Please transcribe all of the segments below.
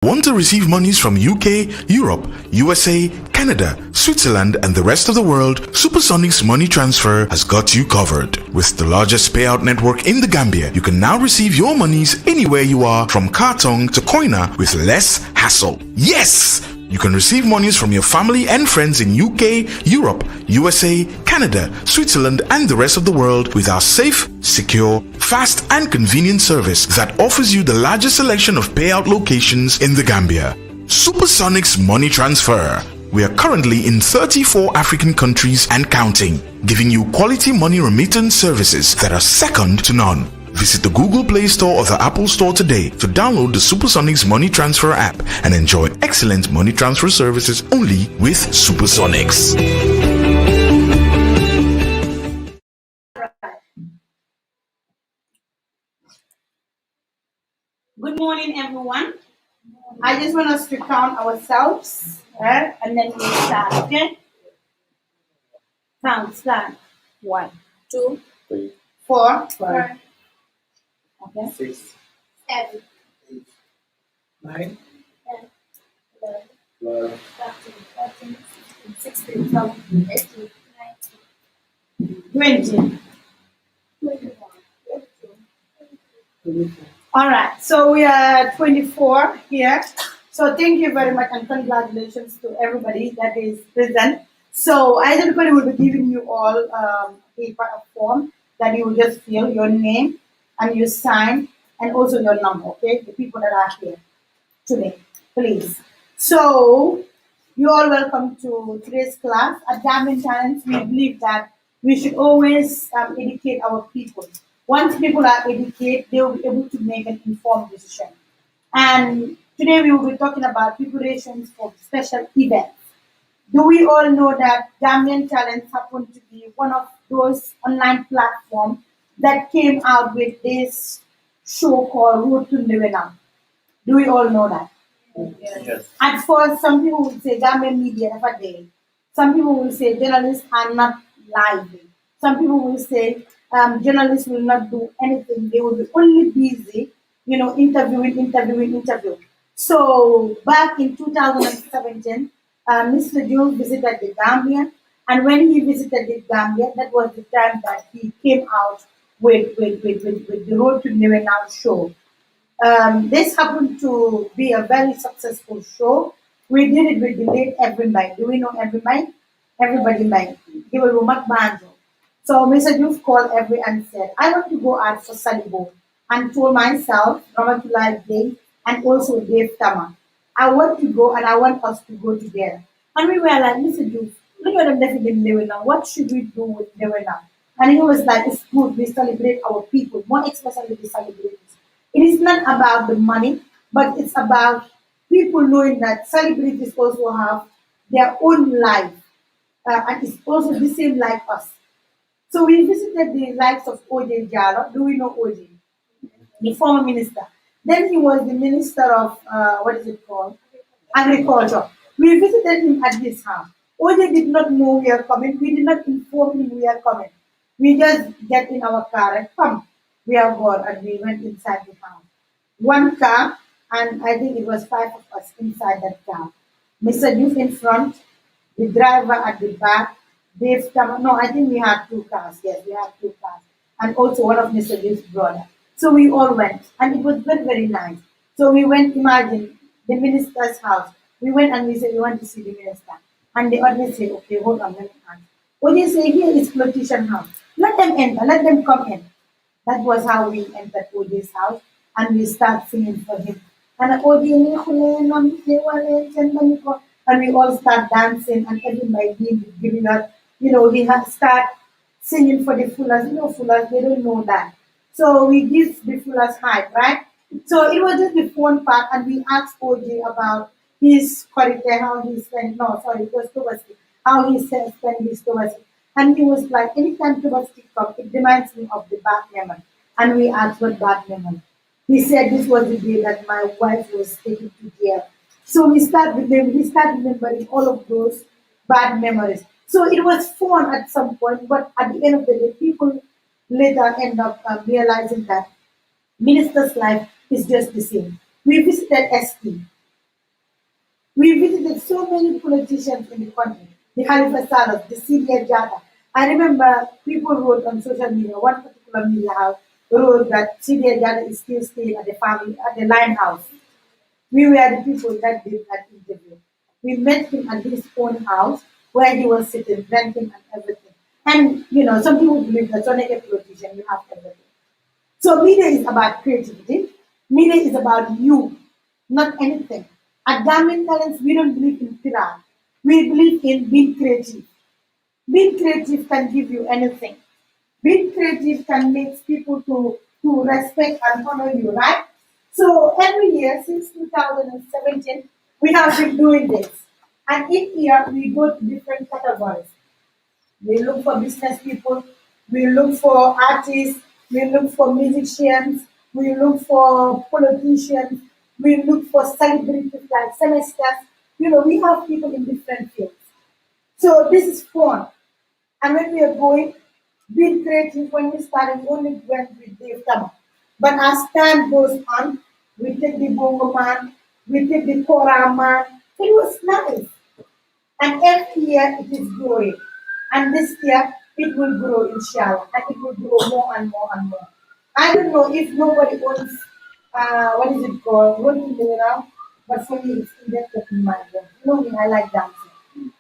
Want to receive monies from UK, Europe, USA, Canada, Switzerland, and the rest of the world? Supersonic's money transfer has got you covered. With the largest payout network in the Gambia, you can now receive your monies anywhere you are, from Kartong to Koina, with less hassle. Yes! You can receive monies from your family and friends in UK, Europe, USA, Canada, Switzerland, and the rest of the world with our safe, secure, fast, and convenient service that offers you the largest selection of payout locations in the Gambia. Supersonic's money transfer. We are currently in 34 African countries and counting, giving you quality money remittance services that are second to none. Visit the Google Play Store or the Apple Store today to download the Supersonics Money Transfer app and enjoy excellent money transfer services only with Supersonics. Good morning, everyone. I just want us to count ourselves, and then we start, okay? Start. 1, 2, 3, 4, 5. Okay. 6, 7, 8, 9, 10, 11, 12, 13, 16, 17, 18, 19, 20. 24. All right, so we are 24 here. So thank you very much and congratulations to everybody that is present. So everybody will be giving you all a form that you will just fill your name and your sign and also your number, okay? The people that are here today, please. So you're all welcome to today's class. At Gambian Talents, we believe that we should always educate our people. Once people are educated, they will be able to make an informed decision. And today we will be talking about preparations for special events. Do we all know that Gambian Talents happen to be one of those online platforms that came out with this show called Road to Nirvana? Do we all know that? Yes. At first, some people will say Gambian media never did. Some people will say journalists are not lively. Some people will say journalists will not do anything. They will be only busy, interviewing. So back in 2017, Mr. Joof visited the Gambia, and when he visited the Gambia, that was the time that he came out with the Road to Nirvana show. This happened to be a very successful show. We did it with the late Every Night. Do we know Every Night? Everybody might. He was Rumak Banjo. So Mr. Joof called Every and said, I want to go out for Salibo, and told myself, Ramatullah Day, and also Dave Tama. I want to go and I want us to go together. And we were like, Mr. Joof, look at them definitely living now. What should we do with living now? And he was like, it's good, we celebrate our people, more especially the celebrities. It is not about the money, but it's about people knowing that celebrities also have their own life, and it's also the same like us. So we visited the likes of O.J. Jallow. Do we know O.J.? The former minister. Then he was the minister of, what is it called? Agriculture. We visited him at his house. O.J. did not know we are coming. We did not inform him we are coming. We just get in our car and come. We are gone, and we went inside the house. One car, and I think it was 5 of us inside that car. Mr. Joof in front, the driver at the back, Dave Tama. No, I think we had 2 cars. Yes, we had 2 cars. And also one of Mr. Joof's brother. So we all went, and it was very, very nice. So we went, imagine, the minister's house. We went and we said, we want to see the minister. And the audience said, okay, hold on, let me ask. What do you say? Here is politician house. Let them enter, let them come in. That was how we entered OJ's house, and we start singing for him. And we all start dancing, and everybody giving us, he had start singing for the Fullers. Fullers, they don't know that. So we give the Fullers hype, right? So it was just the fun part, and we asked OJ about his career, how he spent, no, sorry, it was Tobasti, how he spent his Tobasti. And he was like, anytime Tobasti comes, it reminds me of the bad memory. And we asked what bad memory. He said this was the day that my wife was taken to jail. So we start remembering all of those bad memories. So it was fun at some point, but at the end of the day, people later end up realizing that minister's life is just the same. We visited ST. We visited so many politicians in the country, the Halifa Saleh, the Syria Jata. I remember people wrote on social media, one particular media house wrote that Syria Jata is still staying at the family, at the line house. We were the people that did that interview. We met him at his own house where he was sitting, renting and everything. And some people believe that when you get politician, you have everything. So media is about creativity. Media is about you, not anything. At Gambian Talents, we don't believe in pyramid. We believe in being creative. Being creative can give you anything. Being creative can make people to respect and honor you, right? So every year since 2017, we have been doing this. And each year we go to different categories. We look for business people, we look for artists, we look for musicians, we look for politicians, we look for celebrities like semesters. We have people in different fields. So this is fun. And when we are going, being creative when we started, we only went with Dave Tama. But as time goes on, we take the bongo man, we take the kora man. It was nice. And every year it is growing. And this year it will grow, inshallah. And it will grow more and more and more. I don't know if nobody owns, what is it called? Rolling around. But for me, it's indebted in my brain. You know me, I like dancing.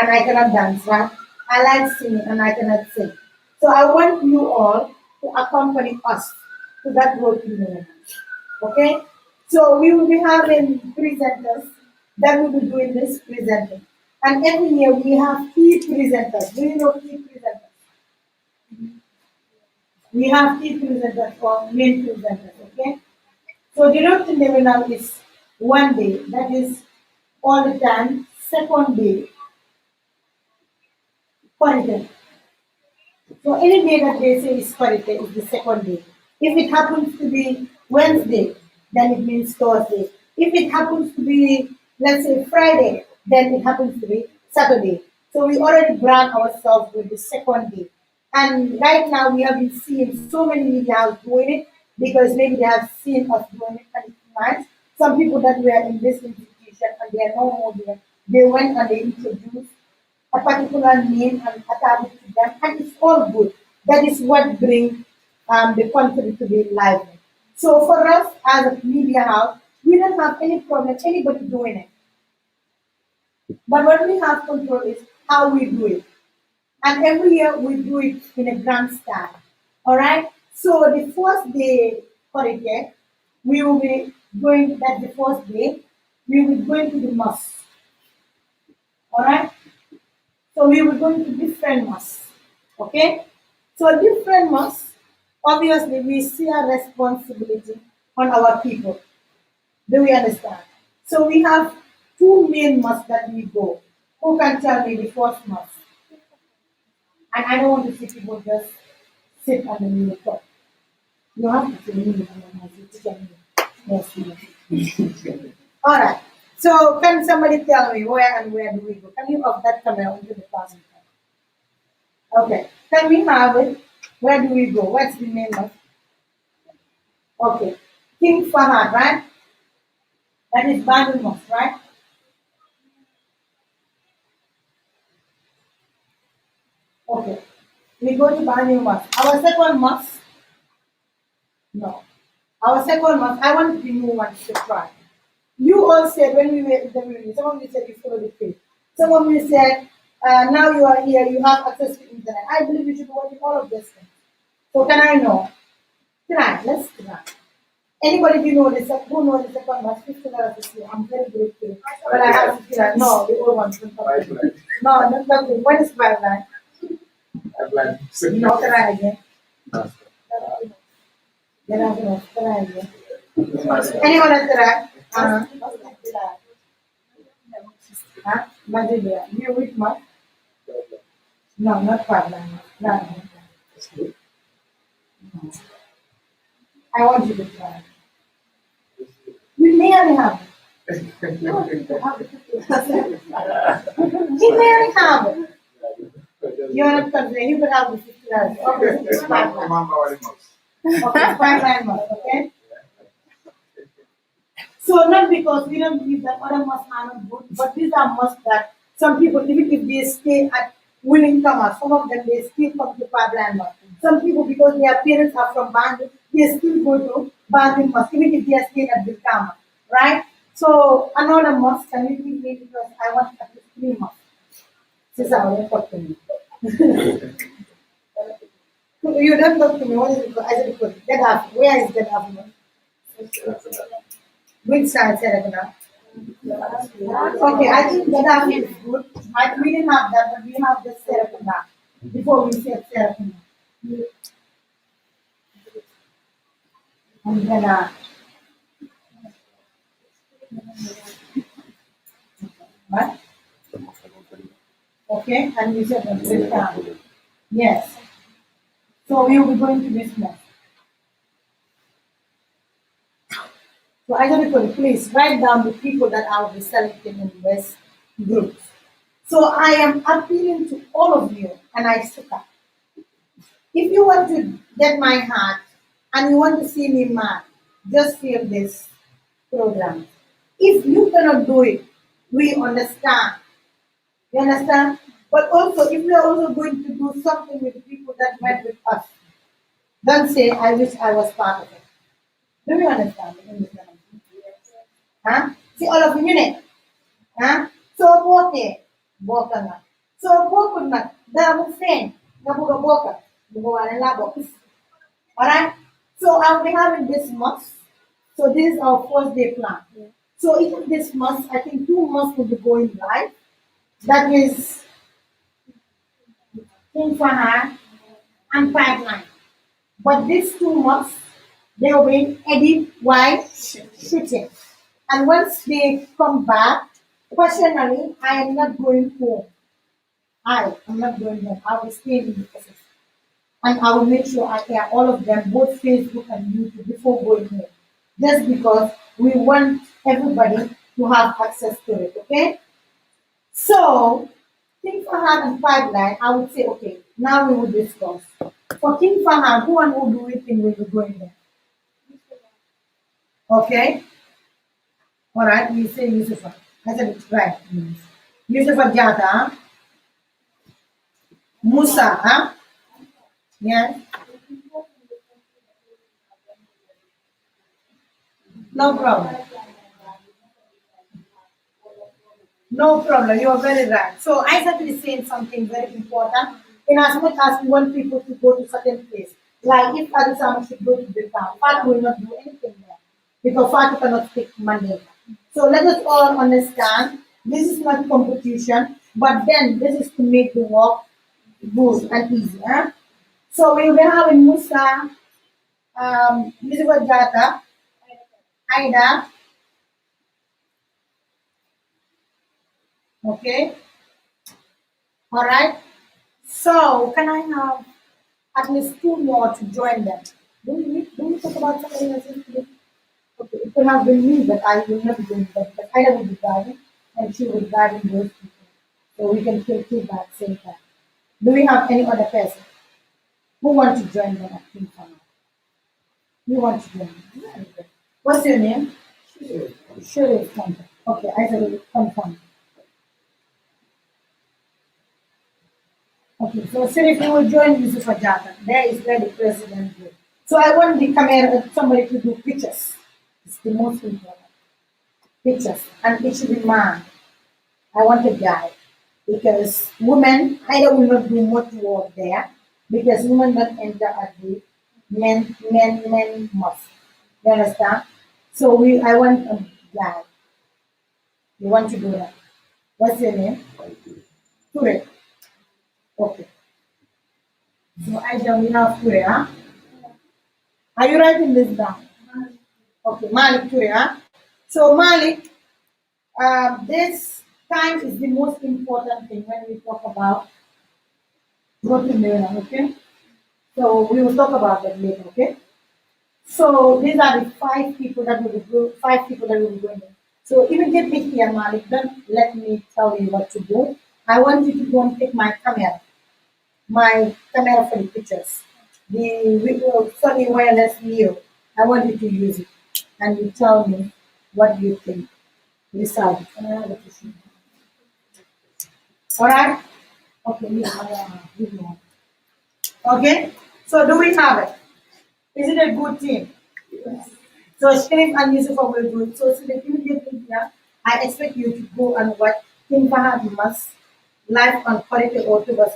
And I cannot dance, right? I like singing and I cannot sing. So I want you all to accompany us to that working moment. Okay? So we will be having presenters that will be doing this presenting. And every year we have key presenters. Do you know key presenters? We have key presenters or main presenters, okay? So the routine level now is one day, that is all the time. Second day, content. So any day that they say is Thursday is the second day. If it happens to be Wednesday, then it means Thursday. If it happens to be, let's say, Friday, then it happens to be Saturday. So we already brand ourselves with the second day. And right now we have been seeing so many media doing it because maybe they have seen us doing it and it's nice. Some people that were in this institution and they are no more there, they went and they introduced a particular name and attach it to them, and it's all good. That is what brings the country to be lively. So for us as a media house, we don't have any problem anybody doing it. But what we have control is how we do it. And every year we do it in a grand style. All right. So the first day for it, we will be going. That's the first day. We will be going to the mosque. All right. So we will go into different mosques. Okay? So different mosques, obviously we see a responsibility on our people. Do we understand? So we have two main mosques that we go. Who can tell me the first mosque? And I don't want to see people just sit on the middle top. You have to see me on Yes, yes. All right. So can somebody tell me where and where do we go? Can you off that camera into the classroom? Okay. Can we have it? Where do we go? What's the name of? Okay. King Fahad, right? That is Bandu Mosque, right? Okay. We go to Bandu Mosque. Our second mosque? No. Our second mosque, I want the new one to try. You all said when we were interviewing, some of you said you follow the faith. Some of you said, now you are here, you have access to internet. I believe you should watch all of this things. So can I know? Tonight, let's try. Anybody who knows the second mosque? $50 this year. I'm very grateful. But I have $50. No, the old one. No, not that good. What is my line? No, try again. Try again. Anyone else try? Huh? Madhya. You which month? No, not Parliament. No. I want you to try. You nearly have it. You nearly have it. You're not confident. You could have the $50. Okay, it's $5. Okay, $5 months. Okay. So not because we don't believe that other mosques are not good, but these are mosques that some people, even if they stay at willing comers, some of them they still come to Pipeline Mosque. Some people, because their parents are from Bangladesh, they still go to Bangladesh Mosque, even if they are staying at Bilkama, right? So another mosque, can you give me, because I want at least 3 mosques. This is our talk to me. You don't talk to me. What is it? I said, Gaddafi. Where is Gaddafi? Which side, Serakana? Okay, I think Gaddafi is good. We didn't have that, but we have the Serakana before we said Serakana. And then, what? Okay, and we said Bilkama. Yes. So we will be going to this mosque. So I got to please write down the people that I will be selecting in this group. So I am appealing to all of you, and I suka. If you want to get my heart and you want to see me mad, just feel this program. If you cannot do it, we understand. You understand? But also, if we are also going to do something with the people that went with us, don't say, I wish I was part of it. Do you understand? Huh? See all of you in it. Huh? So boke, boka nga. So boka na, damo friend, nabuga boka, bugawa na labo. Alright? So I'll be having this month. So this is our first day plan. So even this month, I think 2 months will be going live. That is King Fahad and Pipeline. But these 2 months, they will be edit while shooting. And once they come back, personally, I am not going home. I am not going home. I will stay in the office. And I will make sure I air all of them, both Facebook and YouTube, before going home. Just because we want everybody to have access to it, okay? So, King Fahad and Pipeline, I would say, okay, now we will discuss. For King Fahad, who and who do we think will be going there? Okay? All right, we say Yusufa. I said it's right. Yusufa Jata, Musa, huh? Yes? No problem. No problem. You are very right. So I is saying something very important. In as much as we want people to go to certain place, like if Adusama should go to the town, Fatu will not do anything there because Fatu cannot speak Mandela. So let us all understand this is not competition, but then this is to make the work good and easy. Huh? So we will be having Musa, Elizabeth Jata, Aida, okay, all right. So can I have at least 2 more to join them? Do we talk about somebody else today? Okay, it could have been me, but I will not be doing that. But Aida will be guiding, and she will be guiding those people. So we can kill 2 birds same time. Do we have any other person who want to join them at King Farmer? You want to join them? Very good. What's your name? Sure, contact. Okay, I will confirm. Okay, so Sirif, you will join Yusuf Ajata. There is where the president goes. So I want the camera, somebody to do pictures. It's the most important. Pictures. And it should be man. I want a guy. Because women, either will not do much work there. Because women don't enter at the men must. You understand? So I want a guy. You want to do that. What's your name? Ture. Okay. So I don't have Ture, huh? Are you writing this down? Okay, Malik Ture, huh? So Malik, this time is the most important thing when we talk about voting later, okay? So we will talk about that later, okay? So these are the 5 people that will be 5 people that will be going there. So even get me here, Malik, don't let me tell you what to do. I want you to go and take my camera for the pictures. The Sony Wireless Neo. I want you to use it. And you tell me What do you think? Decide. All right. Okay. Give me one. Okay. So do we have it? Is it a good team? So Sharif and Yusuf will do it. So immediately here, I expect you to go and watch King Fahad Mas live on Quality Autobus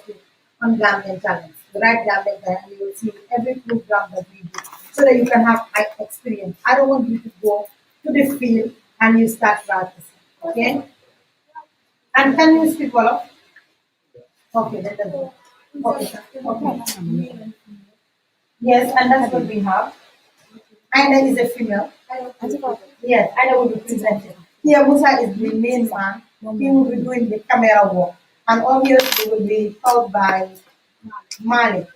on Gambian Talents. The right Gambian Talent, and you will see every program that we do so that you can have experience. I don't want you to go to the field and you start practicing. Okay? And can you speak well? Okay, that does it. Okay. Okay. Yes, and that's what we have. Aina is a female. Yes, Aina will be presenting. Here, Musa is the main man. He will be doing the camera work. And obviously, will be followed by Malik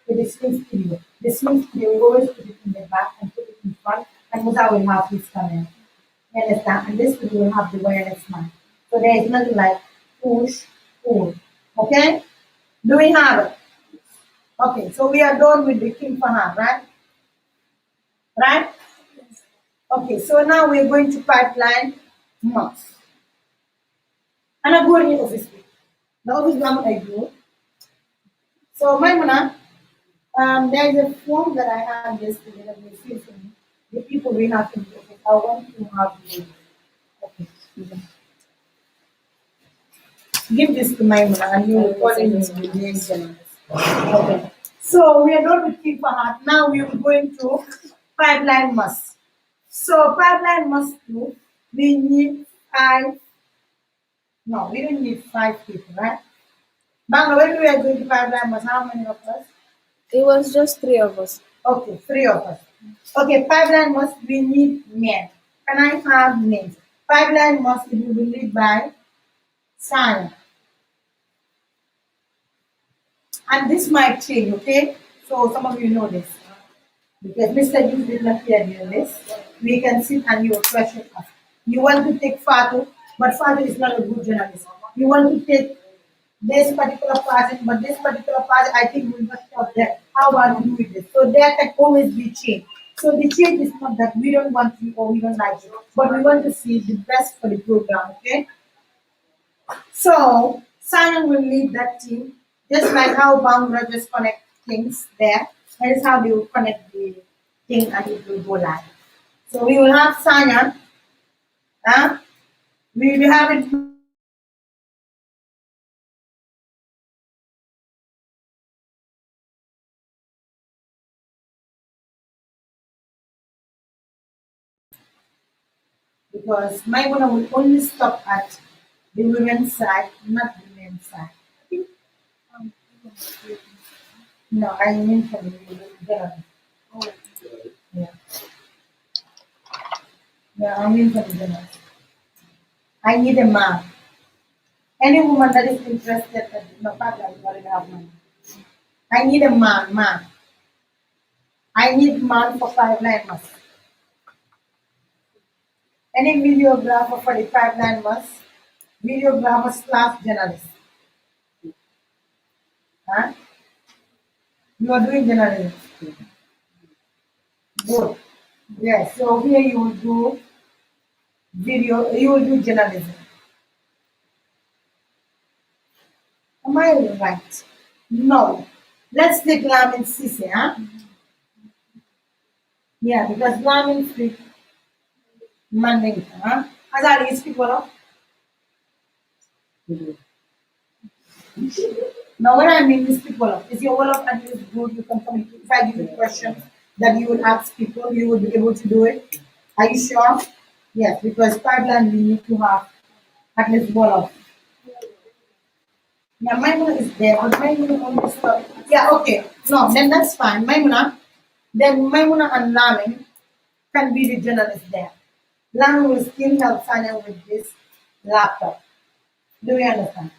with the swing studio. The swing studio, we always put it in the back and put it in front, and Musa will have his camera. You understand? And this will have the wireless man. So there is nothing like push, pull. Okay? Do we have it? Okay, so we are done with the King Fahad, right? Right? Okay, so now we're going to pipeline mass. And I'm going in office. The office I do. So Maimuna, there is a form that I have yesterday that we see from the people we have in the office. I want to have you. Okay. Give this to Maimuna and you will call in the name journalist. Okay. So we are done with King Fahad. Now we are going to pipeline mass. So pipeline must do, we need five, no, we don't need 5 people, right? Bangla, when we are going to pipeline must, how many of us? It was just 3 of us. Okay, 3 of us. Okay, pipeline must, we need men. Can I have names? Pipeline must, it will be led by Sana. And this might change, okay? So some of you know this. Because Mr. Joof did not hear you this. We can sit and you will question us. You want to take Fatu, but Fatu is not a good journalist. You want to take this particular person, but this particular person, I think will not stop there. How about you do with this? So there can always be change. So the change is not that we don't want you or we don't like you, but we want to see the best for the program, okay? So Simon will lead that team, just like how Bangla just connect things there. That is how they will connect the thing and it will go live. So we will have Sanya. We will have it because Maimuna will only stop at the women's side, not the men's side. No, I mean from the general. Yeah. Yeah, I mean from the general. I need a man. Any woman that is interested, no, partner, you already have money. I need a man. I need man for 5 9 months. Any videographer for the 5 9 months, videographer slash journalist. Huh? You are doing journalism. Good. Yes, so here you will do video, you will do journalism. Am I right? No. Let's take Lamin Sisi, huh? Yeah, because Lamin speak Mandinka, huh? Azali, you speak what? Now, what I mean is speak Wolof. Is your Wolof at least good? You can communicate. If I give you questions that you will ask people, you will be able to do it. Are you sure? Yes, because pipeline we need to have at least Wolof. Yeah, Maimuna is there, but Maimuna only stop. Yeah, okay. No, then that's fine. Maimuna, then Maimuna and Lamin can be the journalist there. Lamin will still help Sanya with this laptop. Do you understand?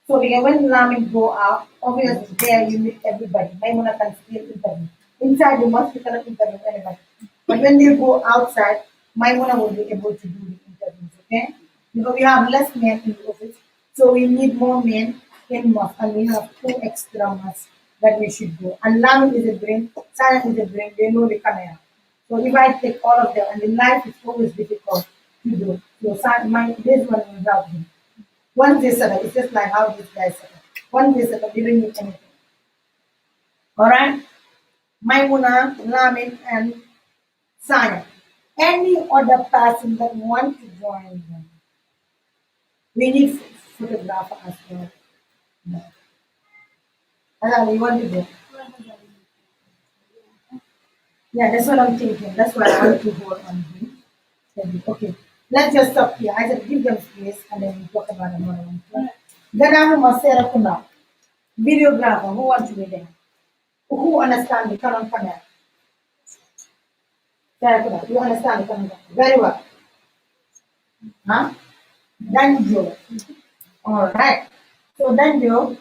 So yeah, when Lamin go out, obviously there you meet everybody. Maimuna can still interview. Inside the mosque, you cannot interview anybody. But when they go outside, Maimuna will be able to do the interviews, okay? Because we have less men in the office, so we need more men in mosque, and we have 2 extra mosques that we should do. And Lamin is a brain, Science is a brain, they know the camera. So if I take all of them, and in life it's always difficult to do. So this one will help me. One day set up, it's just like how this guy set up. One day set up, you don't need anything. Alright? Maimuna, Lamin, and Sanya. Any other person that want to join them, we need photographer as well. No. Alana, you want to go? Yeah, that's what I'm thinking. That's why I want to hold on him. Okay, let's just stop here. I said give them space and then we talk about another one. Then I have Masera Kuna, videographer who wants to be there. Who understand the current camera? Sarah Kuna, you understand the current camera? Very well. Huh? Danjo. Alright. So Danjo.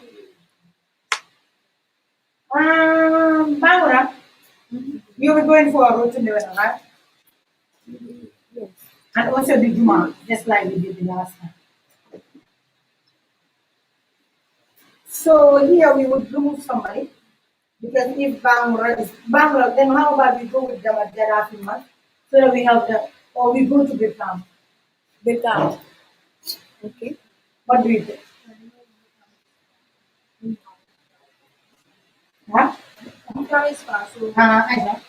Bangura, you'll be going for a road to Lebanon, right? Yes. And also the Juma, just like we did the last time. So here we would remove somebody because if Bangura, then how about we go with the Jarafi month so that we have the, or we go to Vietnam. Become. Okay. What do you think? Huh? I know.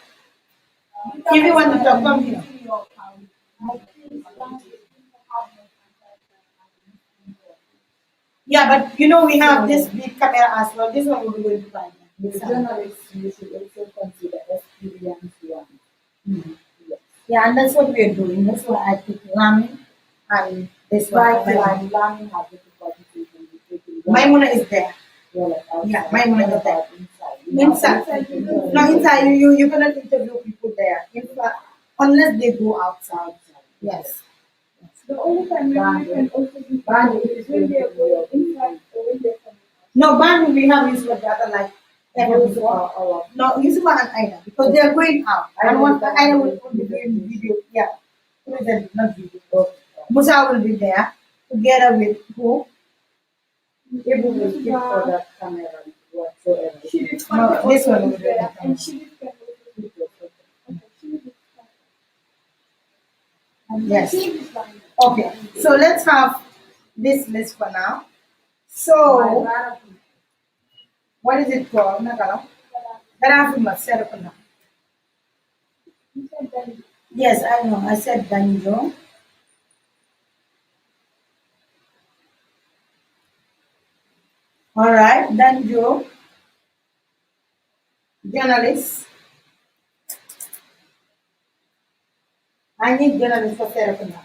If you want to talk, come here. Yeah, but you know we have this big camera as well. This one will be going to buy. The journalists, you should also consider experience one. Mhm. Yeah, and that's what we're doing. That's why I took Lami and this Right, one. I'm learning how to participate in the Maimuna is there. outside. Yeah, Maimuna is there. Inside. No, inside you cannot interview people there. In fact, unless they go outside. Yes. The only time when you can also be Band is when they are going inside or when they're coming out. No, Band we have used for data like Those are our no, Yusufa and Aina because they are going out. And one Aina will put the video. Yeah. Present, not video. Musa will be there together with who? people will keep for that camera whatsoever. She did No, this one will be there, there. and she did camera. Okay, she did camera. Yes. She is fine. Okay. So let's have this list for now. So what is it called? Nakala? Garafuma, Serapuna. You said that Yes, I know. I said Danjo. All right, Danjo. Journalist. I need journalists for Serapuna.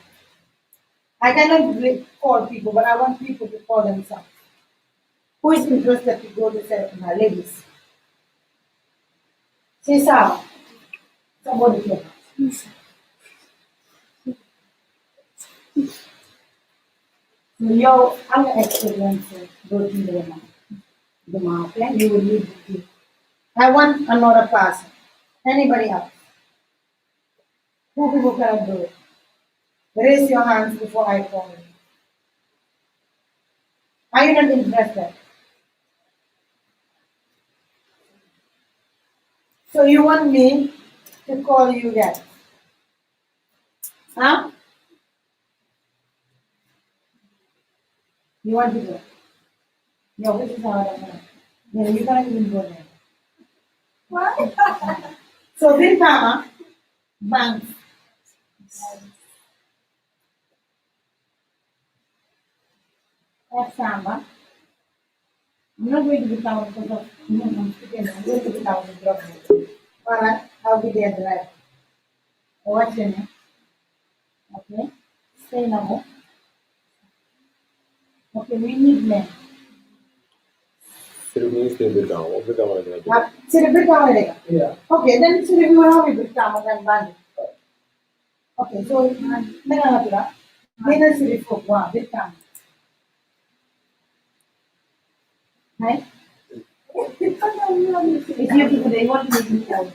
I cannot call people, but I want people to call themselves. Who is interested to go to Serapuna? Ladies. Sisa. Somebody here. Your experience go to the market, you will leave it. I want another person. Anybody else? Two people cannot do it. Raise your hands before I call you. Are you not interested? So you want me to call you guys? Huh? You want to go? No, this is how I don't know. No, you cannot even go there. What? So this time, banks. That's Samba. I'm not going to be town because of I'm speaking. I'm going to be town in drop. Alright, I'll be there drive. What's your name? Okay. Stay now. Okay, we need men. Celebrate our Yeah. Okay, then celebrate how we become and band. Okay, so Nagapura, Nina City for one, become. Right? If you people they want to make me out.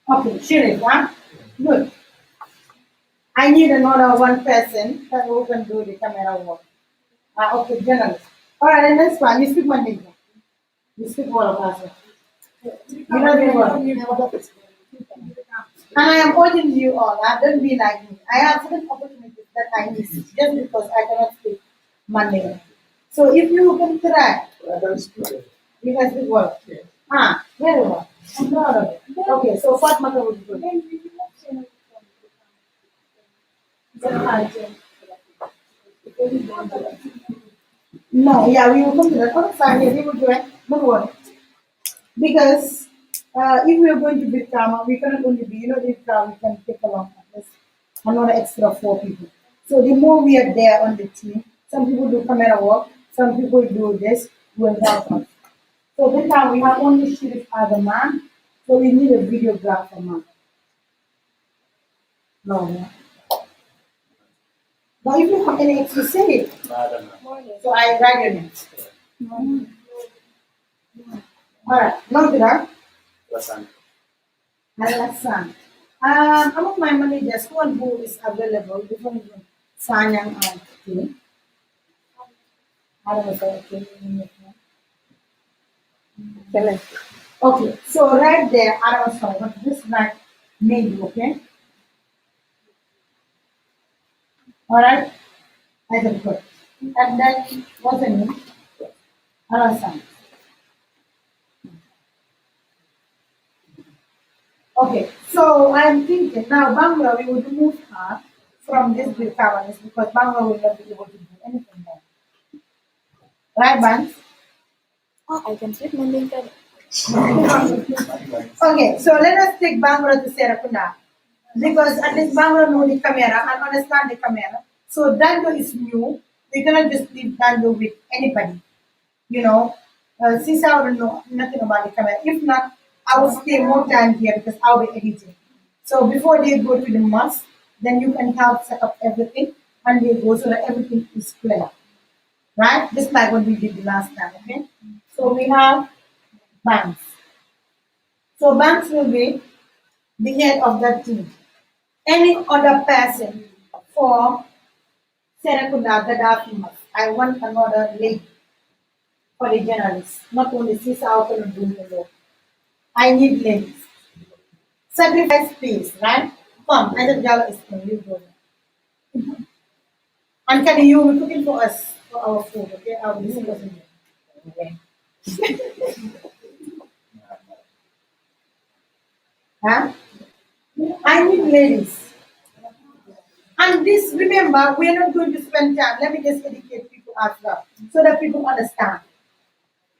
Okay, Sheriff, huh? Good. I need another one person that who can do the camera work. Okay, journalist. All right, and next one, you speak Mandinka. You speak all of us. You know the word. And I am urging you all, don't be like me. I have certain opportunities that I miss just because I cannot speak Malay. So if you can try, you can speak well. Ah, very well. I'm proud of it. Okay, so what matter would you do? Then we will not change from the No, yeah, we will come to that. Other side, we will do it. Don't worry. Because if we are going to build drama, we cannot only be, this drama we can take along at least another extra 4 people. So the more we are there on the team, some people do camera work, some people do this, will help us. So this time we have only Sheriff as a man, so we need a videographer man. No, yeah. But if you have any extra, say it. So I write your name. All right, now that. Alasan. Among my managers, one who is available, different from Sanyang and Kim. I don't know if I can. Okay, so right there, I don't know, but this right maybe, okay? All right, I can put. And then, what's the name? Alasan. Okay, so I'm thinking now Bangla we would remove her from this big governance because Bangla will not be able to do anything more. Right, Banks? I can speak Mandinka. Okay, so let us take Bangla to Serakunda because at least Bangla know the camera and understand the camera. So Dando is new. We cannot just leave Dando with anybody. Since I don't know nothing about the camera. If not, I will stay more time here because I'll be editing. So before they go to the mosque, then you can help set up everything and they go so that everything is clear. Right? Just like what we did the last time, okay? So we have Banks. So Banks will be the head of that team. Any other person for Serakunda Gaddafi mosque, I want another lady for the journalists, not only Sisa Open doing the law. I need ladies. Sacrifice please, right? Come, I said Jala is going you go. And can you be cooking for us for our food, okay? I will discuss it. Okay. Huh? I need ladies. And this, remember, we are not going to spend time. Let me just educate people as well, so that people understand.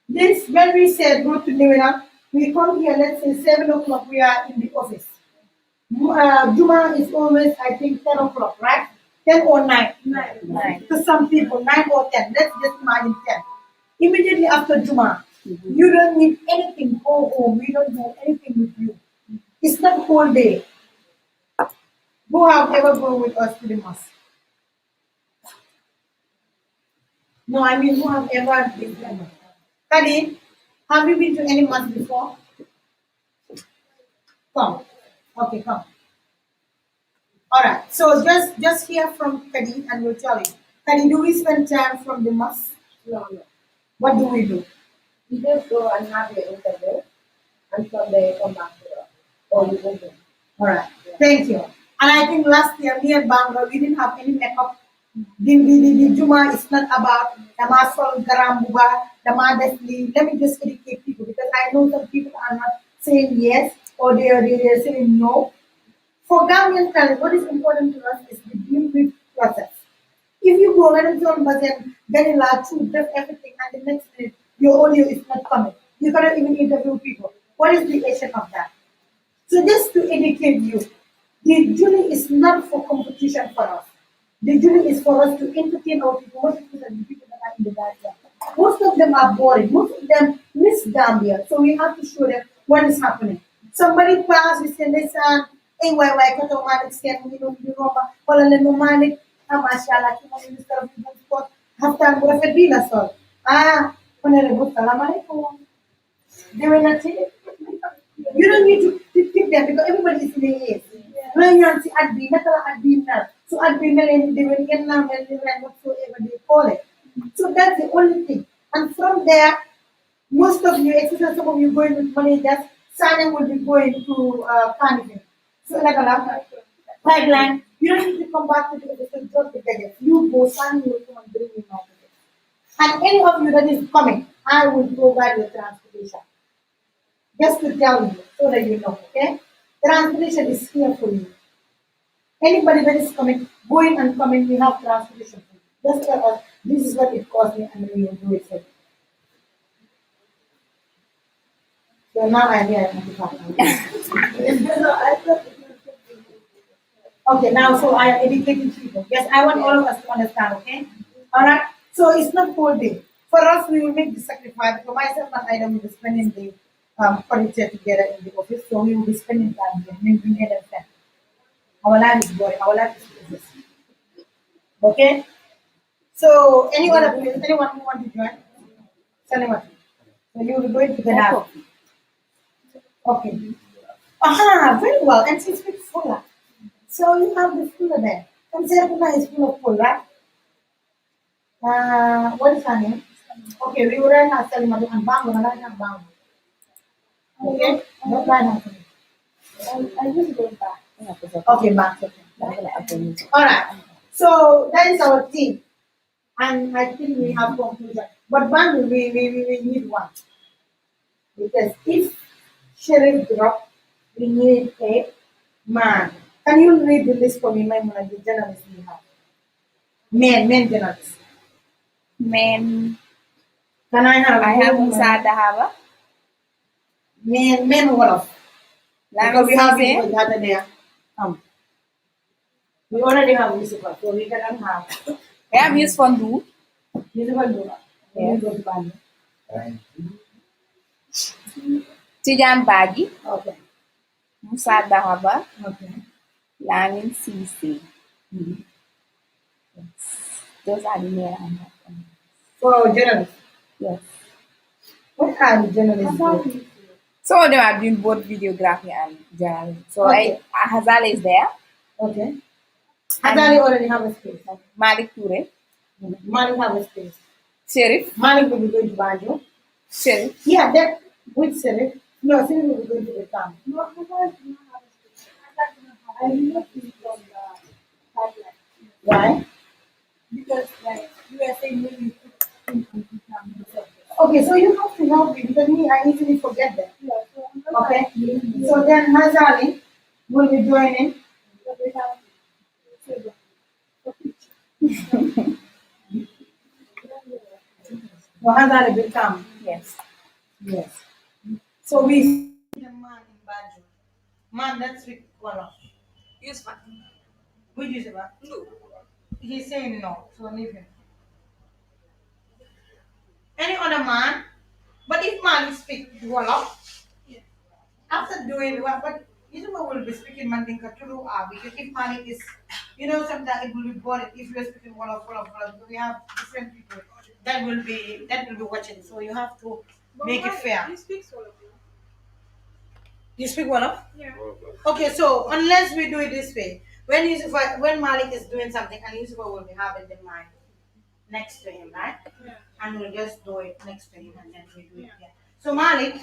This, when we said go to Newena, we come here, let's say 7 o'clock, we are in the office. Juma is always, I think, 10 o'clock, right? 10 or 9. 9. To some people, 9 or 10. Let's just imagine 10. Immediately after Juma, you don't need anything. Go home. We don't do anything with you. It's not whole day. Who have ever gone with us to the mosque? No, I mean, who have ever been to the mosque? Kadi, have you been to any mosque before? Come. Okay, come. All right. So just hear from Kadi and we'll tell you. Kadi, do we spend time from the mosque? No. What do we do? You just go and have your interview, and from there you come back to us. Or you go home. All right. Thank you. And I think last year, me and Bangla, we didn't have any makeup. The Juma is not about the Masol Garambuba, the Madesli. Let me just educate people because I know some people are not saying yes or they are saying no. For Gambian talent, what is important to us is the debrief process. If you go and tell them, getting large, just everything, and the next minute your audio is not coming, you cannot even interview people. What is the essence of that? So just to educate you, the jury is not for competition for us. The jury is for us to entertain our people, most of the people that are in the diaspora. Most of them are boring. Most of them miss Gambia. So we have to show them what is happening. Somebody pass, we say, listen, hey, why, kato manik siya, you know, wala na numanik, mashallah, kung ano yung sarap ng sport, haftan mo, rafet bila, so. Honorable, salam alaikum. They were not saying, you don't need to keep them because everybody is in the ears. When you see admin, so admin, they will get now and whatsoever they call it. So that's the only thing. And from there, Most of you, especially some of you going with managers, Sanya will be going to Carnival. So like a lot pipeline. You don't need to come back to the office and drop the tickets. You go, Sanya will come and bring you my ticket. And any of you that is coming, I will provide your transportation. Just to tell you, so that you know, okay? Transportation is here for you. Anybody that is coming, going and coming, we have transportation for you. Just tell us, this is what it cost me, and we will do it for you. So now I'm here at the partner. Okay, now so I am educating people. Yes, I want all of us to understand, okay? Alright? So it's not whole day. For us, we will make the sacrifice. For myself and I will be spending the furniture together in the office, so we will be spending time here, making head and family. Our life is boring, our life is business. Okay? So any other place, anyone who want to join? Anyone? So you will be going to the lab. Okay. Aha, very well. And she speaks fuller. So you have the fuller there. And Serapuna is full of full, right? What is her name? Okay, we will write her Salimatu and Bang, we'll write her Bang. Okay? Don't write her. I just go back. Okay, Bang. Alright. So that is our team. And I think we have conclusion. But Bang, we need one. Because if Sheriff drop, we need a man. Can you read the list for me, my man, the journalists we have? Men journalists. Men. Can I have? I have Musa Dahaba. Men Wolof. Because we have people that are there. We already have Lucifer, so we cannot have. I have used for do. Lucifer do that. Yes. We go to Bali. Tijan Bagi. Okay. Musa Dahaba. Okay. Lamin Sisi. Mm-hmm. Those are the men I have. For journalists. Yes. What are the journalists doing? Some of them are doing both videography and journalism. So Okay. Hazal is there. Okay. Adali already have a space. Malik Toure. Malik have a space. Sheriff. Malik will be going to Banjo. Sheriff. Yeah, that with Sheriff. No, Sheriff will be going to the town. No, I don't have a space. I will not be from the pipeline. Why? Because like you are saying when you put in the Okay, so you have to help me because me, I easily forget that. yeah, so I'm not Okay? So then Hazali will be joining. but we have Well, Hazali will come. Yes. Yes. So we see the man in Banjo. Man, that's with color. Use one. Which is it? No. He's saying no, so leave him. Any other man? But if man is speak Wolof, after doing what, but Isuma will be speaking Mandinka through because if Malik is, sometimes it will be boring if you are speaking Wolof. So we have different people that will be watching. So you have to make it fair. He speaks all of you. You speak Wolof? Yeah. Okay, so unless we do it this way, when Malik is doing something and Yusufa will be having the mic next to him, right? Yeah. And we'll just do it next to him and then we do it again. So Malik,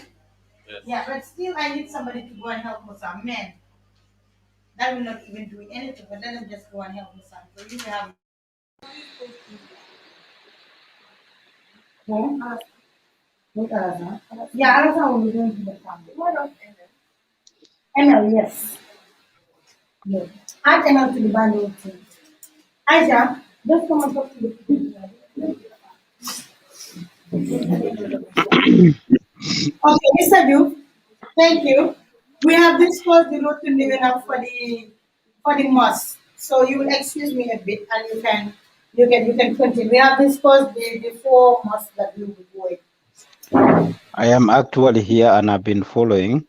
yeah, but still I need somebody to go and help Musa. Men, that will not even do anything, but let them just go and help Musa. So you will have. Who? What Alaza? Yeah, Alaza will be going to the family. What of ML, yes. Yes. Add ML to the bundle too. Aisha, just come and talk to the people. Okay, Mr. Joof, thank you. We have discussed the road to living up for the mosque. So you will excuse me a bit and you can continue. We have discussed the four mosques that we will be doing. I am actually here and I've been following,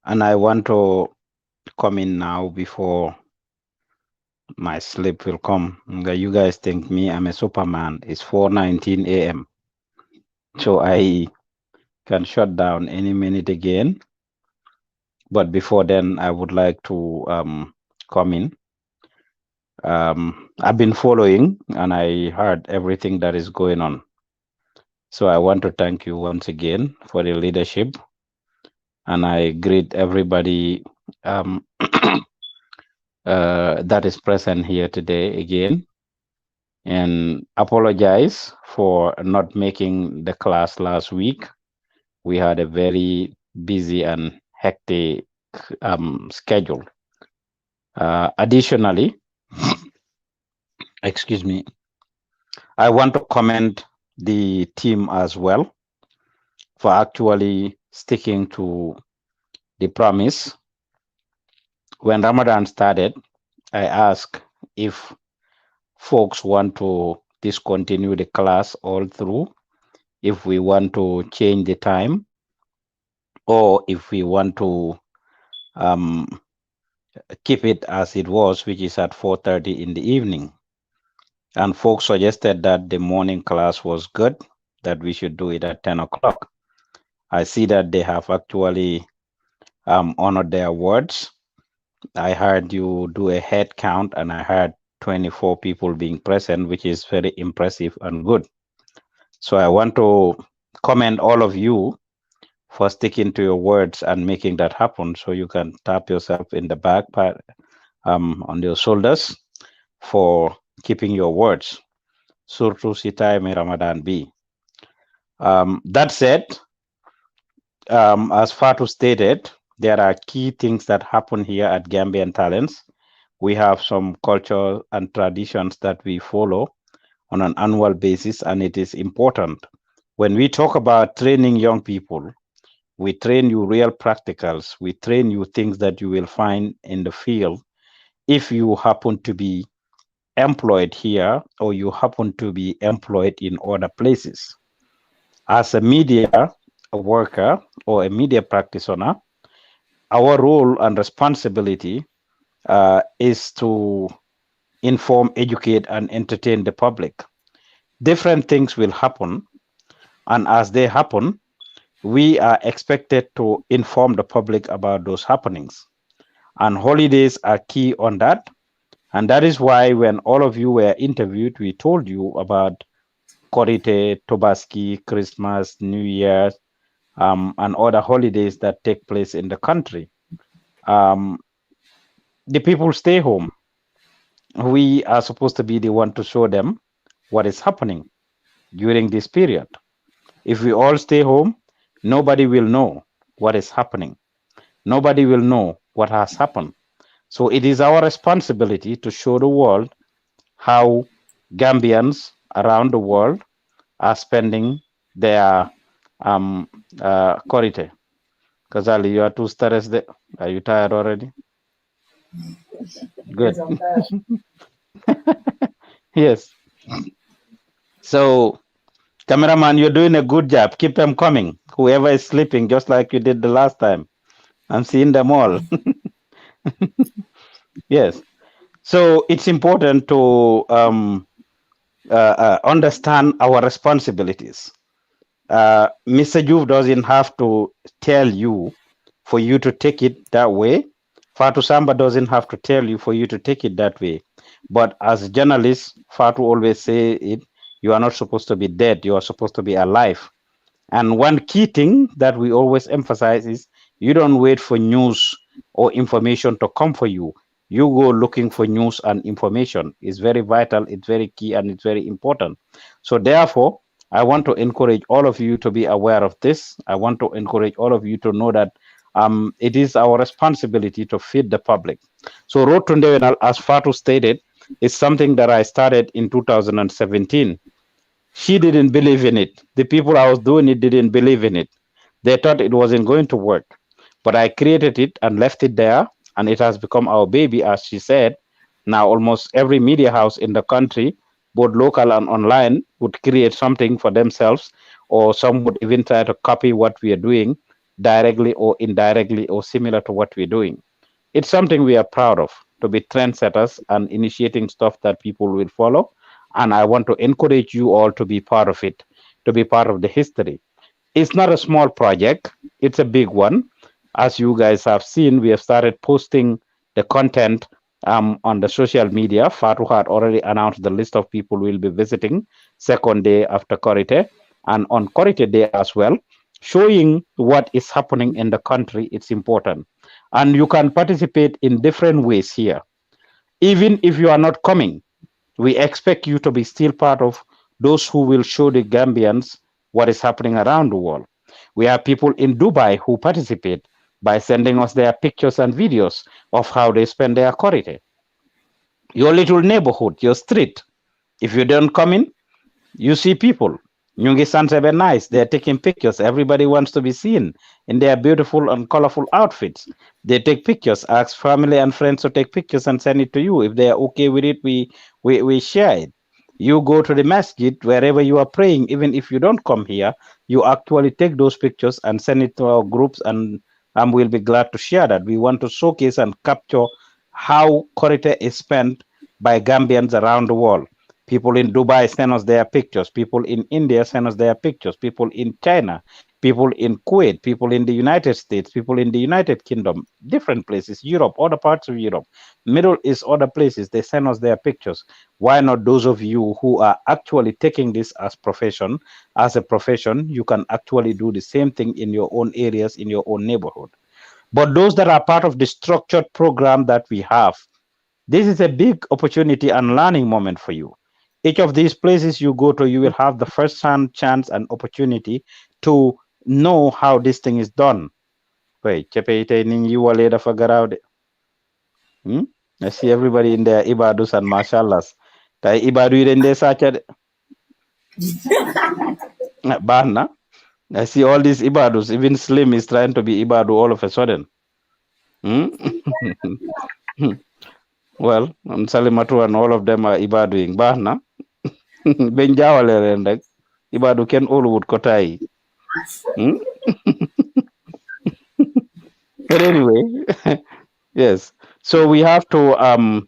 and I want to come in now before my sleep will come. You guys think me, I'm a Superman. It's 4:19 a.m. So I can shut down any minute again. But before then, I would like to come in. I've been following and I heard everything that is going on. So I want to thank you once again for your leadership, and I greet everybody um, that is present here today again, and apologize for not making the class last week. We had a very busy and hectic schedule. Additionally, excuse me, I want to commend the team as well for actually sticking to the promise. When Ramadan started, I asked if folks want to discontinue the class all through, if we want to change the time, or if we want to um, keep it as it was, which is at 4:30 in the evening. And folks suggested that the morning class was good, that we should do it at 10 o'clock. I see that they have actually honored their words. I heard you do a head count, and I heard 24 people being present, which is very impressive and good. So I want to commend all of you for sticking to your words and making that happen. So you can tap yourself in the back part on your shoulders for keeping your words. Surtu sitai me Ramadan B. That said, as Fatu stated, there are key things that happen here at Gambian Talents. We have some culture and traditions that we follow on an annual basis, and it is important. When we talk about training young people, we train you real practicals. We train you things that you will find in the field if you happen to be employed here or you happen to be employed in other places. As a media worker or a media practitioner, our role and responsibility is to inform, educate, and entertain the public. Different things will happen, and as they happen, we are expected to inform the public about those happenings. And holidays are key on that. And that is why when all of you were interviewed, we told you about Korite, Tobaski, Christmas, New Year, and other holidays that take place in the country. Um, the people stay home. We are supposed to be the one to show them what is happening during this period. If we all stay home, nobody will know what is happening. Nobody will know what has happened. So it is our responsibility to show the world how Gambians around the world are spending their Korite. Kazali, you are too stressed. Are you tired already? Good. Yes. So, cameraman, you're doing a good job. Keep them coming. Whoever is sleeping, just like you did the last time. I'm seeing them all. Yes. So it's important to understand our responsibilities. Mr. Joof doesn't have to tell you for you to take it that way. Fatu Samba doesn't have to tell you for you to take it that way. But as journalists, Fatu always say it, you are not supposed to be dead, you are supposed to be alive. And one key thing that we always emphasize is you don't wait for news or information to come for you. You go looking for news and information. It's very vital, it's very key, and it's very important. So therefore, I want to encourage all of you to be aware of this. I want to encourage all of you to know that it is our responsibility to feed the public. So Road to Ndewenal, as Fatu stated, is something that I started in 2017. She didn't believe in it. The people I was doing it didn't believe in it. They thought it wasn't going to work. But I created it and left it there, and it has become our baby, as she said. Now, almost every media house in the country, both local and online, would create something for themselves, or some would even try to copy what we are doing directly or indirectly or similar to what we're doing. It's something we are proud of, to be trendsetters and initiating stuff that people will follow. And I want to encourage you all to be part of it, to be part of the history. It's not a small project, it's a big one. As you guys have seen, we have started posting the content on the social media. Fatu had already announced the list of people we'll be visiting second day after Korite. and on Korite Day as well, showing what is happening in the country. It's important. And you can participate in different ways here. Even if you are not coming, we expect you to be still part of those who will show the Gambians what is happening around the world. We have people in Dubai who participate by sending us their pictures and videos of how they spend their holiday. Your little neighborhood, your street. If you don't come in, you see people. Nyungi Sansebe nice. They're taking pictures. Everybody wants to be seen in their beautiful and colorful outfits. They take pictures, ask family and friends to take pictures and send it to you. If they are okay with it, we share it. You go to the masjid wherever you are praying, even if you don't come here, you actually take those pictures and send it to our groups, and we'll be glad to share that. We want to showcase and capture how Korite is spent by Gambians around the world. People in Dubai send us their pictures. People in India send us their pictures. People in China, people in Kuwait, people in the United States, people in the United Kingdom, different places, Europe, other parts of Europe, Middle East, other places, they send us their pictures. Why not those of you who are actually taking this as a profession, you can actually do the same thing in your own areas, in your own neighborhood. But those that are part of the structured program that we have, this is a big opportunity and learning moment for you. Each of these places you go to, you will have the first hand chance and opportunity to know how this thing is done. Wait, chepe ite ning you wale dafa garaaw de. I see everybody in there, ibadus and mashallahs. Tay ibadu yi dañ dee sàcca de. Baax na. I see all these ibadus. Even Slim is trying to be ibadu all of a sudden. Well, Salimatu and all of them are ibaduing. Baax na. Ben jaawale leen rek. Ibadu kenn óoluwut ko tay. But anyway, yes. So we have to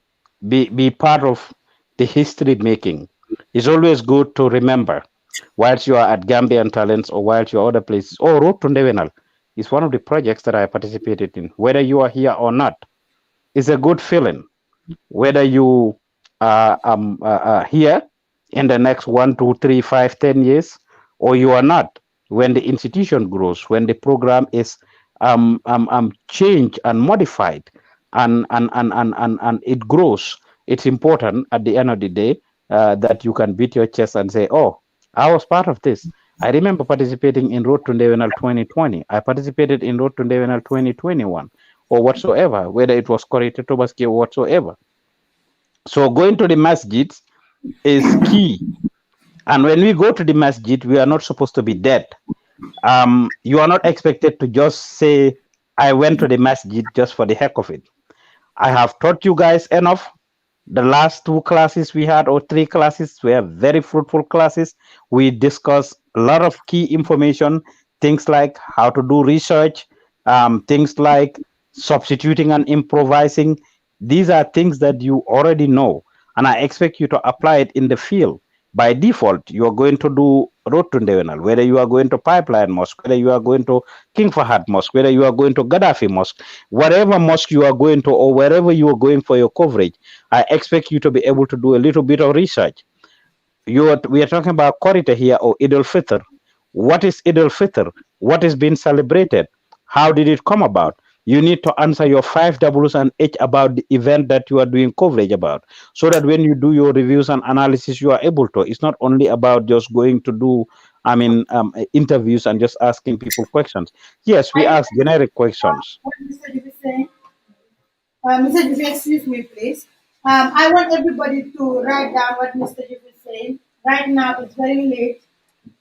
be part of the history making. It's always good to remember, whilst you are at Gambian Talents or whilst you are other places. Oh, Road to Ndewenal is one of the projects that I participated in. Whether you are here or not, it's a good feeling. Whether you are here in the next 1, 2, 3, 5, 10 years, or you are not, when the institution grows, when the program is changed and modified, and it grows, it's important at the end of the day that you can beat your chest and say, oh, I was part of this. I remember participating in Road to Ndewenal 2020. I participated in Road to Ndewenal 2021 or whatsoever, whether it was Korite Tobaski or whatsoever. So going to the masjid is key. And when we go to the masjid, we are not supposed to be dead. You are not expected to just say, I went to the masjid just for the heck of it. I have taught you guys enough. The last 2 classes we had, or 3 classes, were very fruitful classes. We discussed a lot of key information, things like how to do research, things like substituting and improvising. These are things that you already know, and I expect you to apply it in the field. By default, you are going to do Road to Ndewenal, whether you are going to Pipeline Mosque, whether you are going to King Fahad Mosque, whether you are going to Gaddafi Mosque, whatever mosque you are going to, or wherever you are going for your coverage, I expect you to be able to do a little bit of research. We are talking about Korite here, or Eid al-Fitr. What is Eid al-Fitr? What is being celebrated? How did it come about? You need to answer your 5 W's and H about the event that you are doing coverage about, so that when you do your reviews and analysis, you are able to. It's not only about just going to do, interviews and just asking people questions. Yes, we ask generic questions. What Mr. Joof is saying. Mr. Joof, excuse me, please. I want everybody to write down what Mr. Joof is saying. Right now, it's very late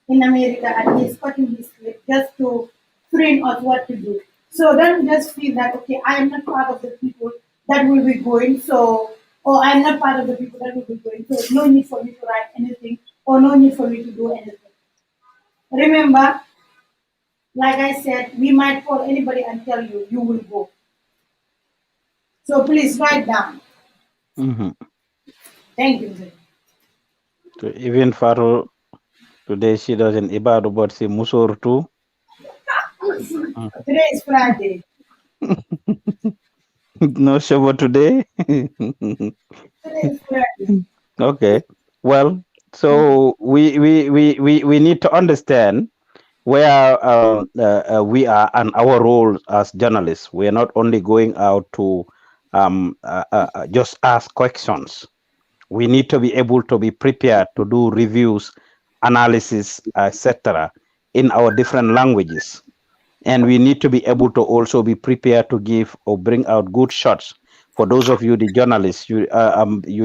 in America, and he's cutting his clip just to train us what to do. So don't just feel that, okay, I am not part of the people that will be going, so, or I'm not part of the people that will be going, so no need for me to write anything, or no need for me to do anything. Remember, like I said, we might call anybody and tell you, you will go. So please write down. Thank you. So even Faru, today she doesn't ibadu, but she musor too. Today is Friday. No shower today. Today is Friday. Okay. Well, So we need to understand where we are and our role as journalists. We are not only going out to just ask questions. We need to be able to be prepared to do reviews, analysis, etc., in our different languages. And we need to be able to also be prepared to give or bring out good shots. For those of you, the journalists, you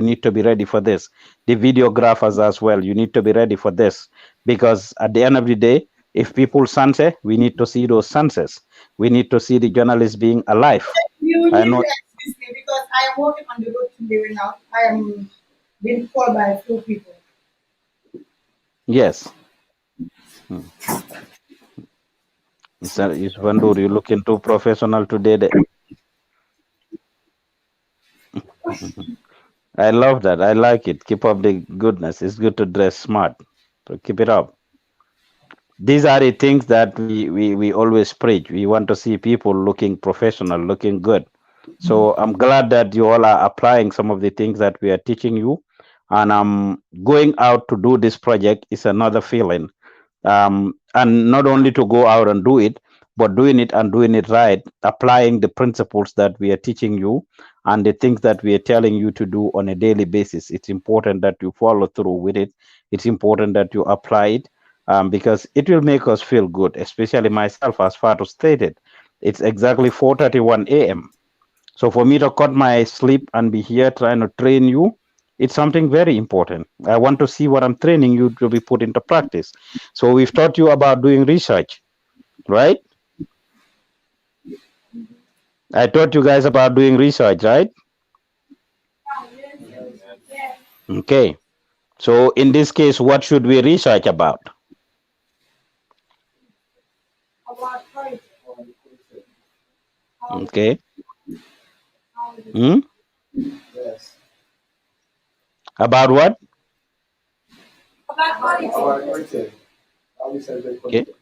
need to be ready for this. The videographers as well, you need to be ready for this, because at the end of the day, if people sunset, we need to see those sunsets. We need to see the journalists being alive. You I need know. to excuse me because I am working on the road today right now. I am being called by a few people. Yes. Mr. Isvandur, you looking too professional today. I love that. I like it. Keep up the goodness. It's good to dress smart. So keep it up. These are the things that we always preach. We want to see people looking professional, looking good. So I'm glad that you all are applying some of the things that we are teaching you. And going out to do this project is another feeling. And not only to go out and do it, but doing it and doing it right, applying the principles that we are teaching you and the things that we are telling you to do on a daily basis. It's important that you follow through with it. It's important that you apply it, because it will make us feel good, especially myself, as Fatu stated. It's exactly 4:31 a.m. So for me to cut my sleep and be here trying to train you, it's something very important. I want to see what I'm training you to be put into practice. So we've taught you about doing research, right? I taught you guys about doing research, right? Okay. So in this case, what should we research about? About courage. Okay. Hmm? Yes. About what? About courage. Our content. How we celebrate Okay. content.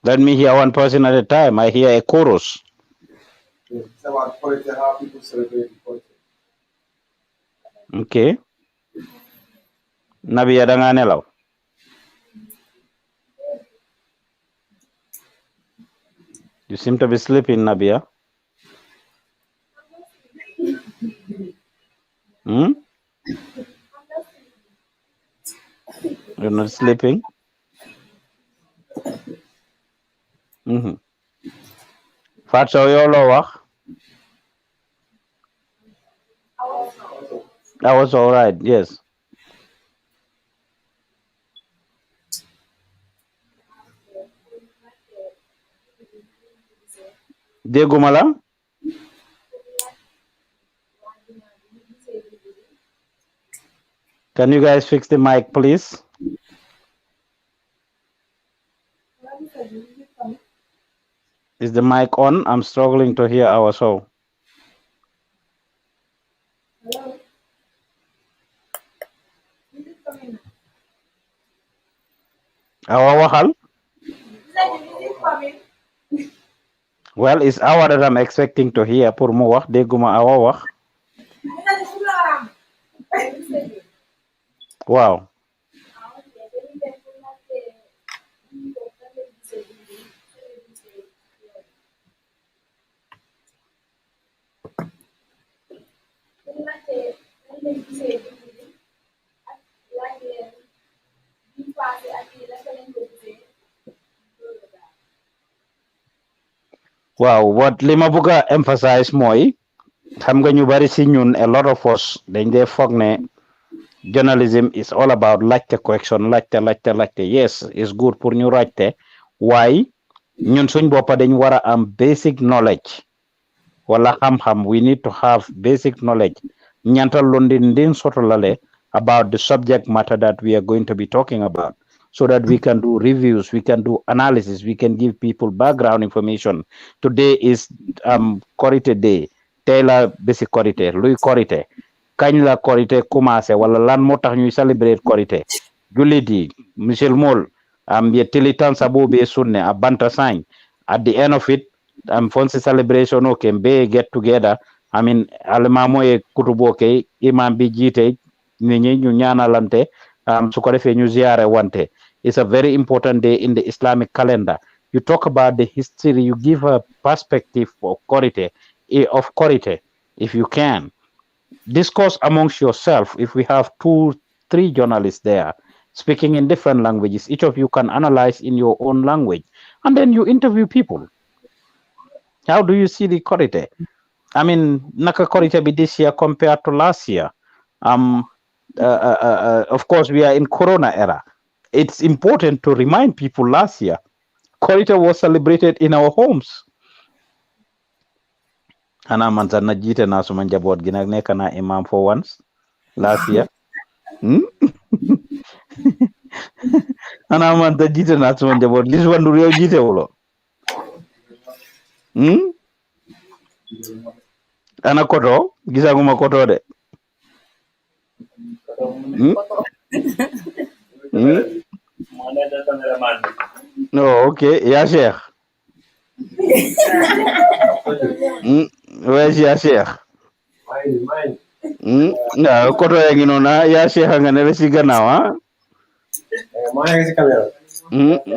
Let me hear one person at a time. I hear a chorus. Yes. It's about content, how people celebrate the content. Okay. Nabi Adanganelo. You seem to be sleeping, Nabia. Hmm? You're not sleeping? Mm-hmm. Fatso Yolo wax? That was all right, yes. Degumala? Can you guys fix the mic, please? Is the mic on? I'm struggling to hear our show. Our wahal? Well, it's our that I'm expecting to hear. Pour mu wax deguma awa wax. Wow. Wow, what lima buga emphasize mooy xam nga ñu bari si ñun, a lot of us dañ dee foog ne journalism is all about laajte correction, laajte. Yes, it's good pour ñu laajte, waaye ñun suñ boppa dañ war a am basic knowledge wala xam-xam. We need to have basic knowledge ñantal londi ndin sotolale about the subject matter that we are going to be talking about, so that we can do reviews, we can do analysis, we can give people background information. Today is Korité day. Tey la bési Korité. Luy Korité? Kañ la Korité commencé wala lan moo tax ñuy celebrate Korité? Jullit yi, musulmol, ye tilitan sabo be sunne a banta sign. At the end of it, fonsi celebration okay, be get together I mean alimamo e kutubo ke imam bi jite nit ñi ñu ñaanalante su ko defee ñu ziare wante. It's a very important day in the Islamic calendar. You talk about the history, you give a perspective of Korite, if you can. Discuss amongst yourself. If we have 2, 3 journalists there speaking in different languages, each of you can analyze in your own language, and then you interview people. How do you see the Korite? I mean, Naka Korite be this year compared to last year. Of course, we are in Corona era. It's important to remind people last year, Korite was celebrated in our homes. Ana man sa najite na suma njaboot gi nag nekk na imam for once last year. Ana man ta jite na suma njaboot gis wandu réew jite wulo. Ana koto gisaguma koto de. No, okay, ya Sheikh. Where's ya Sheikh? Na koto ya ginona ya Sheikh nga nele si gannaaw ha.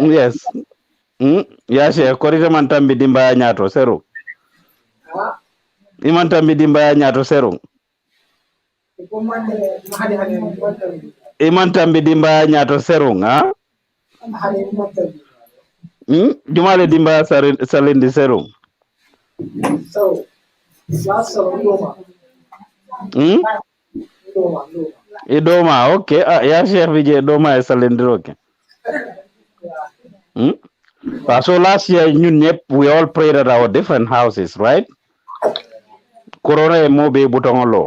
Yes. Ya Sheikh korite man tambi dimba ñaato seru. Iman tambi dimba ñaato seru. Iman tambi dimba ñaato seru ha. Jumale dimba salindi seru. So, last summer, Idoma, okay. Ya Sheikh Vijay Idoma is salindi okay. So last year, we all prayed at our different houses, right? Corona mo be butongolo.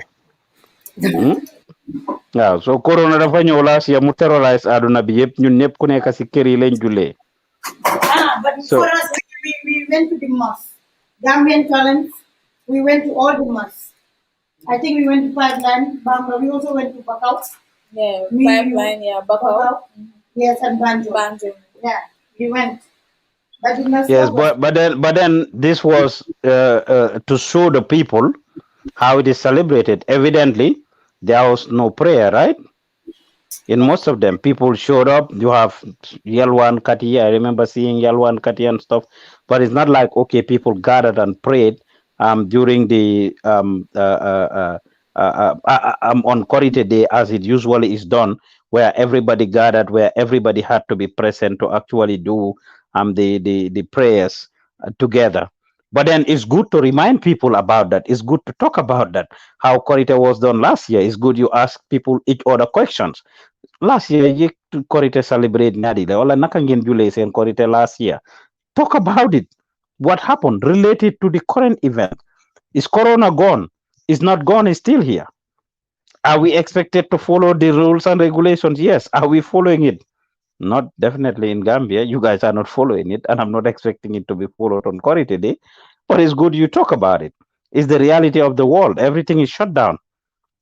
Yeah, so Corona dafa ñëw last year mu terrorize aduna bi yëpp ñun ñëpp ku nekk ci kër yi lañ jullee. But for us, we went to the mosque. Gambian talents, we went to all the mosques. I think we went to Pipeline, Bangla. We also went to Bakau. Yeah, Pipeline, yeah, Bakau. Yes, and Banjo. Yeah, we went. Yes, but then this was to show the people how it is celebrated. Evidently, there was no prayer, right? In most of them, people showed up. You have Yalwan Kati. I remember seeing Yalwan Kati and stuff. But it's not like, okay, people gathered and prayed during the on Korite Day, as it usually is done, where everybody gathered, where everybody had to be present to actually do the prayers together. But then it's good to remind people about that. It's good to talk about that. How Korite was done last year. It's good you ask people each other questions. Last year, you Korite celebrate Nadi. Wala naka ngeen julee seen Korite last year. Talk about it. What happened related to the current event? Is Corona gone? Is not gone, is still here. Are we expected to follow the rules and regulations? Yes. Are we following it? Not definitely in Gambia. You guys are not following it, and I'm not expecting it to be followed on Korite Day. But it's good you talk about it. It's the reality of the world. Everything is shut down.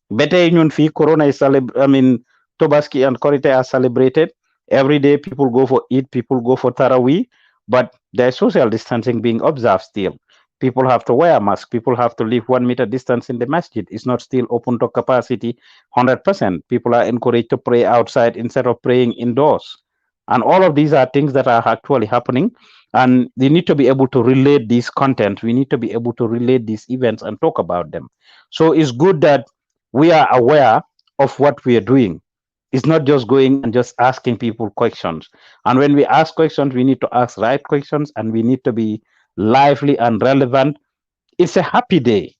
Better ñun fi Corona is Tobaski and Korite are celebrated. Every day people go for Eid, people go for Tarawih, but there's social distancing being observed still. People have to wear a mask. People have to live 1 meter distance in the masjid. It's not still open to capacity 100%. People are encouraged to pray outside instead of praying indoors. And all of these are things that are actually happening. And we need to be able to relate these content. We need to be able to relate these events and talk about them. So it's good that we are aware of what we are doing. It's not just going and just asking people questions. And when we ask questions, we need to ask right questions and we need to be lively and relevant. It's a happy day.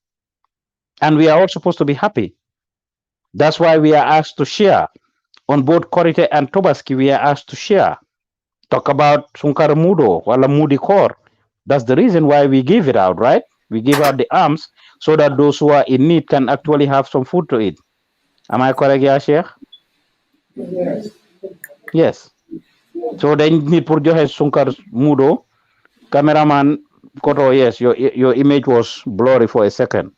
And we are all supposed to be happy. That's why we are asked to share. On both Korite and Tobaski, we are asked to share. Talk about Sunkar Mudo, Wala Mudi Kor. That's the reason why we give it out, right? We give out the arms so that those who are in need can actually have some food to eat. Am I correct, Ya Sheikh? yes. Yes. So then need pour joxe Sunkar Mudo. Cameraman Koto, yes, your image was blurry for a second.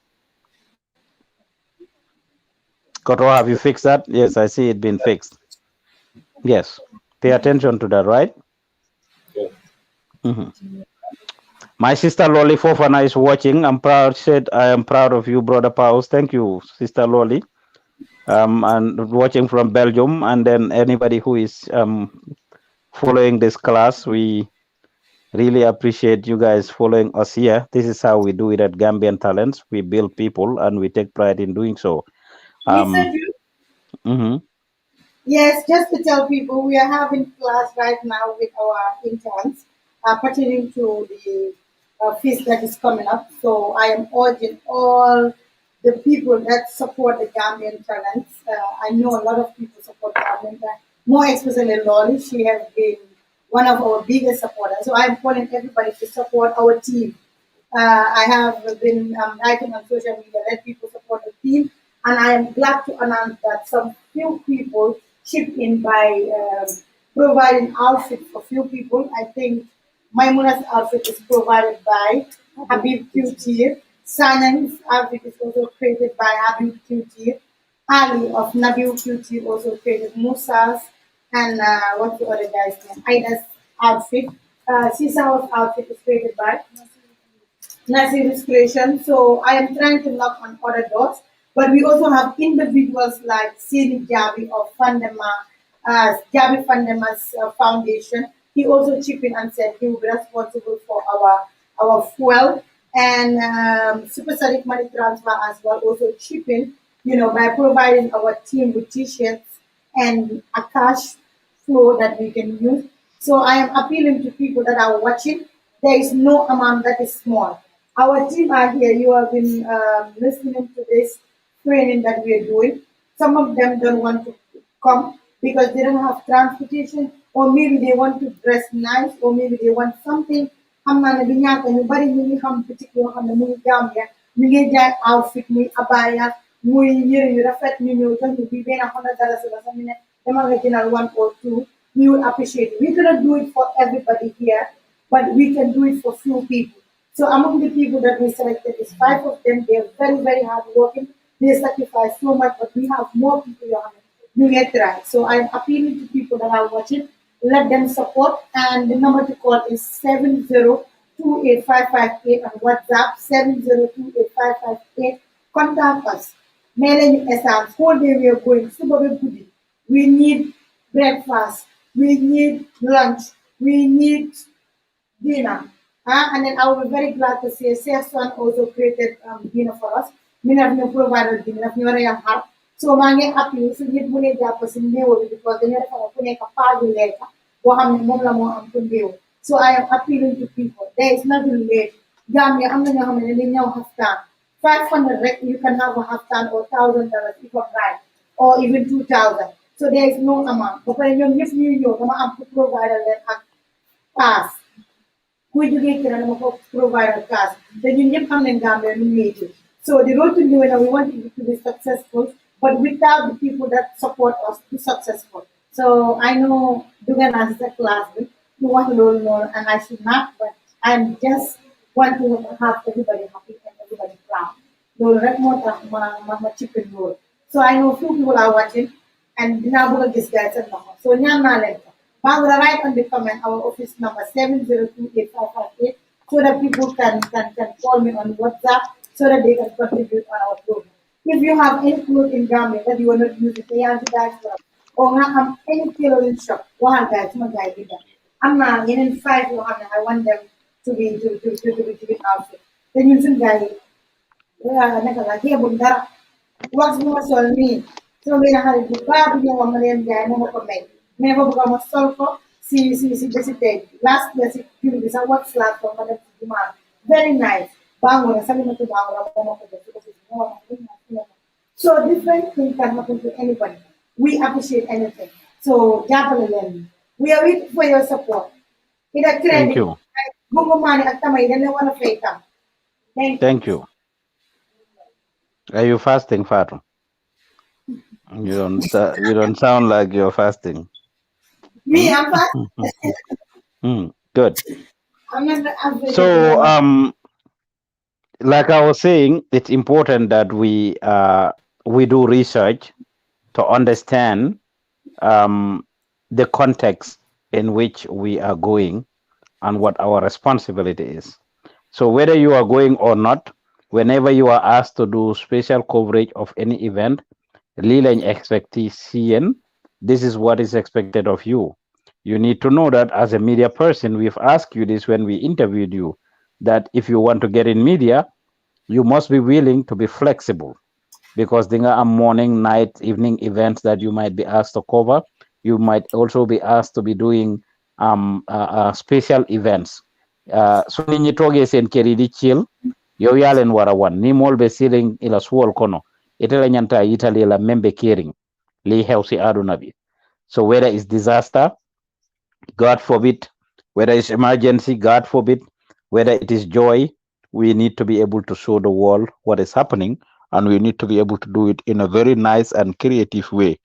Koto, have you fixed that? Yes, I see it been fixed. Yes. Pay attention to that, right? Yes. My sister Lolly Fofana is watching. I'm proud. Said I am proud of you, brother Paus. Thank you, sister Lolly. And watching from Belgium, and then anybody who is following this class, we really appreciate you guys following us here. This is how we do it at Gambian Talents. We build people, and we take pride in doing so. Mr. Um, Joof, mhm. yes, just to tell people, we are having class right now with our interns pertaining to the feast that is coming up. So I am urging all the people that support the Gambian talents. I know a lot of people support Gambian talents, more especially Lolly. She has been one of our biggest supporters. So I'm calling everybody to support our team. I have been writing on social media, let people support the team, and I am glad to announce that some few people chipped in by providing outfits for few people. I think Maimuna's outfit is provided by Habib Kutir. Sanan's outfit is also created by Habib Kutir. Ali of Nabil Kutir also created Musa's, and what's the other guy's name? Ida's outfit. Sisa's outfit is created by Nasir's creation. So I am trying to knock on other doors, but we also have individuals like Sini Jabi of Fundema, Jabi Fundema's foundation. He also chipped in and said he will be responsible for our fuel and Supersonic Money Transfer as well. Also chip in, by providing our team with T-shirts and a cash flow that we can use. So I am appealing to people that are watching. There is no amount that is small. Our team are here. You have been listening to this training that we are doing. Some of them don't want to come because they don't have transportation, or maybe they want to dress nice, or maybe they want something. Xam naa ne du ñàkk ñu bari ñu ngi xam boutique yoo xam ne mu ngi Gambia ñu ngi jaay outfit muy abaya muy yëre yu rafet ñu ñëw jox ñu bii benn $100 la sax ñu ne dama nga jëndal 1 or 2. We would appreciate it. We cannot do it for everybody here, but we can do it for few people. So among the people that we selected is 5 of them. They are very, very hardworking. They sacrifice so much, but we have more people you get right. So I'm appealing to people that are watching. Let them support. And the number to call is 7028558 on WhatsApp 7028558. Contact us. Mail essence. Whole day we are going. Super good. We need breakfast. We need lunch. We need dinner. And then I will be very glad to say Sefson also created dinner for us. We have no provided dinner, we have heart. So maa ngi appui su nit mu ne jàpp si ndéewal bi because dañoo defal ku nekk paaju lekka boo xam ne moom la moo am pour ndéew. So I am appealing to people. There is nothing late. Gambia am na ñoo xam ne dañuy ñëw haftaan. 500 rek you can have a haftaan or $1,000 if I'm right, or even 2,000. So there is no amount. Ba pare ñoom ñëpp ñuy ñëw dama am pour provider leen ak pass. Kuy jógee kër dama ko provide a cash te ñun ñëpp xam nañ Gambia nu métier. So the road to new we want it to be successful, but without the people that support us to be successful. So I know Dugan as a class, you want to learn more, and I should not, but I'm just want to have everybody happy and everybody proud. Loolu rek moo tax ma chicken loolu. So I know few people are watching, and dinaa bëgg a gis gars seen loxo. So ñaan naa leen ko. Bangla, write on the comment our office number 7028558 so that people can call me on WhatsApp so that they can contribute on our program. If you have any clothes in Gambia that you are not using, they are the guys or have any tailoring shop, one guy, two guy did that. I'm not in 5 I want them to be outfit. Then you should guy nakalakia bundara. What's more so me? So we have to grab you on the guy, no more never become a sulfur. See, last year, see, what's last for Madam Demand. Very nice. Bango, something to Bango, so different things can happen to anybody. We appreciate anything. So, Japan, we are waiting for your support. In a Thank training, you. Bungo money at Tamay, then they want to pay them. Thank you. Are you fasting, Fatu? You don't sound like you're fasting. Me, I'm fast. Good. I'm not the So, like I was saying, it's important that we do research to understand the context in which we are going and what our responsibility is. So whether you are going or not, whenever you are asked to do special coverage of any event, lii expectation, this is what is expected of you. You need to know that as a media person, we've asked you this when we interviewed you, that if you want to get in media, you must be willing to be flexible because there are morning, night, evening events that you might be asked to cover. You might also be asked to be doing special events. So nit ñi toogee seen kër yi di chill yow yaa leen war a wan ni mool be siring ila suwol kono ite la ñanta yitali la membe kering li xew si aduna bi. So whether it's disaster, God forbid, whether it's emergency, God forbid, whether it is joy, we need to be able to show the world what is happening, and we need to be able to do it in a very nice and creative way.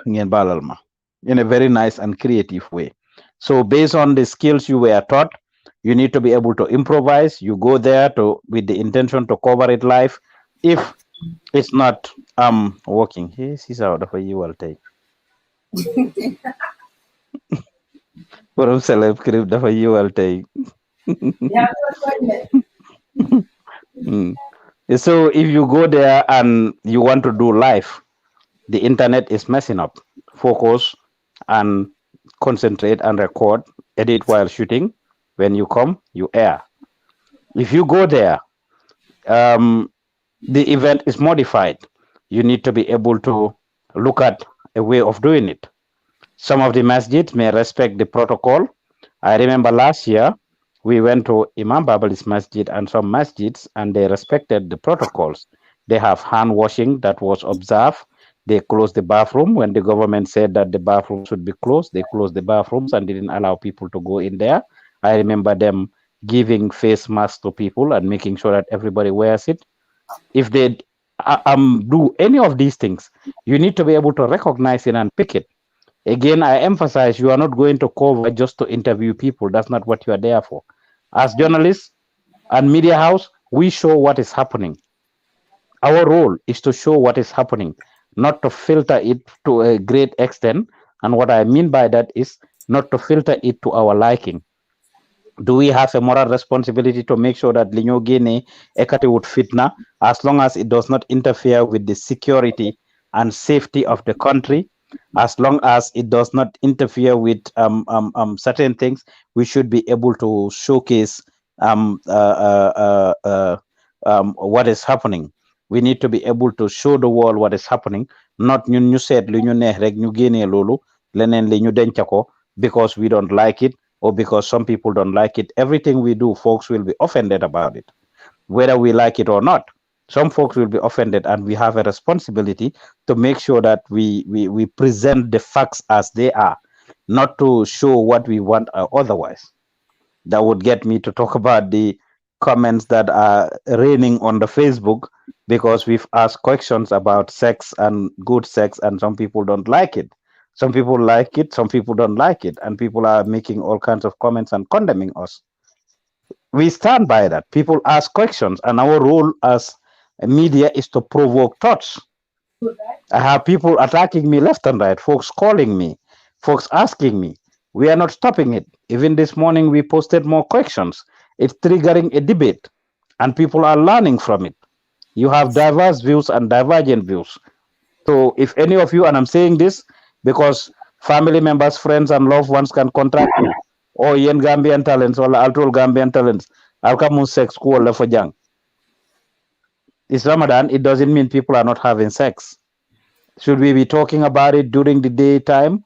Ngeen baalal ma. In a very nice and creative way. So based on the skills you were taught, you need to be able to improvise. You go there to with the intention to cover it live. If it's not working, yes, he's out of a you will take. Borom celeb crib dafa yiwal tey. So if you go there and you want to do live, the internet is messing up. Focus and concentrate and record, edit while shooting. When you come, you air. If you go there, the event is modified. You need to be able to look at a way of doing it. Some of the masjids may respect the protocol. I remember last year we went to Imam Babali's masjid and some masjids, and they respected the protocols. They have hand washing that was observed. They closed the bathroom when the government said that the bathroom should be closed. They closed the bathrooms and didn't allow people to go in there. I remember them giving face masks to people and making sure that everybody wears it. If they do any of these things, you need to be able to recognize it and pick it. Again, I emphasize you are not going to cover just to interview people. That's not what you are there for. As journalists and media house, we show what is happening. Our role is to show what is happening, not to filter it to a great extent. And what I mean by that is not to filter it to our liking. Do we have a moral responsibility to make sure that Linyo Guinea Ekati would fitna, as long as it does not interfere with the security and safety of the country, as long as it does not interfere with certain things, we should be able to showcase what is happening. We need to be able to show the world what is happening, not ñu seet lu ñu neex rek ñu génnee loolu leneen li ñu denc ko because we don't like it or because some people don't like it. Everything we do, folks will be offended about it, whether we like it or not. Some folks will be offended, and we have a responsibility to make sure that we present the facts as they are, not to show what we want otherwise. That would get me to talk about the comments that are raining on the Facebook, because we've asked questions about sex and good sex, and some people don't like it. Some people like it, some people don't like it, and people are making all kinds of comments and condemning us. We stand by that. People ask questions, and our role as media is to provoke thoughts. I have people attacking me left and right, folks calling me, folks asking me. We are not stopping it. Even this morning, we posted more questions. It's triggering a debate, and people are learning from it. You have diverse views and divergent views. So if any of you, and I'm saying this because family members, friends, and loved ones can contact you, or yen Gambian talents, or alto Gambian talents, alkamu sex school for young. It's Ramadan, it doesn't mean people are not having sex. Should we be talking about it during the daytime?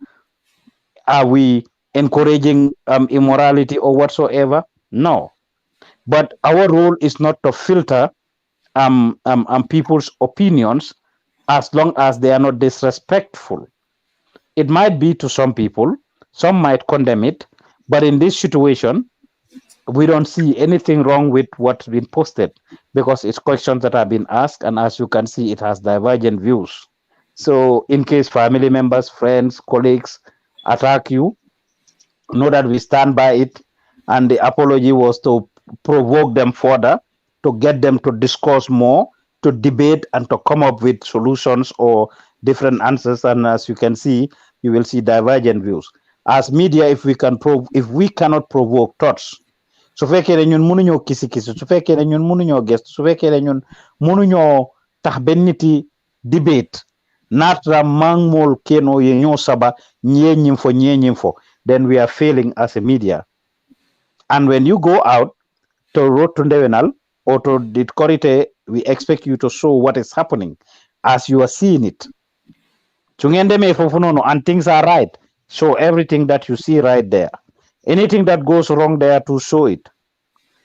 Are we encouraging immorality or whatsoever? No. But our role is not to filter people's opinions as long as they are not disrespectful. It might be to some people, some might condemn it, but in this situation, we don't see anything wrong with what's been posted because it's questions that have been asked, and as you can see, it has divergent views. So in case family members, friends, colleagues attack you, know that we stand by it, and the apology was to provoke them further, to get them to discuss more, to debate, and to come up with solutions or different answers. And as you can see, you will see divergent views. As media, if we cannot provoke thoughts, su fekkee ne ñun mënuñoo kisi su fekkee ne ñun mënuñoo gestu su fekkee ne ñun mënuñoo tax benn niti debate naata mangmol keno ye ñoo saba ñie ñim fo then we are failing as a media. And when you go out to road to Ndewenal or to the Korite, we expect you to show what is happening as you are seeing it. Chungendeme fofunono, and things are right. Show everything that you see right there. Anything that goes wrong there, to show it.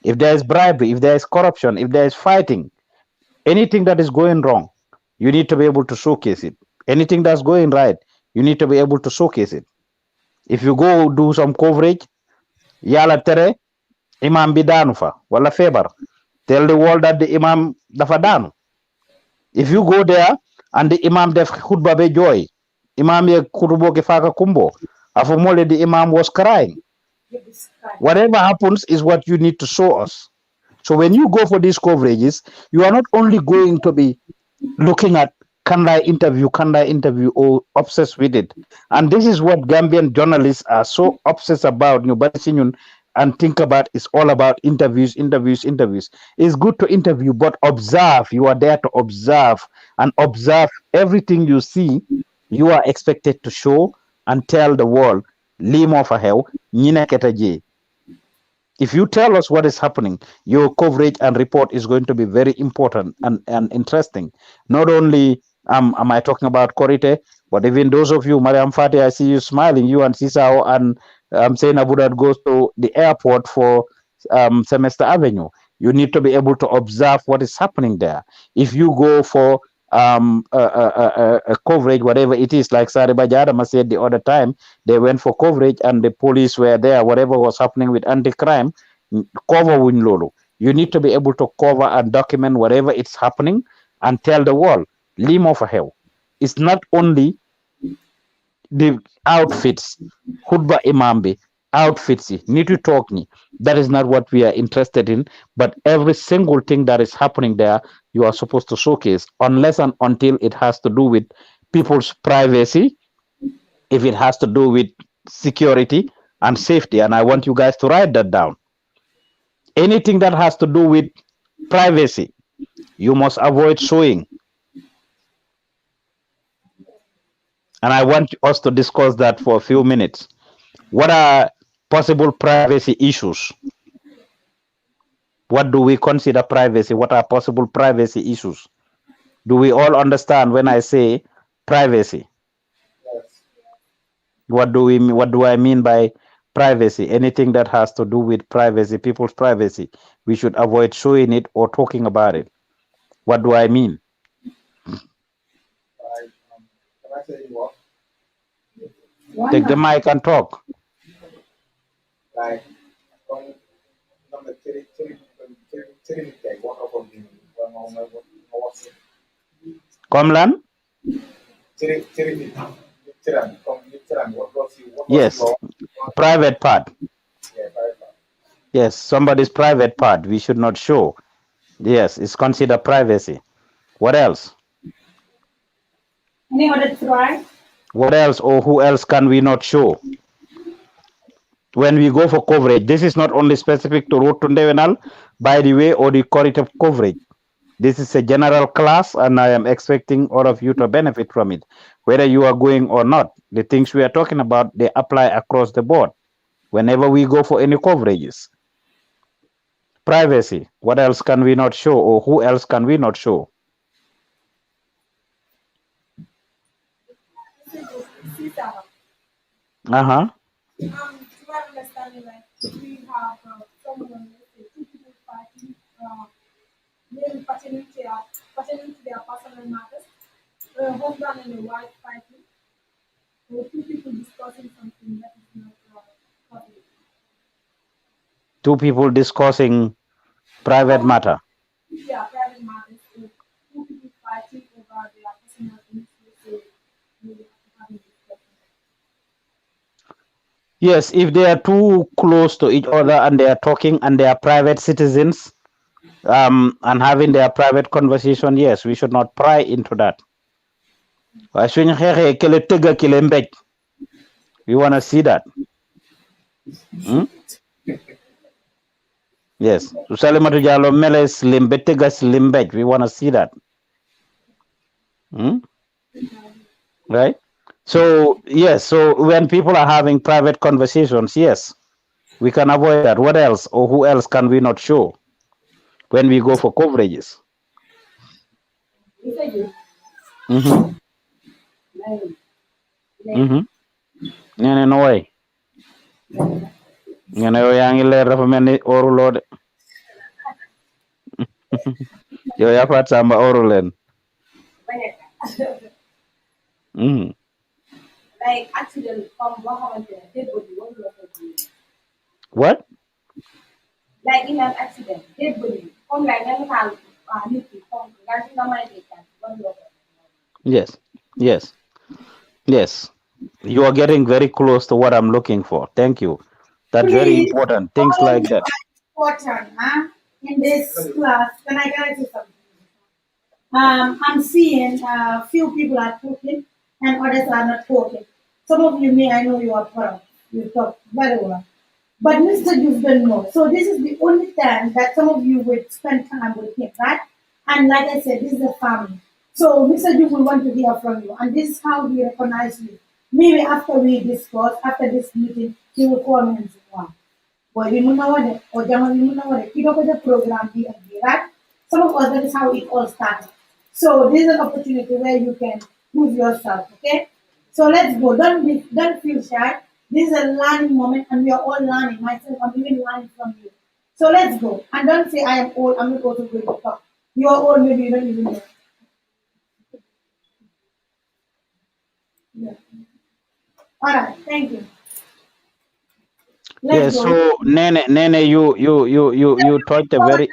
If there is bribery, if there is corruption, if there is fighting, anything that is going wrong, you need to be able to showcase it. Anything that's going right, you need to be able to showcase it. If you go do some coverage, yala tere, imam bidanu fa, wala febar. Tell the world that the imam dafa danu. If you go there and the imam def khutba be joy, imam ye khutbo ke faka kumbo, afumole the imam was crying. Whatever happens is what you need to show us. So when you go for these coverages, you are not only going to be looking at can I interview, or obsessed with it. And this is what Gambian journalists are so obsessed about. And think about it's all about interviews. It's good to interview, but observe. You are there to observe and observe everything you see. You are expected to show and tell the world. Limo for hell, nyina ketaje. If you tell us what is happening, your coverage and report is going to be very important and interesting. Not only am I talking about Korite, but even those of you, Mariam Fati, I see you smiling, you and Sisao, and I'm saying Abu that goes to the airport for Semester Avenue. You need to be able to observe what is happening there. If you go for a coverage, whatever it is, like Sariba Jadama said the other time, they went for coverage and the police were there, whatever was happening with anti-crime, cover Winlolo. You need to be able to cover and document whatever it's happening and tell the world, limo for hell. It's not only the outfits, Hudba Imambi, outfits, need to talk ni. That is not what we are interested in, but every single thing that is happening there, you are supposed to showcase, unless and until it has to do with people's privacy, if it has to do with security and safety. And I want you guys to write that down. Anything that has to do with privacy, you must avoid showing. And I want us to discuss that for a few minutes. What are possible privacy issues? What do we consider privacy? What are possible privacy issues? Do we all understand when I say privacy? Yes. What do I mean by privacy? Anything that has to do with privacy, people's privacy, we should avoid showing it or talking about it. What do I mean? Can I say what? Take the mic and talk. Like, from the cherry, what about the what's it? Comlan? Cherry, what was Yes, your private part. yeah, private? Yes, somebody's private part we should not show. Yes, it's considered privacy. What else? Any other try? What else or who else can we not show? When we go for coverage, this is not only specific to Road to Ndewenal, by the way, or the corridor coverage. This is a general class, and I am expecting all of you to benefit from it. Whether you are going or not, the things we are talking about, they apply across the board. Whenever we go for any coverages. Privacy, what else can we not show, or who else can we not show? Uh-huh. To my understanding, like we have someone, let's say, two people fighting, maybe pertaining to their personal matters, a husband and a wife fighting, or two people discussing something that is not public. Two people discussing private matter. Yeah, private matters. Or two people fighting over their personal issues, so maybe having discussion. Yes, if they are too close to each other and they are talking and they are private citizens, and having their private conversation, yes, we should not pry into that. We want to see that. Hmm? Yes. Salimatu Jalo Mele Slim Betega Slim Bed. We want to see that. Hmm? Right? So yes, so when people are having private conversations, yes, we can avoid that. What else or who else can we not show when we go for coverages? Mm-hmm. Mm-hmm. No way. Yang leer dafa mel ni oruloo de. Yow yaa faat samba oru leen. Like accident from what dead body, what you are doing. What? Like in an accident, dead body. Come like never have need to come. That's not my data. What you are doing. Yes. Yes. Yes. You are getting very close to what I'm looking for. Thank you. That's very Please, important. Things all like of you that. are important, in this class. Can I get you something? I'm seeing few people are talking and others are not talking. Some of you may I know you are proud. You talk very well. But Mr. You've done more. So this is the only time that some of you would spend time with him, right? And like I said, this is a family. So Mr. You've will want to hear from you. And this is how he recognizes you. Maybe after we discuss, after this meeting, he will call me and say, wow. Boy, we know what or Jama, we know what you know the program be and be, right? Some of us, that is how it all started. So this is an opportunity where you can prove yourself, okay? So let's go. Don't feel shy. This is a learning moment and we are all learning. Myself, I'm even learning from you. So let's go. And don't say I am old, I'm not also going to talk. You are old, maybe you don't even know. Yeah. All right, thank you. Let's Yes. go. So Nene, you touched a very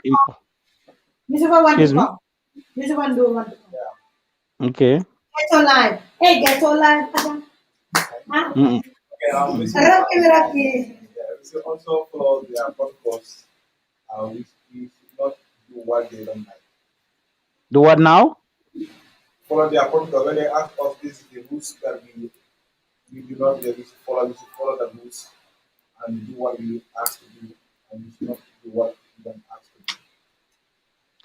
Yusufa want to excuse me. come. Yusufa do want to come. Okay. Get your life. Hey, get your life. Huh? Mm-mm. Okay, we should, Rocky, Rocky. we should also follow their protocols. We should not do what they don't like. Do what now? Follow their protocol. When they ask us this is the rules that we do not we should follow the rules and do what we ask to do, and we should not do what we don't ask to do.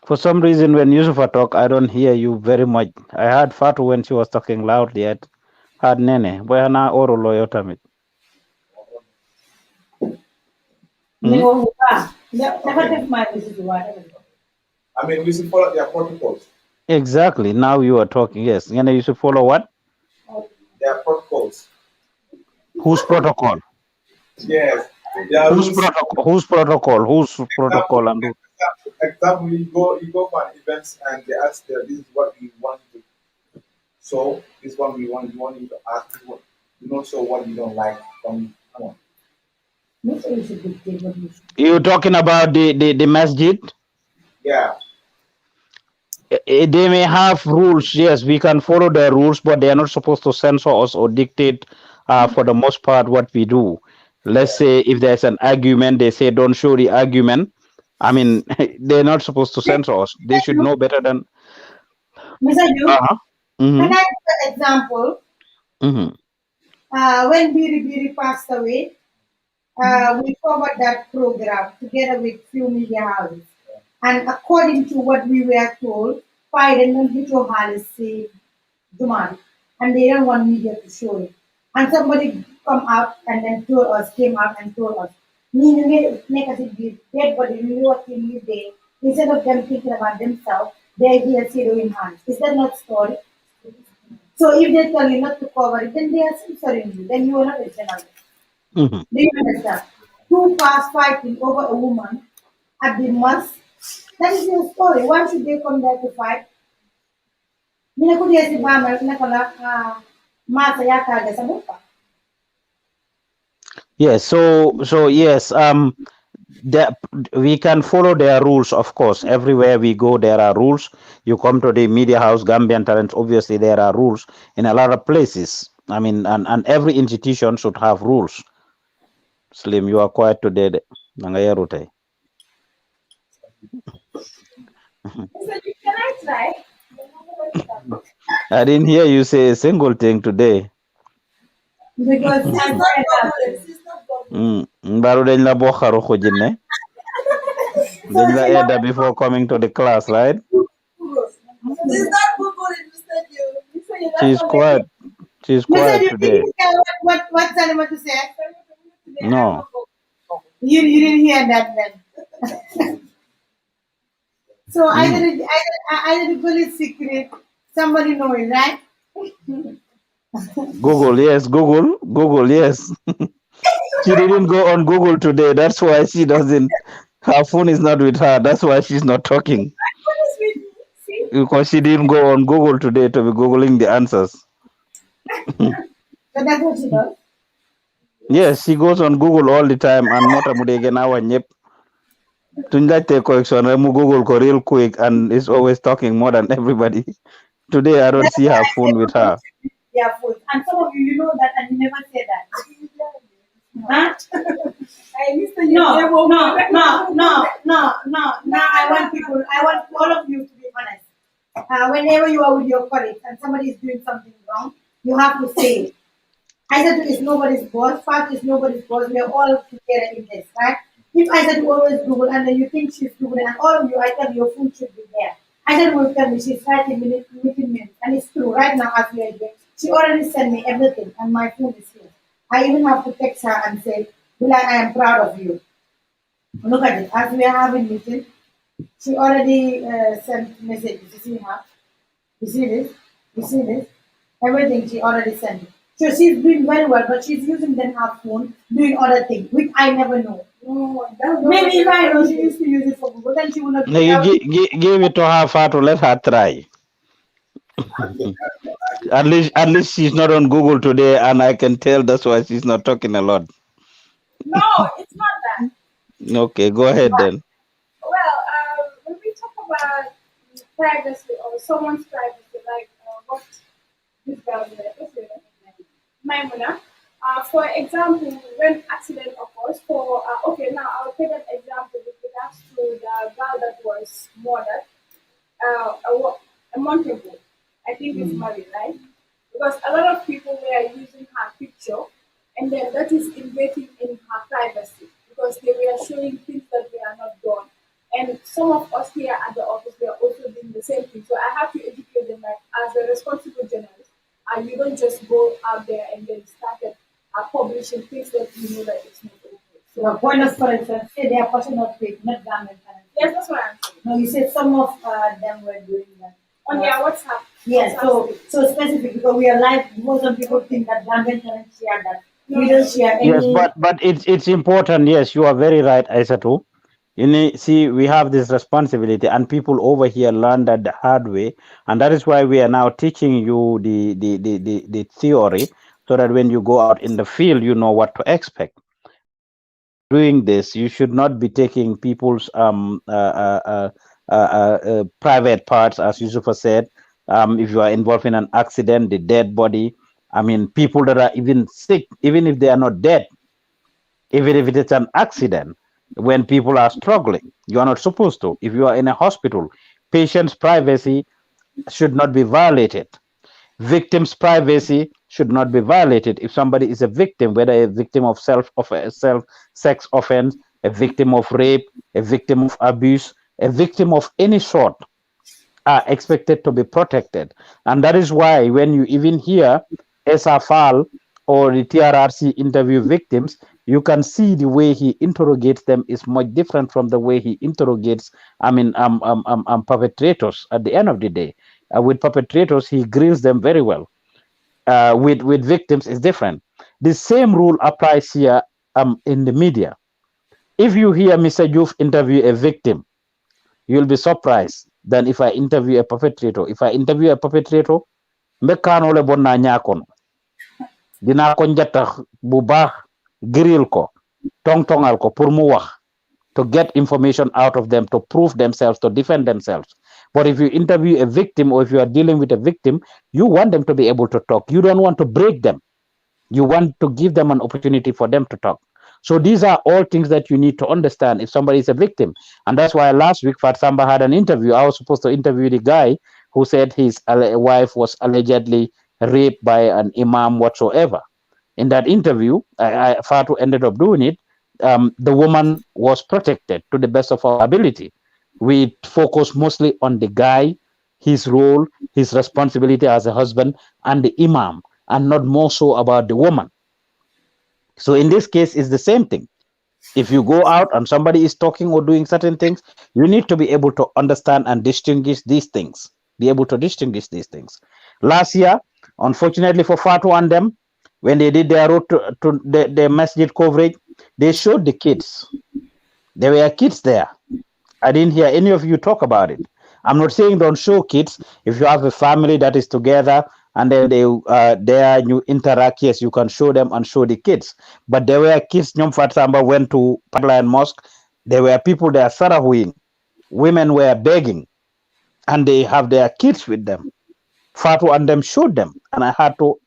For some reason, when Yusufa talk, I don't hear you very much. I heard Fatu when she was talking loudly. I heard Nene. Where na oru loyo tamit. Hmm? No, never take my visit to whatever. I mean, we should follow their protocols. Exactly. Now you are talking. Yes. Nene, you should follow what? Their protocols. Whose protocol? Yes. Their Whose rules. protocol? Whose protocol? Whose protocol? And who? Example, you go for an event and they ask them, this is what we want to do. So this one we want you to ask this one. You don't show what you don't like from come on. You talking about the masjid? Yeah. They may have rules. Yes, we can follow their rules, but they are not supposed to censor us or dictate, for the most part, what we do. Let's say if there's an argument, they say don't show the argument. I mean, they're not supposed to censor us. They should know better than. Mr. Yu, Uh-huh. can Mm-hmm. I give an example? Mm-hmm. When Biri passed away, we covered that program together with few media houses. And according to what we were told, Biden and Vito Harris say demand, and they don't want media to show it. And somebody come up and then came up and told us, make us be dead body, we what in day. Instead of them thinking about themselves, they're here doing hands. Is that not story? So if they tell you not to cover it, then they are censoring you. Then you are not a journalist. Mm-hmm. Do you understand? Two cars fighting over a woman at the mosque. That is your story. Why should they come there to fight? Mina kudia si mama na masa yata sa buka. Yes. So yes. That we can follow their rules, of course. Everywhere we go, there are rules. You come to the media house, Gambian Talents, obviously there are rules in a lot of places. I mean, and every institution should have rules. Slim, you are quiet today. Nangayarute. Can I try? I didn't hear you say a single thing today. Because She's not government. She's not government. Baru dañ la boxaru xujine. So Then I you know, ate that before coming to the class, right? Google. Is that Google interested you? You say you that's She's not like quiet. She's you said quiet you today. didn't hear what Salima to say. today I'm No. not Google. You didn't hear that then. So Mm. either the goal is secret, somebody know it, right? Google, yes. Google, yes. She didn't go on Google today. That's why she doesn't. Her phone is not with her. That's why she's not talking. What is with me? See? Because she didn't go on Google today to be Googling the answers. So that's what she does. Yes, she goes on Google all the time and mota mudege na wanyep. Tunjate correction, remu Google ko real quick and is always talking more than everybody. Today I don't That's see why her I say phone with people her. should be their food. And some of you know that and you never say that. Huh? I listen No, you. no, no, no, no, no. Now I want all of you to be honest. Whenever you are with your colleagues and somebody is doing something wrong, you have to say it. Isaac is nobody's boss, Fat is nobody's boss, we are all together in this, right? If Isaac always Google and then you think she's Google and all of you, I tell you, your phone should be there. Isaac will tell me she's writing meeting minutes, and it's true. Right now, as we are here, she already sent me everything, and my phone is here. I even have to text her and say, Bilal, I am proud of you. Look at it. As we are having meeting, she already sent messages. You see her? You see this? You see this? Everything she already sent me. So she's doing very well, but she's using then her phone doing other things, which I never know. No, that's not Maybe if what I I know she used to use it for Google, then she would not No, do it. you I would give it to her, Fatu. Let her try. At least she's not on Google today, and I can tell that's why she's not talking a lot. No, it's not that. Okay, go ahead then. Well, when we talk about privacy or someone's privacy, like what this guy was like, what's your name? Maimuna. For example, when accident occurs, okay, now I'll take an example with regards to the girl that was murdered a month ago. I think it's married, right? Because a lot of people were using her picture, and then that is invading in her privacy because they were showing things that they are not done. And some of us here at the office were also doing the same thing. So I have to educate them like as a responsible journalist, you don't just go out there and then started publishing things that you know that it's not okay. the So point of correction, say they are personal page, not government. yes, that's what I'm saying. No, you said some of them were doing that. On their WhatsApp. Yeah, WhatsApp so specific because we are live. Most of people think that government cannot share that. We don't share Yes, any. but it's important. Yes, you are very right, Aisatu. See, we have this responsibility, and people over here learn that the hard way, and that is why we are now teaching you the theory, so that when you go out in the field, you know what to expect. When you are doing this, you should not be taking people's private parts, as Yusufa said. If you are involved in an accident, the dead body. I mean, people that are even sick, even if they are not dead, even if it is an accident, when people are struggling, you are not supposed to. If you are in a hospital, patient's privacy should not be violated. Victim's privacy should not be violated. If somebody is a victim, whether a victim of self sex offense, a victim of rape, a victim of abuse, a victim of any sort, are expected to be protected. And that is why when you even hear SFL or the TRRC interview victims, you can see the way he interrogates them is much different from the way he interrogates, perpetrators at the end of the day. With perpetrators, he grills them very well. With victims, it's different. The same rule applies here in the media. If you hear Mr. Joof interview a victim, you'll be surprised than if I interview a perpetrator. If I interview a perpetrator, mekano le bon na ñakon dina ko njatax bu baax grill ko tong tongal ko pour mu wax to get information out of them to prove themselves to defend themselves. But if you interview a victim or if you are dealing with a victim, you want them to be able to talk. You don't want to break them. You want to give them an opportunity for them to talk. So these are all things that you need to understand if somebody is a victim. And that's why last week Fat Samba had an interview. I was supposed to interview the guy who said his wife was allegedly raped by an imam whatsoever. In that interview, Fatu ended up doing it. the woman was protected to the best of our ability. We focus mostly on the guy, his role, his responsibility as a husband, and the imam, and not more so about the woman. So in this case, it's the same thing. If you go out and somebody is talking or doing certain things, you need to be able to understand and distinguish these things. Be able to distinguish these things. Last year, unfortunately for Fatu and them, when they did their road to the masjid coverage, they showed the kids. There were kids there. I didn't hear any of you talk about it. I'm not saying don't show kids. If you have a family that is together and then they there and you interact, yes, you can show them and show the kids. But there were kids. Nyom Fatsamba went to Pipeline Mosque. There were people there sarahuing. Women were begging, and they have their kids with them. Fatu and them showed them, and I had to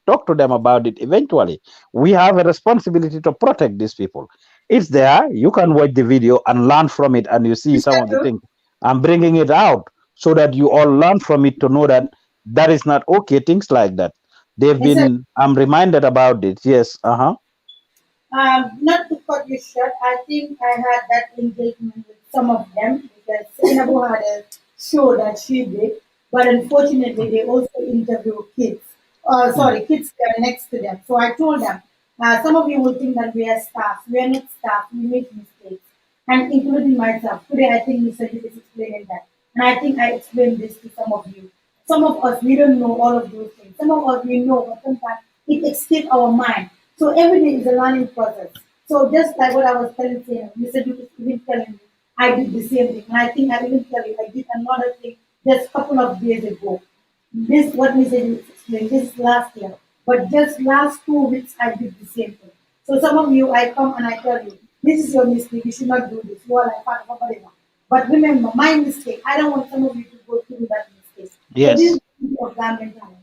talk to them about it. Eventually, we have a responsibility to protect these people. It's there. You can watch the video and learn from it, and you see some of the things. I'm bringing it out so that you all learn from it to know that that is not okay. Things like that. They've It's a been. I'm reminded about it. Yes. Not to cut you short, I think I had that engagement with some of them because Sinabu had a show that she did, but unfortunately, they also interview kids. Sorry, kids that are next to them. So I told them, some of you will think that we are staff. We are not staff. We make mistakes, and including myself. Today, I think Mr. Joof is explaining that, and I think I explained this to some of you. Some of us, we don't know all of those things. Some of us, we know, but sometimes it escapes our mind. So every day is a learning process. So just like what I was telling you, Mr. Duke is even telling me, I did the same thing. And I think I even tell you, I did another thing just a couple of days ago. This what Mr. Duke explained, this is last year. But just last 2 weeks, I did the same thing. So some of you, I come and I tell you, this is your mistake. You should not do this. You are like, whatever. But remember, my mistake. I don't want some of you to go through that mistake. So this is Yes. the beauty of garment talent.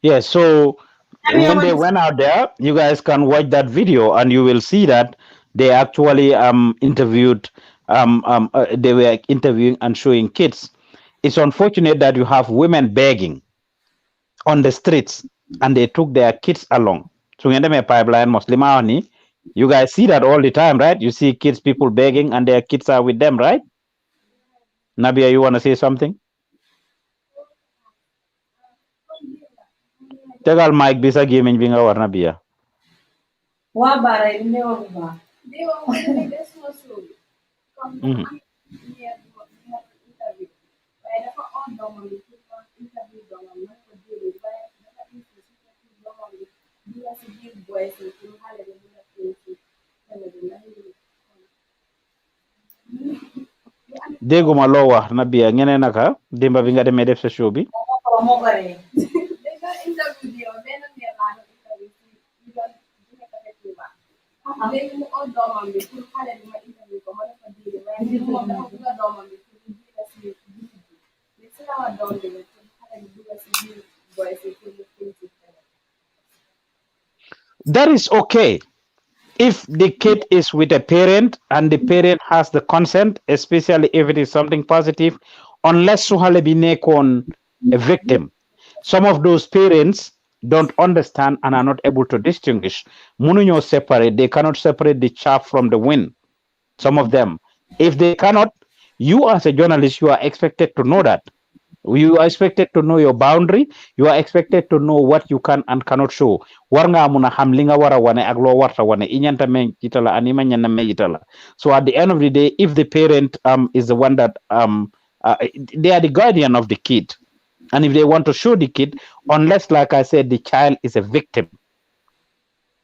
Yes. So I mean, I when want they to say, went out there, you guys can watch that video and you will see that they actually interviewed they were interviewing and showing kids. It's unfortunate that you have women begging on the streets and they took their kids along. So in the pipeline Muslimani, you guys see that all the time, right? You see kids, people begging and their kids are with them, right? Nabia, you want to say something? Tegal mic bisa gaming binga war Nabia. wa bara ne wa ba. They were really this was so. Come the Mhm. money near the interview. Why the all normally interview normally not for daily. Why the interview normally do as a big boy so to have a little place. Déguma loo wax Nabia ngene naka demba bi nga demee def sa show bi. Mo bare. They got interview there, then they are not interview. You don't do make a paper. Then you all dorm be full color in my interview come on for daily. When you want to have dorm be full do as you do. They say our dorm be full color do as you do boys full things. That is okay. If the kid is with a parent and the parent has the consent, especially if it is something positive, unless Suhale bi nekkoon a victim, some of those parents don't understand and are not able to distinguish. Mënuñoo separate, they cannot separate the chaff from the wind. Some of them. If they cannot, you as a journalist, you are expected to know that. You are expected to know your boundary. You are expected to know what you can and cannot show. War nga muna xam li nga wara wane ak lo warta wane inyanta men jitala anima nyana me jitala. So at the end of the day, if the parent is the one that they are the guardian of the kid, and if they want to show the kid, unless like I said, the child is a victim,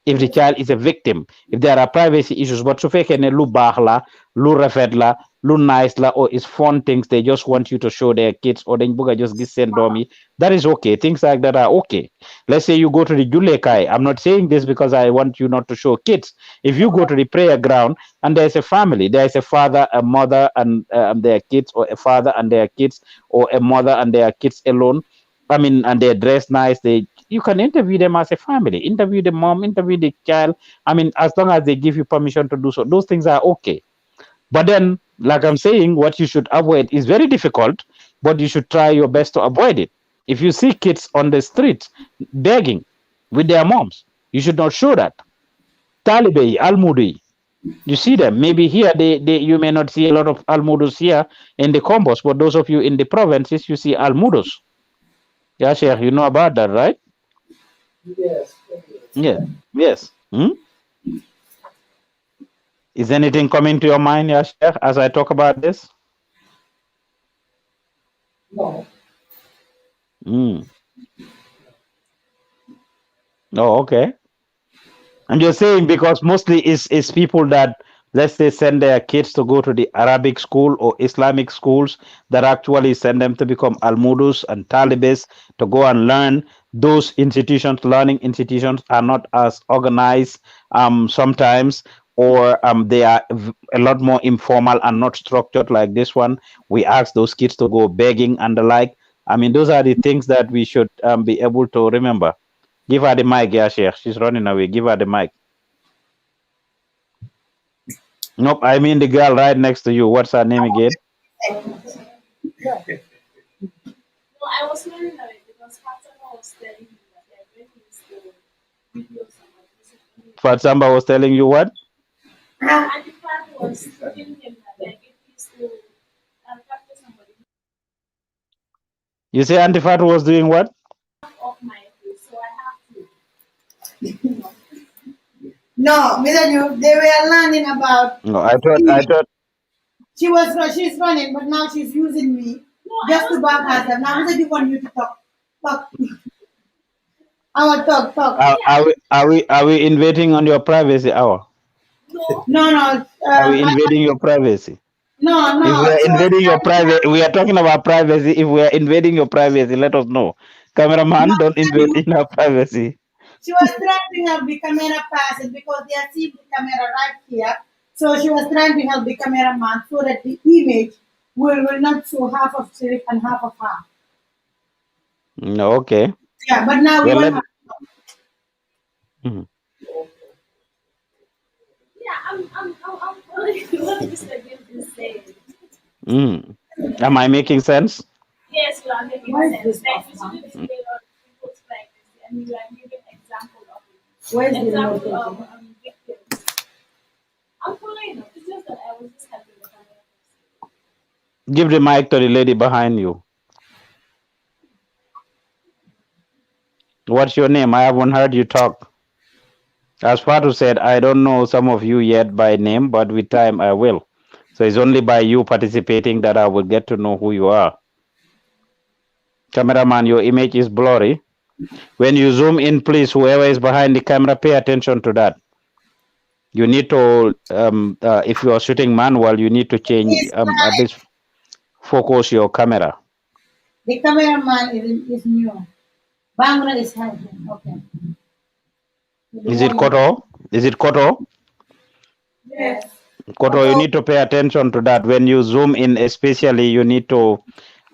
if the child is a victim, if there are privacy issues, but su fekkee ne lu baax la, lu rafet la, lu nice la, or is fun things, they just want you to show their kids, or dañ bëgg a just gis seen doom yi, that is okay. Things like that are okay. Let's say you go to the julekaay. I'm not saying this because I want you not to show kids. If you go to the prayer ground and there's a family, there's a father, a mother, and their kids, or a father and their kids, or a mother and their kids alone, I mean, and they dress nice. You can interview them as a family. Interview the mom, interview the child. I mean, as long as they give you permission to do so, those things are okay. But then, like I'm saying, what you should avoid is very difficult, but you should try your best to avoid it. If you see kids on the streets begging with their moms, you should not show that. Talibai, Almudi. You see them. Maybe here you may not see a lot of Almudos here in the combos, but those of you in the provinces, you see Almudos. Yeah, Sheikh, you know about that, right? Yes. Yes. Yes. Hmm? Is anything coming to your mind, yeah, Sheikh, as I talk about this? No. Mm. Oh, okay. I'm just saying because mostly it's people that, let's say, send their kids to go to the Arabic school or Islamic schools that actually send them to become almudus and talibis to go and learn. Those institutions, learning institutions, are not as organized sometimes, or they are a lot more informal and not structured like this one. We ask those kids to go begging and the like. I mean, those are the things that we should be able to remember. Give her the mic, yeah, Sheikh. She's running away. Give her the mic. Nope, I mean the girl right next to you. What's her name again? No, I was learning of it because Fatima was telling me that they're going to use the videos about this. Fatsamba was telling you what? And the plan was giving him that like if he's to capture somebody You say Auntie Fat was doing what? off my face, so I have to. No, Mr. Joof, they were learning about No, I thought she's running, but now she's using me No, just to back herself. Now Mr. Joof want you to talk. Talk. I want talk. are we invading on your privacy hour? No, No, Are we invading your privacy? If we no. are She was invading your trying to private, we are talking about privacy. If we are invading your privacy, let us know. Cameraman, don't invade in our privacy. She was trying to help the camera person because they are seeing the camera right here. So she was trying to help the cameraman so that the image will not show half of Sharif and half of her. No, okay. Yeah, but now we Well, want let. her. Mhm. yeah, I'm following what Mr. Gift is saying. Mm. Am I making sense? Yes, you are making Why is sense. this Like off you now? should display on people's privacy, and you are giving example of it. Where's the remote Example of control? victims. I'm following up. It's just that I was just helping the camera person. Give the mic to the lady behind you. What's your name? I haven't heard you talk. As Fatu said, I don't know some of you yet by name, but with time I will. So it's only by you participating that I will get to know who you are. Cameraman, your image is blurry. When you zoom in, please, whoever is behind the camera, pay attention to that. You need to, if you are shooting manual, you need to change, It's at like least focus your camera. the cameraman is new. Bangla is helping. Okay. The Is more it you Koto? Is it Koto? yes. Koto, you need to pay attention to that. When you zoom in, especially, you need to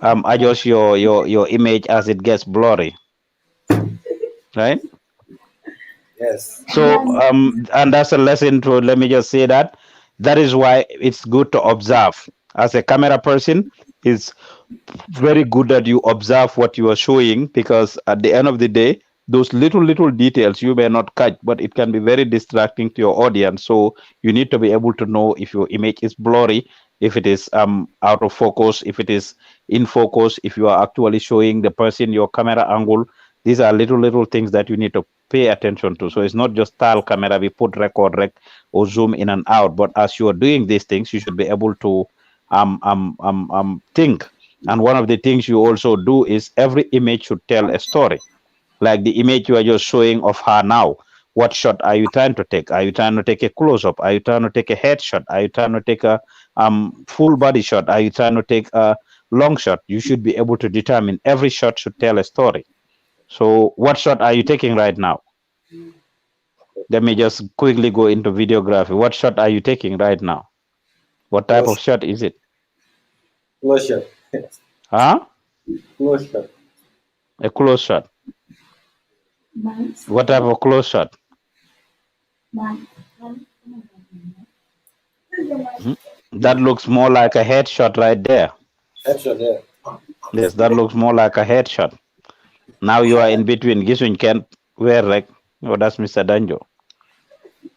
adjust your image as it gets blurry, right? Yes. So and that's a lesson to, let me just say that is why it's good to observe. As a camera person, it's very good that you observe what you are showing, because at the end of the day, those little details you may not catch, but it can be very distracting to your audience. So you need to be able to know if your image is blurry, if it is out of focus, if it is in focus, if you are actually showing the person your camera angle. These are little things that you need to pay attention to. So it's not just style camera, we put record rec or zoom in and out, but as you are doing these things, you should be able to think. And one of the things you also do is every image should tell a story. Like the image you are just showing of her now. What shot are you trying to take? Are you trying to take a close up? Are you trying to take a head shot? Are you trying to take a full body shot? Are you trying to take a long shot? You should be able to determine every shot should tell a story. So, what shot are you taking right now? Let me just quickly go into videography. What shot are you taking right now? What type of Close. shot is it? Closure. Huh? Closure. A close shot. Months. What type of close shot? Hmm? That looks more like a headshot right there. Headshot, yeah. Yes, that looks more like a headshot. Now you are in between. Gisuin can wear like, oh, that's Mr. Danjo.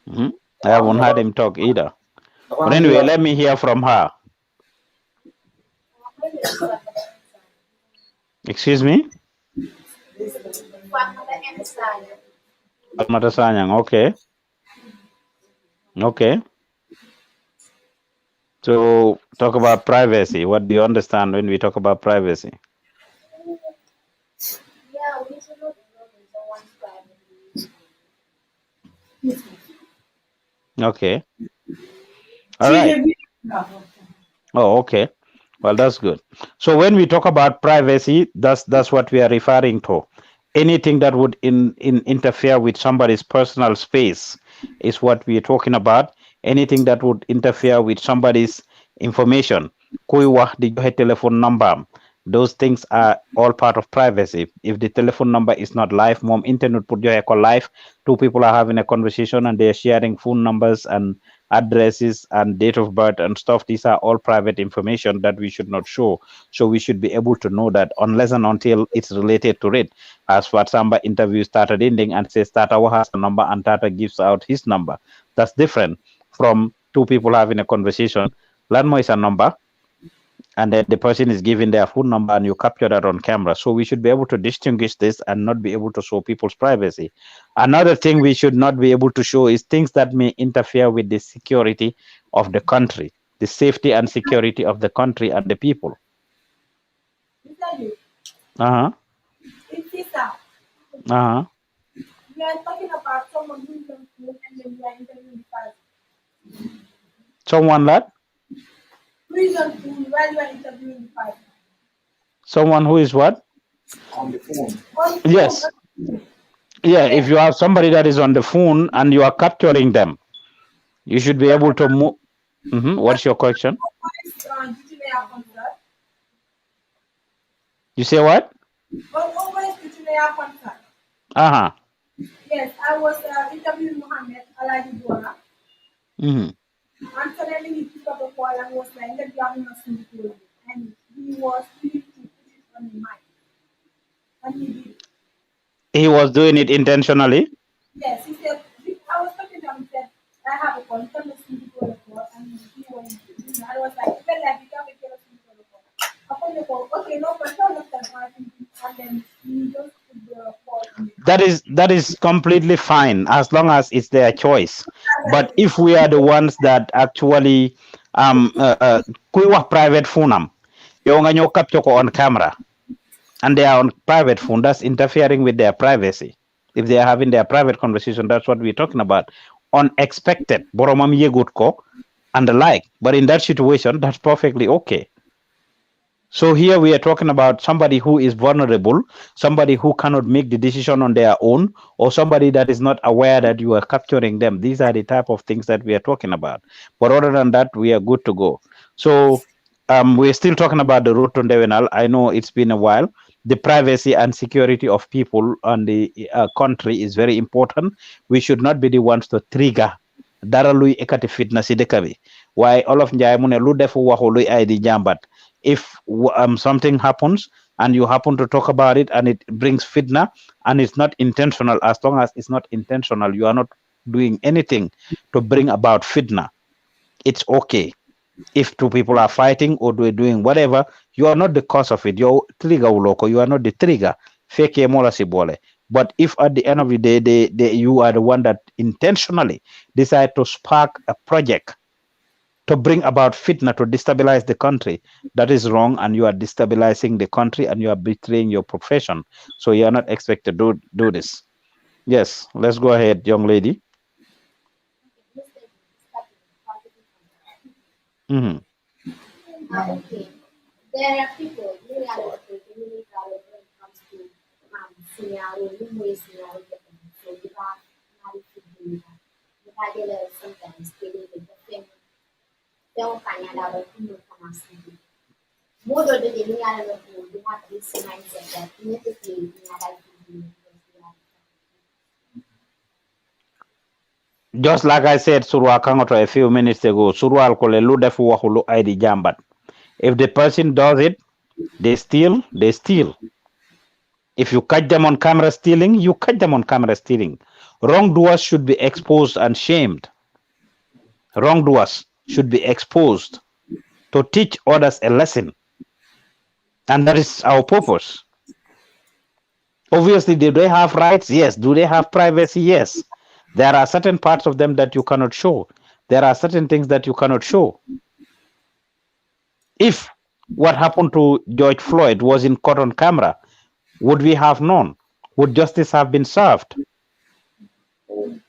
Mhm. I haven't heard him talk either. But anyway, let me hear from her. Excuse me? Fatmata Sanyang, okay. Okay. So talk about privacy. What do you understand when we talk about privacy? Yeah, we should not know someone's privacy. Okay. All right. Oh, okay. Well, that's good. So when we talk about privacy, that's what we are referring to. Anything that would interfere with somebody's personal space is what we are talking about. Anything that would interfere with somebody's information. Kuy wax di joxe telephone number am. Those things are all part of privacy. If the telephone number is not live, mom internet put joxe ko live, two people are having a conversation and they're sharing phone numbers and addresses and date of birth and stuff. These are all private information that we should not show. So we should be able to know that unless and until it's related to it. As what Samba interview started ending and says Tata has a number and Tata gives out his number. That's different from two people having a conversation. Landmo is a number, and then the person is giving their phone number and you capture that on camera. So we should be able to distinguish this and not be able to show people's privacy. Another thing we should not be able to show is things that may interfere with the security of the country, the safety and security of the country and the people. Uh-huh. Uh-huh. We are talking about someone who is on phone and then we are interviewing the person. Someone that? Who is on phone while you are interviewing the person? Someone who is what? On the phone. Yes. Yeah, if you have somebody that is on the phone and you are capturing them, you should be able to move. What's your question? You say what? Uh-huh. Yes, I was interviewing Mohammed Alaji Dora. Mm-hmm. And suddenly he picked up the call and was like, let's grab him a simple. And he was willing to put it on the mic. And he did. He was doing it intentionally? Yes, he said, I was talking to him, he said, I have a call, come and see the call, and he was doing it. I was like, well, like, you can't make it a call. Upon the call, okay, no, but no, not that much. And then he just put the call on the That is completely fine as long as it's their choice. But if we are the ones that actually kuy wax private phone am yow nga ñëw capture ko on camera and they are on private phone, that's interfering with their privacy. If they are having their private conversation, that's what we're talking about. Unexpected boromam yegut ko and the like. But in that situation, that's perfectly okay. So here we are talking about somebody who is vulnerable, somebody who cannot make the decision on their own, or somebody that is not aware that you are capturing them. These are the type of things that we are talking about. But other than that, we are good to go. So we're still talking about the road to Ndewenal. I know it's been a while. The privacy and security of people and the country is very important. We should not be the ones to trigger dara luy ekati fitna si dëkk bi waaye olof njaay mu ne lu defu waxu luy ay di jàmbat. If something happens and you happen to talk about it and it brings fitna and it's not intentional, as long as it's not intentional, you are not doing anything to bring about fitna, it's okay. If two people are fighting or doing whatever, you are not the cause of it. You're trigger uloko, you are not the trigger. Fake mola si bole. But if at the end of the day, you are the one that intentionally decide to spark a project to bring about fitna to destabilize the country, that is wrong, and you are destabilizing the country and you are betraying your profession. So you are not expected to do this. Yes, let's go ahead, young lady. Mm-hmm. Okay. There are people who are not really when it comes to scenario, scenario. So you have married people, you have sometimes feeling the family. Don't find out of who you can ask you. More than the day, you have this mindset that immediately you are like Just like I said, Surwa Kangoto a few minutes ago, Surwa Alkole Ludefu Wahulu ID Jambat. If the person does it, they steal, they steal. If you catch them on camera stealing, you catch them on camera stealing. Wrongdoers should be exposed and shamed. Wrongdoers should be exposed to teach others a lesson. And that is our purpose. Obviously, do they have rights? Yes. Do they have privacy? Yes. There are certain parts of them that you cannot show. There are certain things that you cannot show. If what happened to George Floyd was in caught on camera, would we have known? Would justice have been served?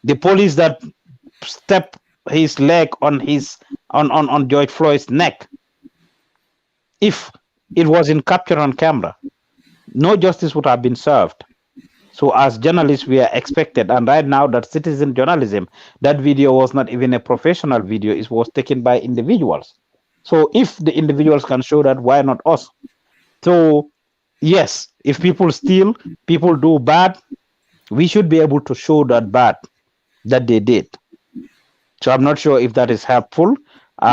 The police that stepped his leg on on George Floyd's neck, if it was in capture on camera, no justice would have been served. So as journalists, we are expected, and right now that citizen journalism, that video was not even a professional video, it was taken by individuals. So if the individuals can show that, why not us? So yes, if people steal, people do bad, we should be able to show that bad that they did. So I'm not sure if that is helpful. They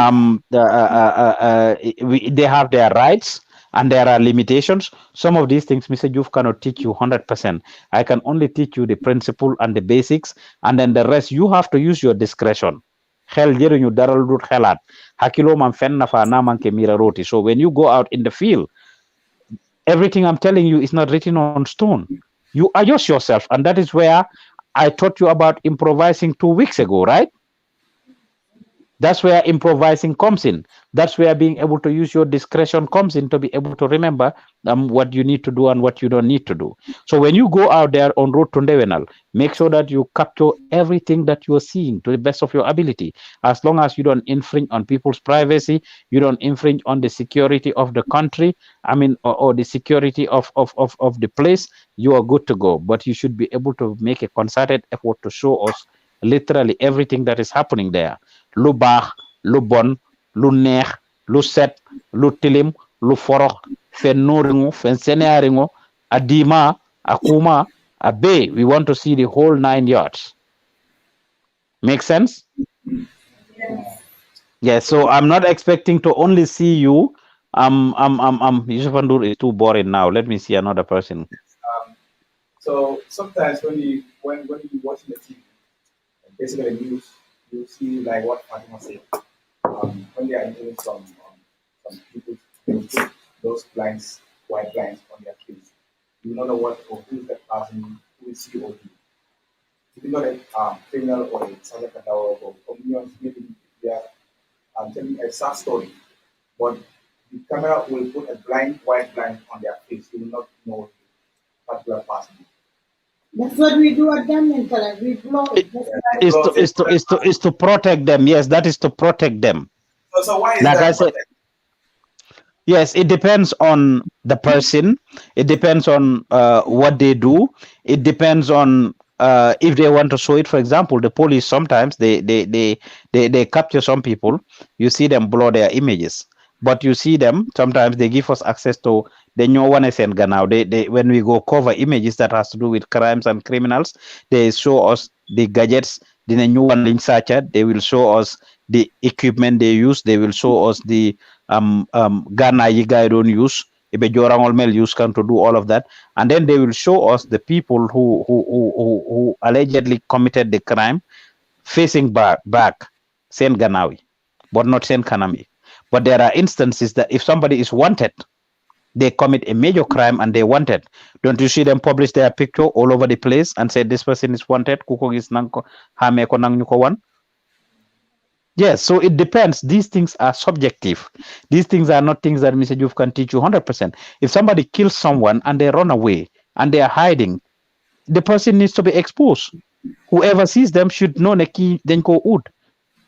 have their rights and there are limitations. Some of these things, Mr. Joof cannot teach you 100%. I can only teach you the principle and the basics, and then the rest you have to use your discretion. Xel jëriñu dara lu dul xelaat hakilo man fen na fa na manke mira roti. So when you go out in the field, everything I'm telling you is not written on stone. You adjust yourself, and that is where I taught you about improvising 2 weeks ago, right? That's where improvising comes in. That's where being able to use your discretion comes in, to be able to remember what you need to do and what you don't need to do. So when you go out there on road to Ndewenal, make sure that you capture everything that you're seeing to the best of your ability. As long as you don't infringe on people's privacy, you don't infringe on the security of the country, or the security of the place, you are good to go. But you should be able to make a concerted effort to show us literally everything that is happening there. Lu baax, lu bon, lu neex, lu set, lu tilim, lu forox, fen noringo, fen senearingo, adima, akuma, abe. We want to see the whole 9 yards. Make sense? Yes. So I'm not expecting to only see you. Yusuf Andur is too boring now. Let me see another person. So sometimes when you watching the TV, basically news, you see like what Fatima said. When they are interviewing some people, they will put those blinds, white blinds on their face. You don't know what or who is that person, who is he or he. If you're not a criminal or a sergeant or communions, maybe they are telling a sad story, but the camera will put a white blind on their face. You will not know the particular person. That's what we do at Gambian Talent. We blow it. Is to protect them. Yes, that is to protect them. So why is Like that? I said, yes, it depends on the person. It depends on what they do. It depends on if they want to show it. For example, the police sometimes they capture some people. You see them blur their images, but you see them sometimes they give us access to the new one and now. They when we go cover images that has to do with crimes and criminals, they show us the gadgets. The new one link search, they will show us the equipment they use. They will show us the Ghana you guys don't use. Ibe jorangol mel use can to do all of that, and then they will show us the people who allegedly committed the crime facing back Sen Ganawi, but not Sen Kanami. But there are instances that if somebody is wanted, they commit a major crime and they wanted. Don't you see them publish their picture all over the place and say this person is wanted? Kuko is nanko hame ko nang nyuko wan. Yes, so it depends. These things are subjective. These things are not things that Mr. Joof can teach you 100%. If somebody kills someone and they run away and they are hiding, the person needs to be exposed. Whoever sees them should know neki then go ud.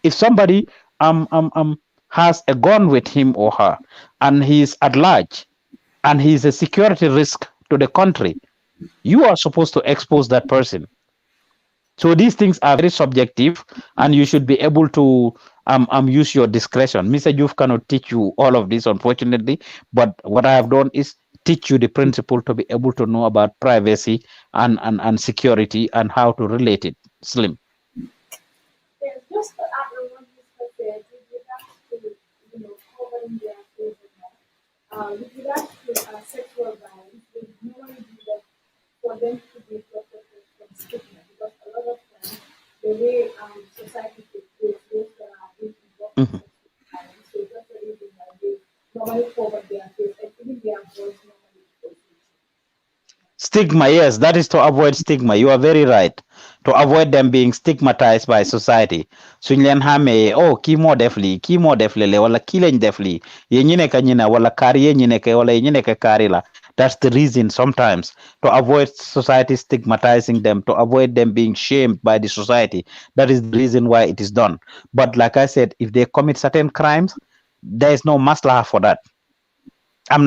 If somebody has a gun with him or her and he is at large and he is a security risk to the country, you are supposed to expose that person. So these things are very subjective, and you should be able to use your discretion. Mr. Joof cannot teach you all of this, unfortunately, but what I have done is teach you the principle to be able to know about privacy and security and how to relate it. Slim. Yes, just to add on what you said, with regards to covering their face and that, with regards to sexual violence, they normally do that for them to be protected from stigma because a lot of normally cover their face and even their voice normally. Stigma, yes, that is to avoid stigma. You are very right. To avoid them being stigmatized by society. Suñ leen xàmmee oh kii moo def lii wala kii lañ def lii yéen ñi nekk ñi ne wala kaar yéen ñi nekk wala yéen ñi nekk kaari la. That's the reason sometimes to avoid society stigmatizing them, to avoid them being shamed by the society. That is the reason why it is done. But like I said, if they commit certain crimes, there is no maslaha for that.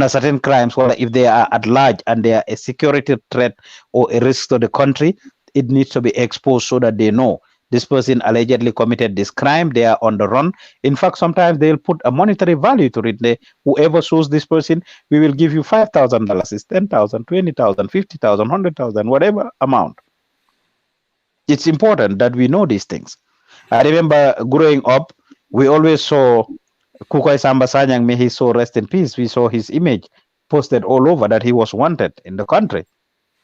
Certain crimes, or if they are at large and they are a security threat or a risk to the country, it needs to be exposed so that they know this person allegedly committed this crime. They are on the run. In fact, sometimes they'll put a monetary value to it. Whoever shows this person, we will give you $5,000, it's 10,000, 20,000, 50,000, 100,000, whatever amount. It's important that we know these things. I remember growing up, we always saw Kukai Samba Sanyang, may he so rest in peace. We saw his image posted all over that he was wanted in the country.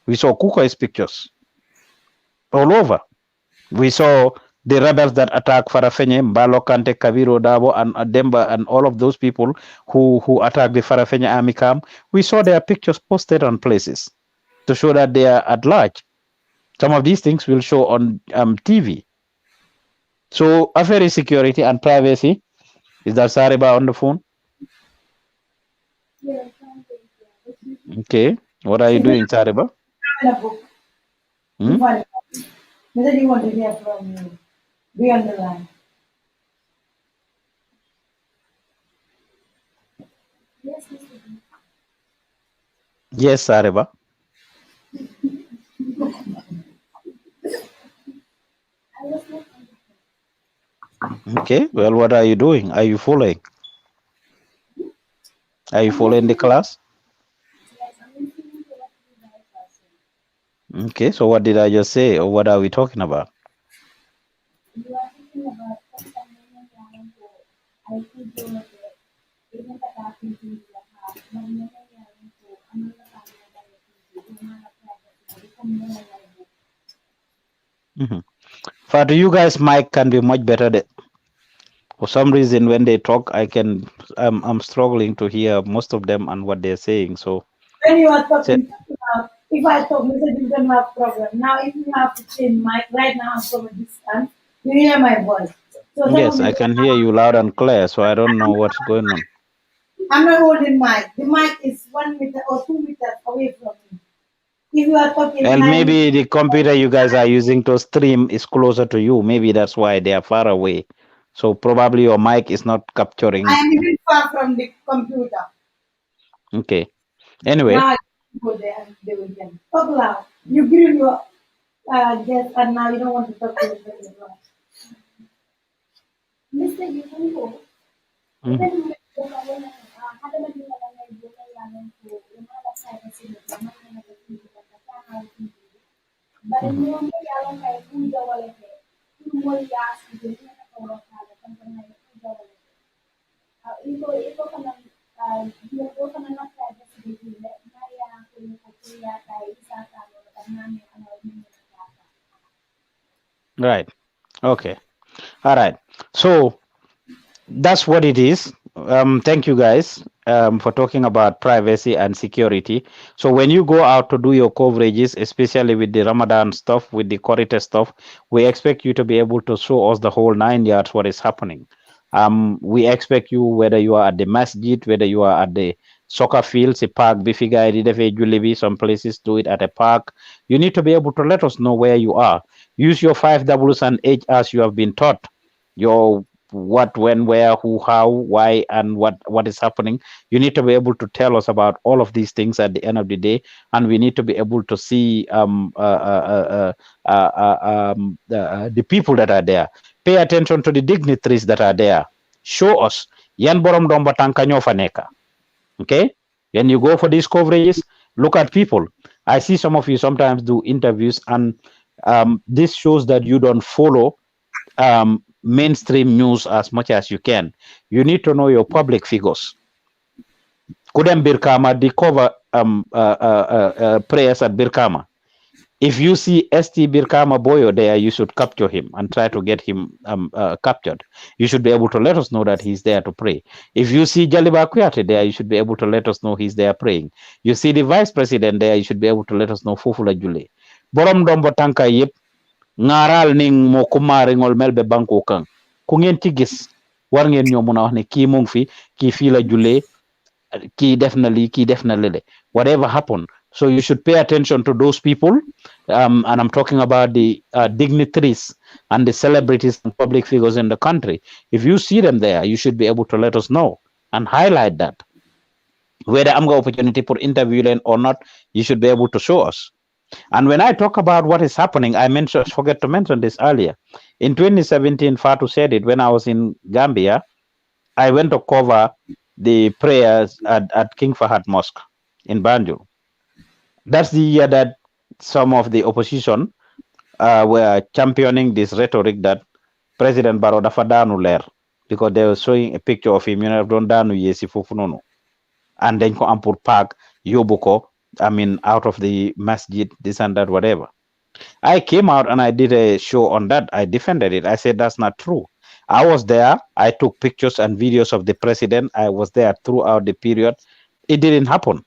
We saw Kukai's pictures all over. We saw the rebels that attacked Farafenye, Mbalo Kante, Kaviro Dabo, and Demba, and all of those people who attacked the Farafenye army camp. We saw their pictures posted on places to show that they are at large. Some of these things will show on TV. So, affair is security and privacy. Is that Sariba on the phone? Yeah, Okay. What are you doing, Sariba? In a book. Hmm? Whether you want to hear from me, be on the line. yes, Mr. B. Yes, Sariba. I was not on the phone. Okay. Well, what are you doing? Are you following? Are you I'm following the listening. class? Yes, I'm listening to what you guys are saying. Okay. So, what did I just say, or what are we talking about? You are talking about contamination yang po ay tudo na po. Even katakin po nila ha. Nangyayari po. Ano na tayo na tayo po. Umanap na tayo. Kung na nangyayari. Mhm. Fatu, you guys' mic can be much better. For some reason, when they talk, I'm struggling to hear most of them and what they're saying. So, When you are say, talking, if I talk, Mr. You don't have problem. Now, if you have to change mic, right now I'm from a distance, you hear my voice. So some of yes, you, I can hear you loud and clear. So, I don't know what's going on. I'm not holding mic. The mic is 1 meter or 2 meters away from me. If you are talking Well, behind me, maybe the computer you guys are using to stream is closer to you. Maybe that's why they are far away. So, probably your mic is not I capturing. am even far from the computer. Okay. Anyway. Now I go there and they will hear me. Talk loud. You grill your guest and now you don't want to talk to them. Mr. Yun po. Mhm. Even yung ada man yung nalanay yung kailangan po. Yung mga lapsay kasi nila. Mga nagagawin ka kasama. But Mhm. yung may alam kayo kung jawala kayo. Kung mo yas, hindi na nakawala ka. Kung ngayon kung jawala kayo. Ito ka ng ito ka ng lapsay kasi nila. Maya kung kuya tayo isa ka. Namin ano yung nakaka. Right. Okay. All right. So, that's what it is. Thank you guys for talking about privacy and security. So when you go out to do your coverages, especially with the Ramadan stuff, with the Korite stuff, we expect you to be able to show us the whole 9 yards what is happening. We expect you, whether you are at the masjid, whether you are at the soccer fields, a park, bifiga, julibi, some places do it at a park. You need to be able to let us know where you are. Use your 5 Ws and H as you have been taught. Your what, when, where, who, how, why, and what is happening. You need to be able to tell us about all of these things at the end of the day, and we need to be able to see the people that are there. Pay attention to the dignitaries that are there. Show us yan borom domba tanka ñoo fa nekka. Okay, when you go for these coverages, look at people. I see some of you sometimes do interviews, and this shows that you don't follow mainstream news as much as you can. You need to know your public figures. Kudem Birkama, they cover prayers at Birkama. If you see ST Birkama Boyo there, you should capture him and try to get him captured. You should be able to let us know that he's there to pray. If you see Jaliba Kuyate there, you should be able to let us know he's there praying. You see the vice president there, you should be able to let us know Fufula Jule. Borom dombo tanka yep, ngaral ning mo kumari ngol melbe banko kang. Kung ngeen ci gis, war ngeen ñoo mëna wax ne kii mu ngi fi, kii fii la julee, key definitely whatever happened. So you should pay attention to those people, and I'm talking about the dignitaries and the celebrities and public figures in the country. If you see them there, you should be able to let us know and highlight that. Whether I'm going opportunity for interview them or not, you should be able to show us. And when I talk about what is happening, I forget to mention this earlier. In 2017, Fatu said it when I was in Gambia. I went to cover the prayers at King Fahad Mosque in Banjul. That's the year that some of the opposition were championing this rhetoric that President Barrow dafa daanu leer, because they were showing a picture of him, doon daanu yesi foofu noonu, and then ko am pour park yóbbu ko, I mean, out of the masjid, this and that, whatever. I came out and I did a show on that. I defended it. I said that's not true. I was there. I took pictures and videos of the president. I was there throughout the period. It didn't happen.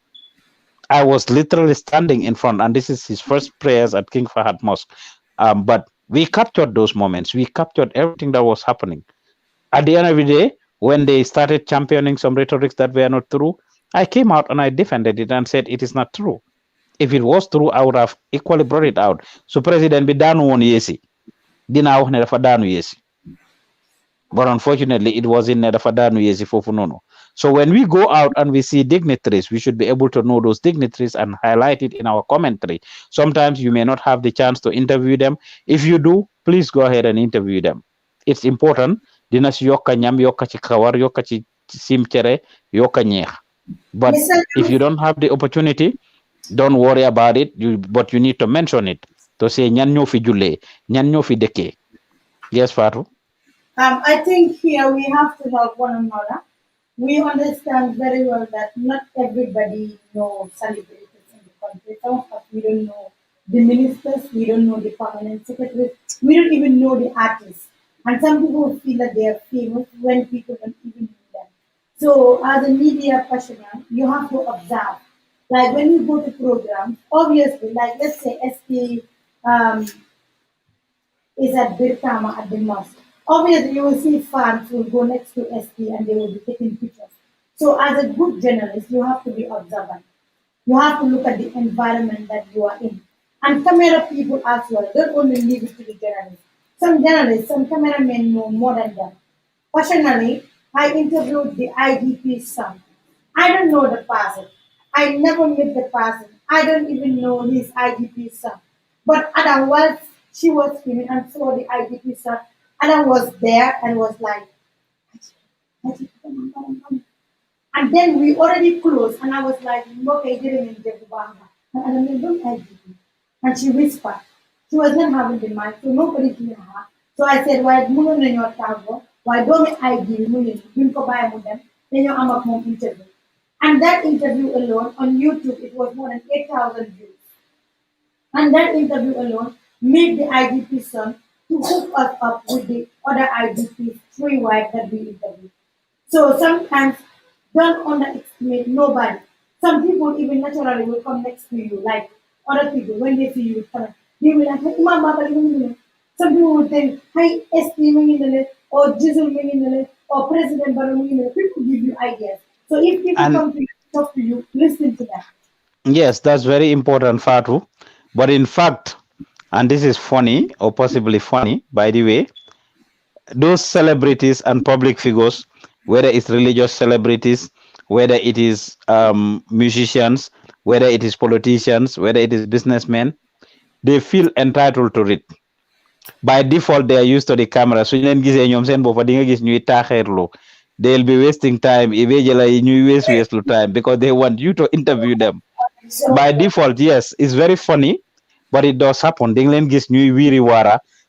I was literally standing in front, and this is his first prayers at King Fahad Mosque. But we captured those moments. We captured everything that was happening. At the end of the day, when they started championing some rhetorics that were not true, I came out and I defended it and said it is not true. If it was true, I would have equally brought it out. So President bi daanu woon yesi, dinaa wax ne dafa daanu yesi. But unfortunately, it was in dafa daanu yesi foofu noonu. So when we go out and we see dignitaries, we should be able to know those dignitaries and highlight it in our commentary. Sometimes you may not have the chance to interview them. If you do, please go ahead and interview them. It's important. Dina si yokka ñam, yokka ci kawar, yokka ci simcere, yokka ñeex. But if you don't have the opportunity, don't worry about it. But you need to mention it to say ñan ñoo fi jullee, ñan ñoo fi dëkkee. Yes, Fatou. I think here we have to help one another. We understand very well that not everybody knows celebrities in the country. Some of us, we don't know the ministers, we don't know the permanent secretaries, we don't even know the artists. And some people feel that they are famous when people don't even know them. So as a media professional, you have to observe. Like when you go to programs, obviously, like let's say SK is at Birkama at the mosque. Obviously, you will see fans who will go next to SK and they will be taking pictures. So, as a good journalist, you have to be observant. You have to look at the environment that you are in. And camera people as well, don't only leave it to the journalists. Some journalists, some cameramen know more than them. Personally, I interviewed the IDP's son. I don't know the person. I never met the person. I don't even know his IDP son. But Adam was, she was filming and saw the IDP son. Adam was there and was like, and then we already closed, and I was like, okay, didn't in Jebubanga. And Adam said, don't IDP. And she whispered. She was not having the mic, so nobody could hear her. So I said, why don't you your tabo? Why don't you ID? You go buy them. Then you am up more interview. And that interview alone on YouTube, it was more than 8,000 views. And that interview alone made the IDP son to hook us up with the other IDPs, three wives that we interviewed. So sometimes don't underestimate nobody. Some people even naturally will come next to you, like other people, when they see you coming, they will like, hey, Imam Baba, some people will think, hey, ST or Jizzle or President Barrow. People give you ideas. So if people come to you, talk to you, listen to them. Yes, that's very important, Fatu. But in fact, and this is funny or possibly funny, by the way, those celebrities and public figures, whether it's religious celebrities, whether it is musicians, whether it is politicians, whether it is businessmen, they feel entitled to it. By default, they are used to the camera. So they'll be wasting time. Waste time because they want you to interview them. By default, yes, it's very funny, but it does happen.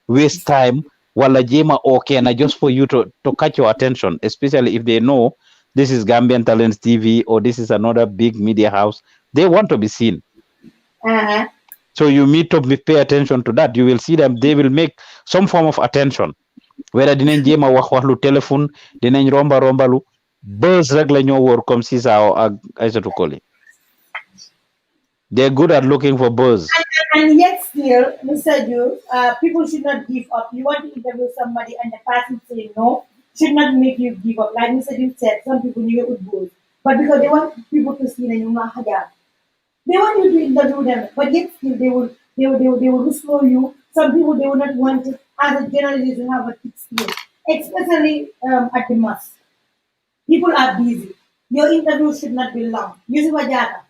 Waste time, wala jema okay, na just for you to catch your attention, especially if they know this is Gambian Talents TV or this is another big media house. They want to be seen. So you need to pay attention to that. You will see them, they will make some form of attention. Whether dinañ jéem a wax wax lu téléphone, dinañ romba rombalu, buzz rek la ñoo wóor comme si ça ak Aïssatou Koli. They're good at looking for buzz. And yet still, Mr. Joof, people should not give up. You want to interview somebody and the person say no, should not make you give up. Like Mr. Joof said, some people knew it would go. But because they want people to see that you know hajab. They want you to interview them, but yet still they will slow you. Some people they will not want to, as a journalist to have a thick skin, especially at the mosque. People are busy. Your interview should not be long. Yusuf Ajata,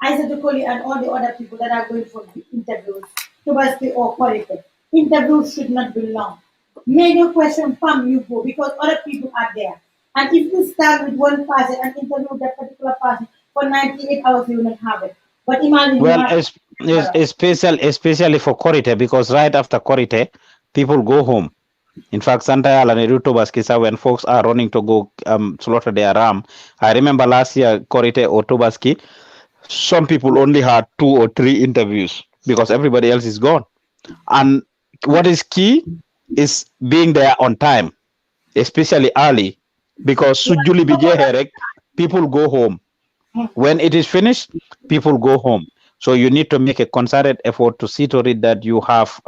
Isaac Okoli, and all the other people that are going for the interviews, Tobaski or Quality. Interviews should not be long. Make your question, pam, you go, because other people are there. And if you start with one person and interview that particular person for 98 hours, you will not have it. But imagine you Well, have especially for Korite, because right after Korite, people go home. In fact, Santa and Eruto Baskisa, when folks are running to go slaughter their ram, I remember last year, Korite or Tobaski, some people only had 2 or 3 interviews because everybody else is gone. And what is key is being there on time, especially early, because Sujuli Bijeherek, people go home. When it is finished, people go home. So you need to make a concerted effort to see to it that you have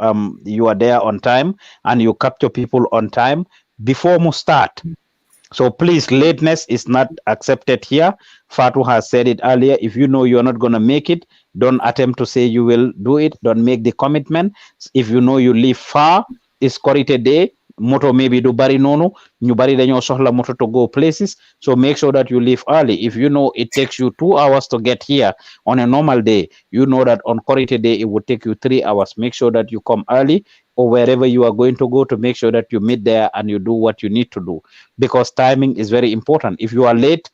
you are there on time and you capture people on time before we start. So please, lateness is not accepted here. Fatu has said it earlier. If you know you're not going to make it, don't attempt to say you will do it. Don't make the commitment. If you know you live far, it's Korite day. Moto maybe do bari nono. You bari dañoo soxla moto to go places. So make sure that you leave early. If you know it takes you 2 hours to get here on a normal day, you know that on Korite day it would take you 3 hours. Make sure that you come early or wherever you are going to go to make sure that you meet there and you do what you need to do, because timing is very important. If you are late,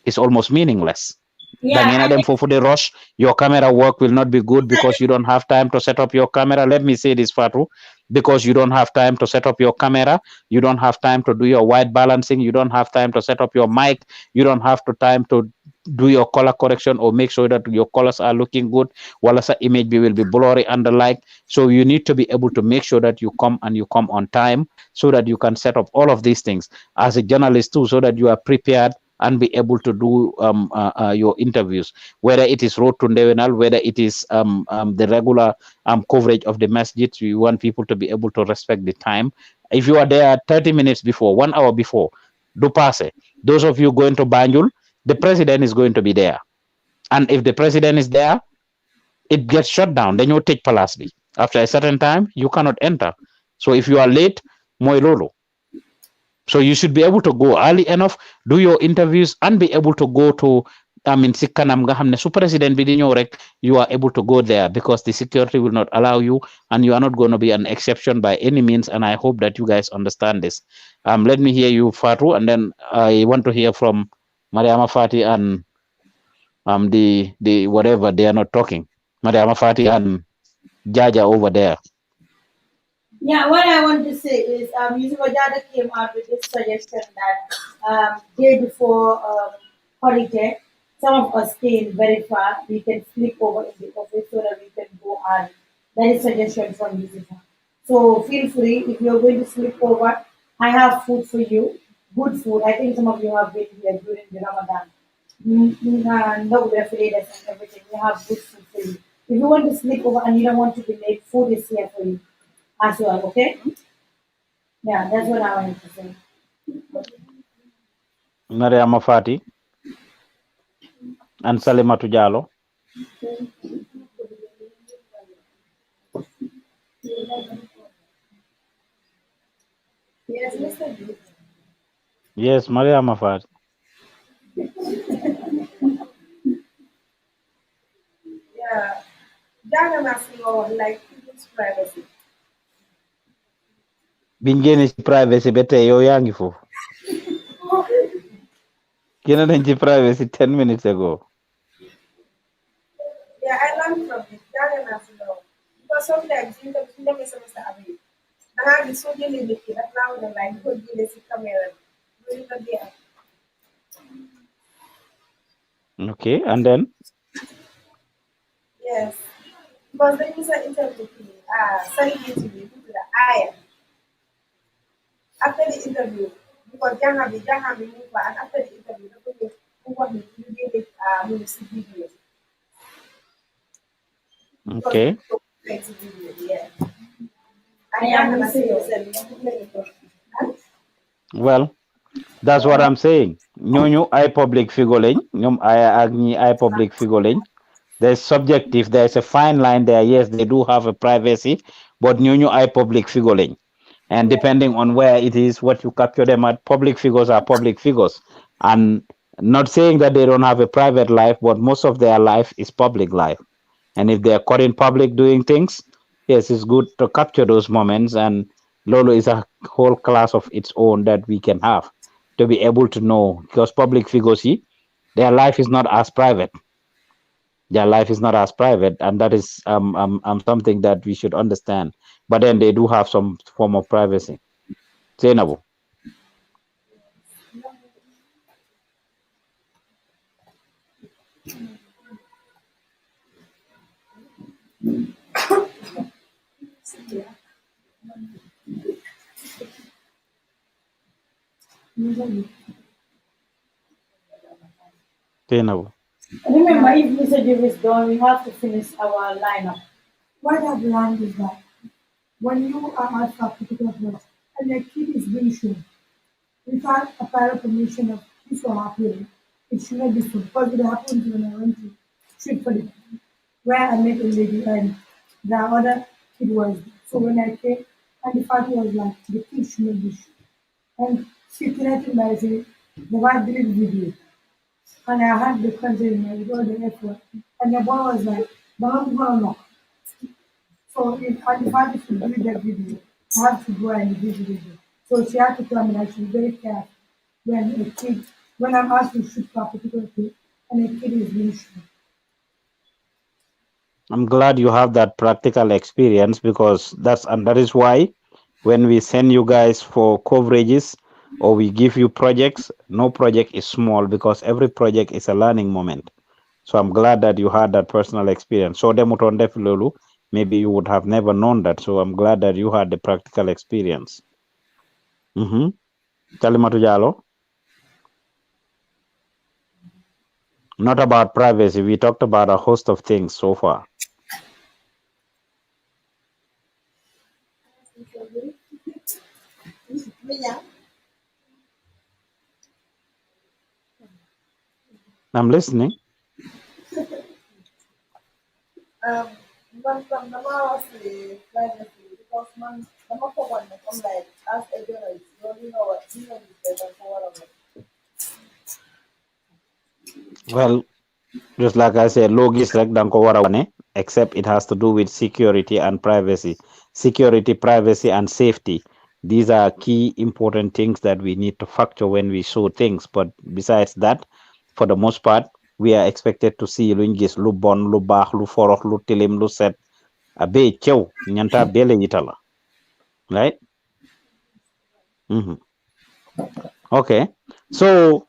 it's almost meaningless. yeah, Them for the rush, your camera work will not be good because you don't have time to set up your camera. Let me say this, Fatu, because you don't have time to set up your camera, you don't have time to do your white balancing, you don't have time to set up your mic, you don't have to time to do your color correction or make sure that your colors are looking good, while as image will be blurry and the like. So you need to be able to make sure that you come and you come on time so that you can set up all of these things as a journalist too, so that you are prepared and be able to do your interviews, whether it is road to Ndewenal, whether it is the regular coverage of the masjid. We want people to be able to respect the time. If you are there 30 minutes before, 1 hour before, do pass it. Those of you going to Banjul, the president is going to be there. And if the president is there, it gets shut down. Then you take Palasbi. After a certain time, you cannot enter. So if you are late, moy lolo. So you should be able to go early enough, do your interviews, and be able to go to, I mean, si kanam nga xam ne su president bi di ñëw rek, you are able to go there because the security will not allow you, and you are not going to be an exception by any means. And I hope that you guys understand this. Let me hear you, Fatu, and then I want to hear from Mariama Fati and the whatever they are not talking. Mariama Fati and Jaja over there. Yeah, what I want to say is, Yusuf Wajada came out with this suggestion that day before holiday, some of us came very far. We can sleep over in the office so that we can go early. That is suggestion from Yusuf. So feel free if you're going to sleep over. I have food for you, good food. I think some of you have been here during the Ramadan. No refrigerators and everything. We have good food for you. If you want to sleep over and you don't want to be late, food is here for you as well, okay? Yeah, that's what I wanted to say. Mariama Fati and Salimatu Jalo. Yes, Mr. Joof. Yes, Mariama Fati. Yeah. Jana asking about like people's privacy. biñ génne ci privacy ba tey yow yaa ngi foofu génne nañ ci privacy 10 minutes ago. Yeah, I learned from it. Jana asking about because sometimes in the semester away, I have so many limited that now the like could be the camera. Okay, and then Yes. Because they use an interview, study interview to the IM. After the interview, because Janga move and after the interview, the people who want me to do it, will see video. Because Okay. it's video, yeah. I am saying. Well, that's what I'm saying. Ñooñu ay public figure lañ ñoom ay ak ñi ay public figure lañ. There's subjective, there's a fine line there. Yes, they do have a privacy, but ñooñu ay public figure lañ. And depending on where it is, what you capture them at, public figures are public figures. And not saying that they don't have a private life, but most of their life is public life. And if they are caught in public doing things, yes, it's good to capture those moments. And Lolo is a whole class of its own that we can have to be able to know, because public figures, see, their life is not as private. Their life is not as private, and that is something that we should understand. But then they do have some form of privacy. Zainabu. Zainabu. Remember, if Mr. Joof is done, we have to finish our lineup. What I've learned is that when you are asked for a particular work and your kid is being shown, without a prior permission of his or her parent, it should not be so. Because it happened when I went to street for the where I met a lady and the other kid was. So when I came, and the father was like, the kid should not be shown. And she threatened by saying, the wife deleted the video. And I had the container with all the effort. And the boy was like, don't go knock. So if and the father should delete that video, I have to go and delete the video. So she had to tell me that she was very careful when a kid, when I'm asked to shoot for a particular kid, and a kid is being shot. I'm glad you have that practical experience, because that is why when we send you guys for coverages or we give you projects, no project is small, because every project is a learning moment. So I'm glad that you had that personal experience. So demuton def lolu, maybe you would have never known that. So I'm glad that you had the practical experience. Mm-hmm. Chalimatu Jalo. Not about privacy. We talked about a host of things so far. I'm listening. Man from the house privacy because man, the more for one, I'm like, as a journalist, you only know what you know is better for one of them. Well, just like I said, logis rek danko wara wane, except it has to do with security and privacy. Security, privacy, and safety. These are key important things that we need to factor when we show things. But besides that, for the most part, we are expected to see luñ gis lu bon, lu baax, lu forox, lu tilim, lu set. Abe chew, nyanta bele yitala. Right? Okay. So,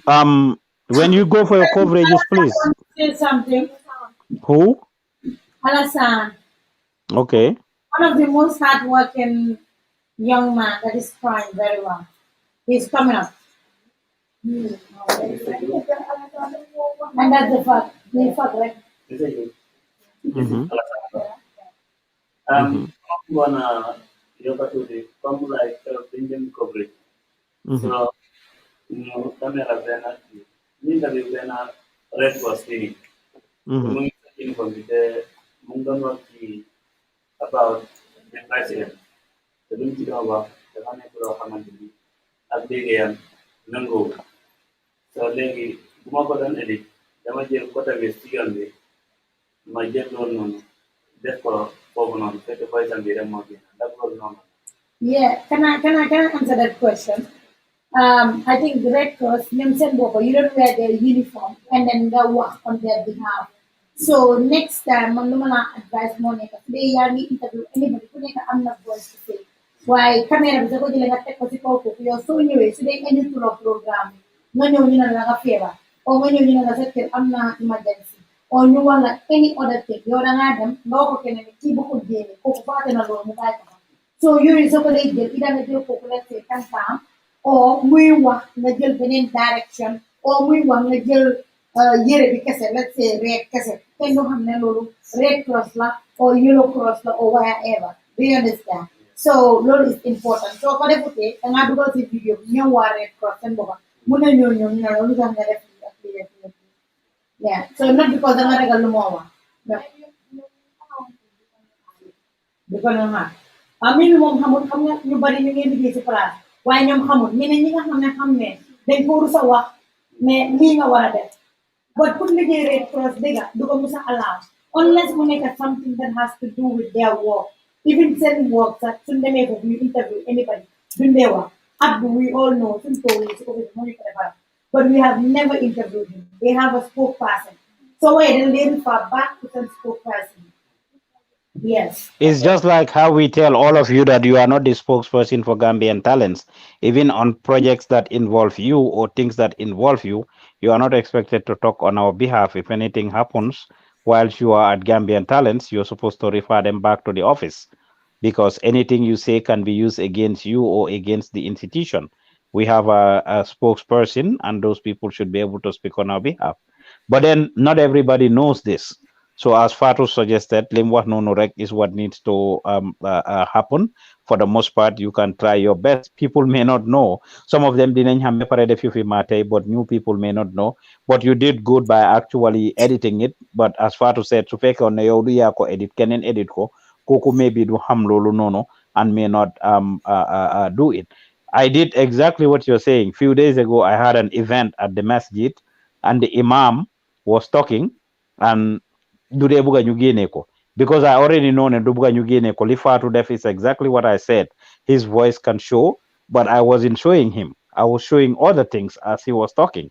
when you go for your coverages, please. Say something. Who? Alasan, Okay. one of the most hardworking young man that is trying very well. He's coming up. And that's the fact. The fact, right? Mm-hmm. Wanna yoga today, come like Indian coverage. So, camera then, need a then red was in. In computer, Mungan about the president. The Lunchi over the Hanepro Hamandi, a big Nango. So, Lady, Mokodan edit, the Major Kota Vestigan, my jet loan, therefore, Pogonon, 35 and the Remote, that was normal. Yeah. Can I answer that question? I think the Red Cross, you don't wear their uniform and then they work on their behalf. So next time, I'm gonna advise Monica. Today, I need interview anybody. I'm not going to say. Why? Camera bisa ko dila ngate ko si ko yo so anyway, so they any to program. No nyo na nga favor. O nyo na nga set am na emergency. or ñu wax la any other thing yow da ngaa dem nga wax ko keneen ne kii bu ko génne kooku faate na loolu mu bàyyi ko fa so yooyu soo ko lay jël ida nga jël kooku let's say tantaam or muy wax nga jël beneen direction or muy wax nga jël yére bi kese let's say red kese kenn du xam ne loolu red cross la or yellow cross la or whatever do you understand so loolu is important soo ko defutee da ngaa dugal si vidéo bi ñëw waa red cross seen boppa mun na ñëw ñoom ñu ne la lu tax nga def lii ak lii ak lii ak lii yeah so not because da nga ragal lu moo wax di ko noonu xaar waaw mi moom xamul xam nga ñu bari ñu ngi liggéey si place waaye ñoom xamul ñeneen ñi nga xam ne dañ ko rus a wax mais lii nga war a def but pour liggéey Red Cross dëgga du ko mus a allow unless mu nekk something that has to do with their work even seen work sax suñ demee foofu ñu interview anybody duñ dee wax Abdou we all know suñ toogee si office moo ñu ko defal but we have never interviewed him they have a spokesperson so waaye dañ leen refer back to seen spokesperson. Yes. It's just like how we tell all of you that you are not the spokesperson for Gambian talents. Even on projects that involve you or things that involve you, you are not expected to talk on our behalf. If anything happens whilst you are at Gambian talents, you're supposed to refer them back to the office because anything you say can be used against you or against the institution. We have a spokesperson, and those people should be able to speak on our behalf. But then not everybody knows this. So as Fatu suggested, Limwah Nonorek is what needs to happen. For the most part, you can try your best. People may not know. Some of them didn't have mate, but new people may not know. But you did good by actually editing it. But as Fatu said, to fake on the edit, can edit ko, Kuku maybe do ham lolo nono and may not do it. I did exactly what you're saying. Few days ago, I had an event at the masjid, and the imam was talking, and because I already know Ndubuga Nyugineko, Lifatu Def is exactly what I said. His voice can show, but I wasn't showing him. I was showing other things as he was talking.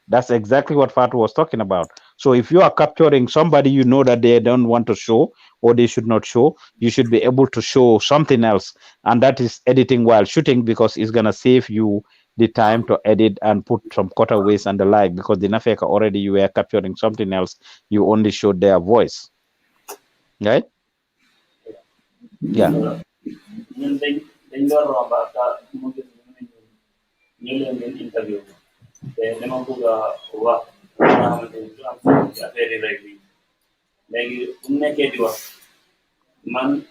That's exactly what Fatu was talking about. So if you are capturing somebody you know that they don't want to show or they should not show, you should be able to show something else. And that is editing while shooting, because it's going to save you the time to edit and put some cutaways and the like, because the Nafeka already you were capturing something else. You only showed their voice. Right? Yeah. Interview. Man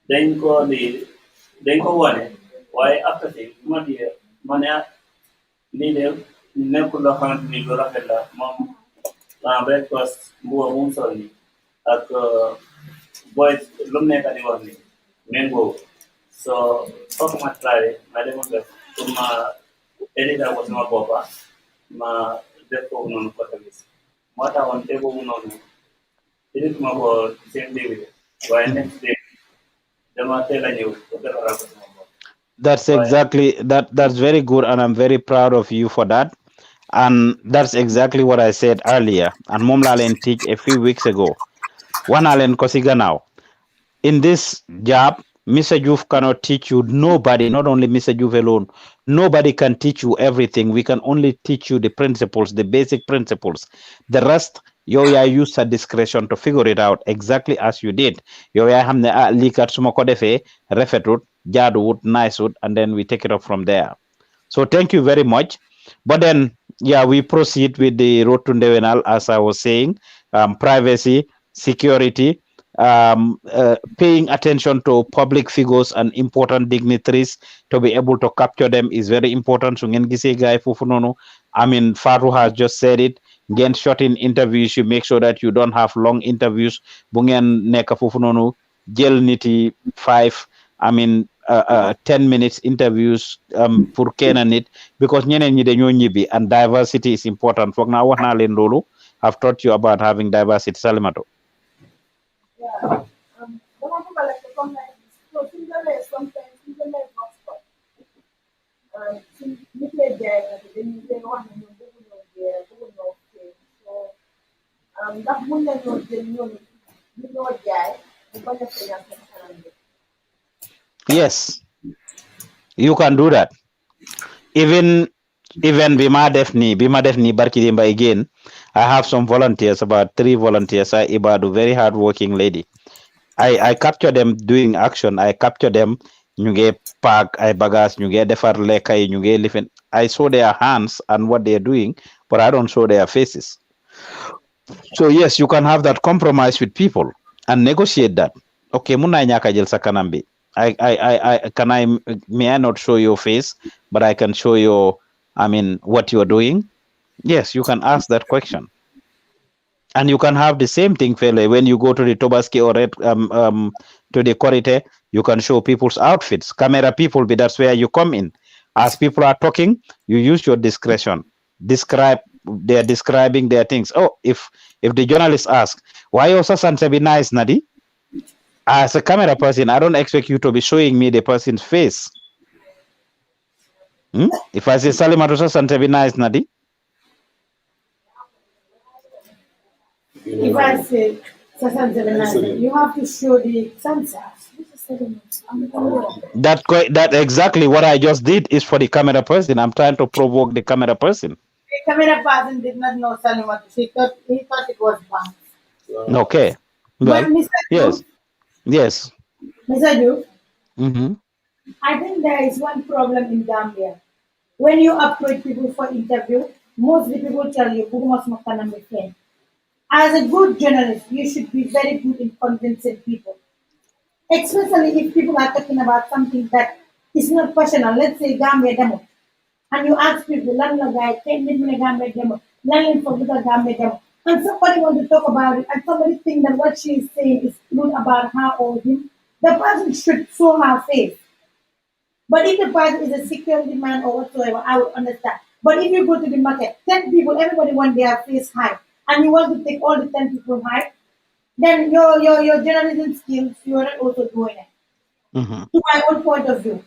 dañ ko wane waaye après ma di man ya lii de nekkul loo xamante ni lu rafet la moom Red Cross mbuba bu mu sol ni ak boy lu mu nekk di wax ni méngoo so foog ma try ma demoon def pour ma édita ko sama boppa ma def ko noonu côté bi moo taxoon te boobu noonu edit ma ko same day bi waaye next day dama teel a ñëw ko defaral ko sama bopp. That's exactly that's very good, and I'm very proud of you for that. And that's exactly what I said earlier. And Mom Lalen teach a few weeks ago. One Alen Kosiga now. In this job, Mr. Joof cannot teach you. Nobody, not only Mr. Joof alone, nobody can teach you everything. We can only teach you the principles, the basic principles. The rest, you use a discretion to figure it out exactly as you did. You hamne likat sumako defe, refetut, jadut, niceut, and then we take it up from there. So thank you very much. But then, yeah, we proceed with the road to Ndewenal, as I was saying, privacy, security, paying attention to public figures and important dignitaries to be able to capture them is very important. So, I mean, Faru has just said it. Again, short in interviews, you make sure that you don't have long interviews. Bungen neka fufunono, jail niti 5. I mean, 10 minutes interviews for Kenanit, because and diversity is important. For now, I've taught you about having diversity. Salimato. Yeah. Sometimes Yes, you can do that. Even Even Bima Defni Barkidimba again. I have some volunteers, about 3 volunteers. I Ibadu, very hardworking lady. I capture them doing action. I capture them. You get park, I bagas, you get defar leka, you get living. I saw their hands and what they're doing, but I don't show their faces. So yes, you can have that compromise with people and negotiate that. Okay, muna nyaka jel sakanambi. May I not show your face, but I can show you, I mean, what you're doing. Yes, you can ask that question. And you can have the same thing, Fele, when you go to the Tobaski or to the corridor, you can show people's outfits. Camera people, but that's where you come in. As people are talking, you use your discretion. They're describing their things. Oh, if the journalist asks, why you also to be nice, Nadi? As a camera person, I don't expect you to be showing me the person's face. If I say Salima to be nice, Nadi? If I say you have to show the sunset. That exactly what I just did is for the camera person. I'm trying to provoke the camera person. The camera person did not know Salima. He thought it was one. Okay. But Well, yes. Yes. Mr. Joof, Mm-hmm. I think there is one problem in Gambia. When you approach people for interview, most of the people tell you, "Who must make an friend." As a good journalist, you should be very good in convincing people, especially if people are talking about something that is not personal. Let's say Gambia demo, and you ask people, "Lan la guy, 10 minutes Gambia demo, lan for the Gambia demo," and somebody want to talk about it, and somebody think that what she is saying is good about her or him, the person should show her face. But if the person is a security man or whatsoever, I would understand. But if you go to the market, 10 people, everybody want their face high, and you want to take all the 10 people high, then your journalism skills, you are not also doing it. Mm-hmm. To my own point of view.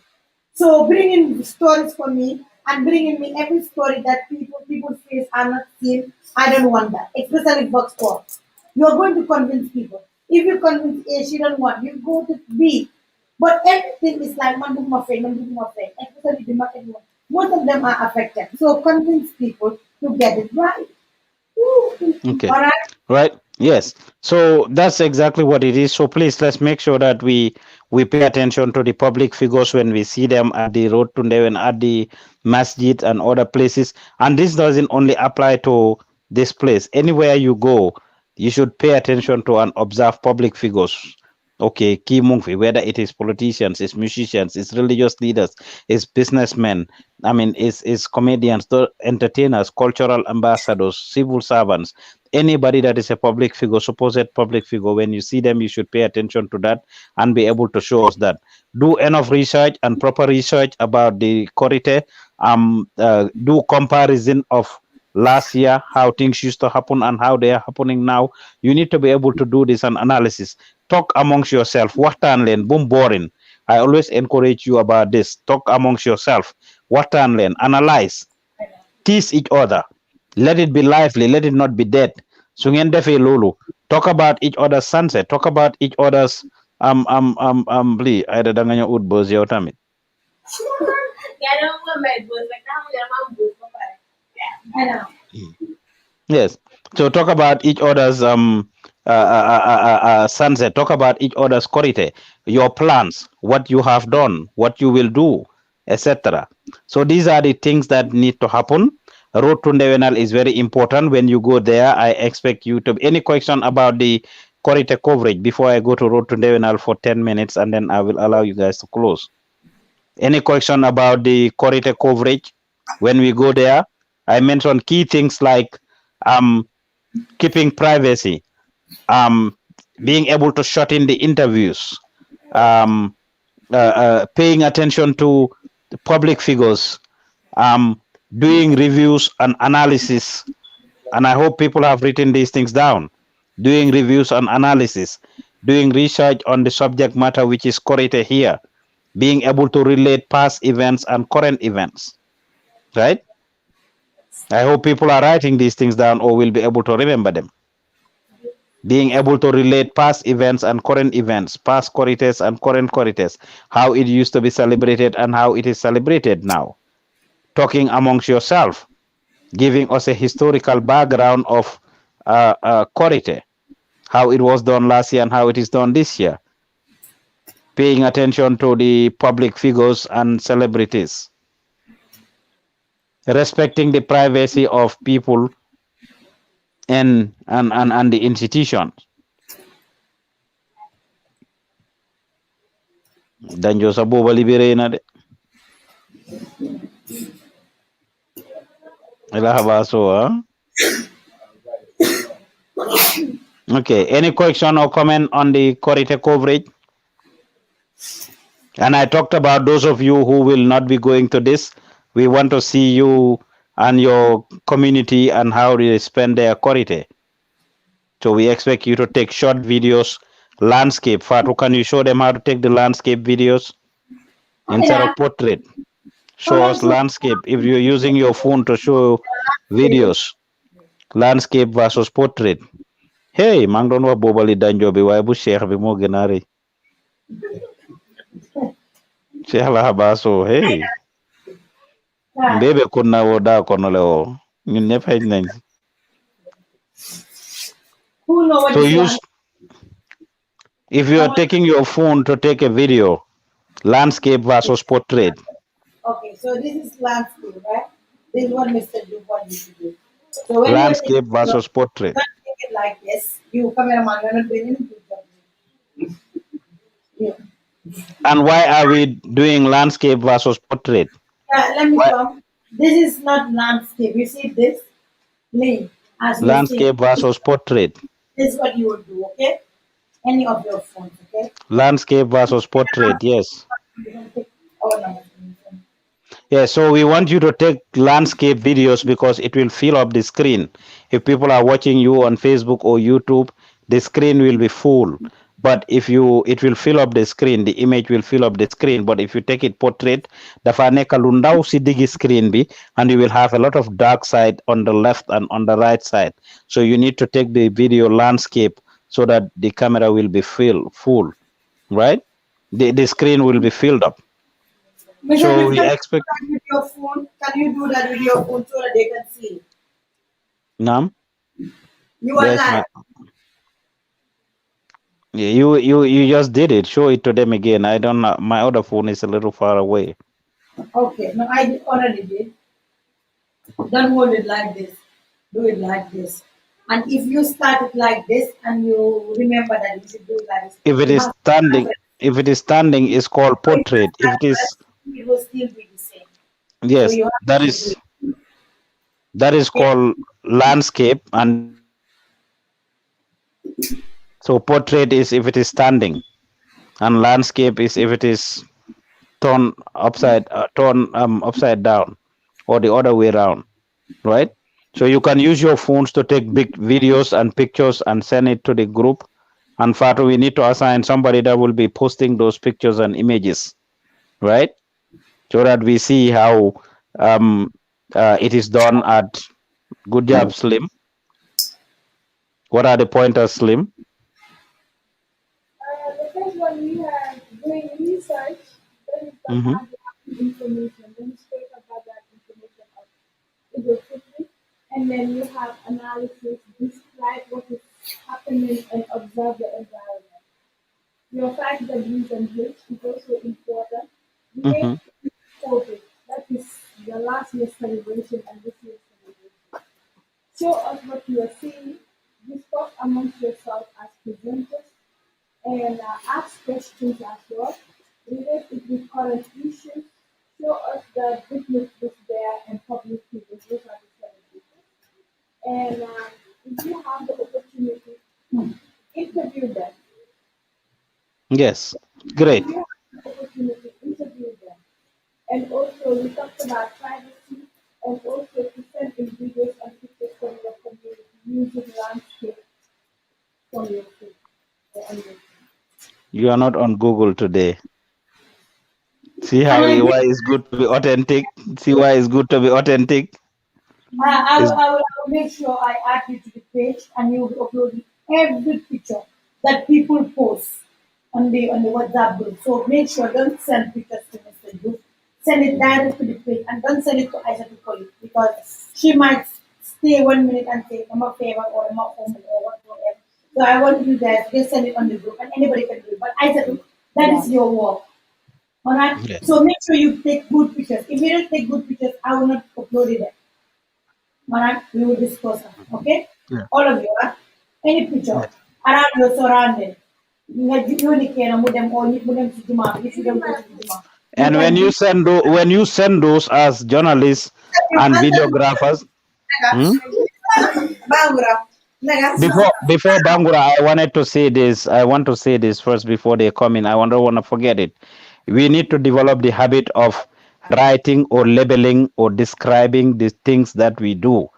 So bringing stories for me and bringing me every story that people's face are not seen, I don't want that. Especially box sports. You are going to convince people. If you convince A, she don't want, you go to B. But everything is like man book my friend, especially the market one. Most of them are affected. So convince people to get it right. Okay. All right. Right. Yes. So that's exactly what it is. So please let's make sure that we pay attention to the public figures when we see them at the road to and at the masjid and other places. And this doesn't only apply to this place. Anywhere you go, you should pay attention to and observe public figures. Okay, key movie, whether it is politicians, it's musicians, it's religious leaders, it's businessmen, I mean, it's comedians, the entertainers, cultural ambassadors, civil servants, anybody that is a public figure, supposed public figure, when you see them, you should pay attention to that and be able to show us that. Do enough research and proper research about the corridor. Do comparison of last year, how things used to happen and how they are happening now. You need to be able to do this and analysis. Talk amongst yourself. Waxtaan leen boom boring. I always encourage you about this. Talk amongst yourself. Waxtaan leen. Analyze. Tease each other. Let it be lively. Let it not be dead. Su ngeen defee loolu. Talk about each other's sunset. Talk about each other's lii ayda da nga ñëw ut buzz yow tamit. Yes. So talk about each other's sunset. Talk about each other's corridor, your plans, what you have done, what you will do, etc. So these are the things that need to happen. Road to Ndewenal is very important. When you go there, I expect you to. Any question about the corridor coverage before I go to Road to Ndewenal for 10 minutes, and then I will allow you guys to close. Any question about the corridor coverage when we go there? I mentioned key things like keeping privacy, being able to shut in the interviews, paying attention to the public figures, doing reviews and analysis. And I hope people have written these things down. Doing reviews and analysis, doing research on the subject matter which is correlated here, being able to relate past events and current events, right? I hope people are writing these things down or will be able to remember them. Being able to relate past events and current events, past corridors and current corridors, how it used to be celebrated and how it is celebrated now. talking amongst yourself, giving us a historical background of Korite, how it was done last year and how it is done this year, paying attention to the public figures and celebrities, respecting the privacy of people and the institutions. Danjo sa boba libere na de. Ela habaso, huh? Okay. Any question or comment on the Korite coverage? And I talked about those of you who will not be going to this. We want to see you and your community and how they spend their Korite. So we expect you to take short videos, landscape. Fatu, can you show them how to take the landscape videos instead of portrait? Show us landscape. If you're using your phone to show videos, landscape versus portrait. Hey, mang doon wax boobali danjo bi waaye bu cheikh bi moo gën a rëy. Cheikh la habaso, hey. Mbebe kunna wo da kono le wo. Ñun ñëpp xëj nañ. Who know what So is use, if you are taking your phone to take a video, landscape versus portrait. Okay, so this is landscape, right? This is what Mr. Joof wants you to do. So when Landscape you're versus portrait. take it like this, you cameraman, you're not doing anything. Yeah. And why are we doing landscape versus portrait? Yeah, let me Why? come. This is not landscape. You see this lane as we see. Landscape versus portrait. This is what you would do, okay? Any of your phones, okay? Landscape versus portrait, yes. You can take our number. Yeah, so we want you to take landscape videos because it will fill up the screen. If people are watching you on Facebook or YouTube, the screen will be full. But if you, it will fill up the screen, the image will fill up the screen. But if you take it portrait, dafa neka lu ndaw si digi screen bi, and you will have a lot of dark side on the left and on the right side. So you need to take the video landscape so that the camera will be full, right? The screen will be filled up. So we expect. With your phone, can you do that with your phone so that they can see? Nam? You are live. Yeah, you just did it. Show it to them again. I don't know. My other phone is a little far away. Okay, no, I already did. Don't hold it like this. Do it like this. And if you start it like this and you remember that you should do it like this. If it is standing, it's called portrait. If it is, it will still be the same. yes, So that is called landscape, and so portrait is if it is standing, and landscape is if it is turned upside down, or the other way around, right? So you can use your phones to take big videos and pictures and send it to the group. And Fatu, we need to assign somebody that will be posting those pictures and images, right? So that we see how it is done at Good Job Slim. What are the pointers, Slim? The first one we are doing research, then we can have the information, then you straight about that information up either quickly, and then you have analysis, describe what is happening and observe the environment. Your 5 W's and H is also important. Make COVID. That is the last year's celebration and this year's celebration. Show us what you are seeing, discuss amongst yourself as presenters, and ask questions as well. Relate it with current issues. Show us the business is there and public figures. Those are the celebrations. And if you have the opportunity, interview them. Yes, great. If you have the opportunity, interview them. And also, we talked about privacy and also to send in videos and pictures from your community using landscape from your phone. You are not on Google today. See how why it's good to be authentic. See why it's good to be authentic. I will make sure I add you to the page and you will upload every picture that people post on the WhatsApp group. So make sure don't send pictures to Mr. Joof. send it direct to the page and don't send it to Aisha to call it because she might stay 1 minute and say, I'm a favor or I'm a home or whatever. So I want you guys to just send it on the group and anybody can do it. But Aisha, that is your work. Alright? Yeah. So make sure you take good pictures. If you don't take good pictures, I will not upload it there. Alright? We will discuss it. Okay? Yeah. All of you, huh? Any picture Yeah. around your surrounding. You only can with them or you put them to Juma. If you don't go to Juma. And when you send those as journalists and videographers, Bangura. before Bangura, I wanted to say this. I want to say this first before they come in. I don't want to forget it. We need to develop the habit of writing or labeling or describing the things that we do.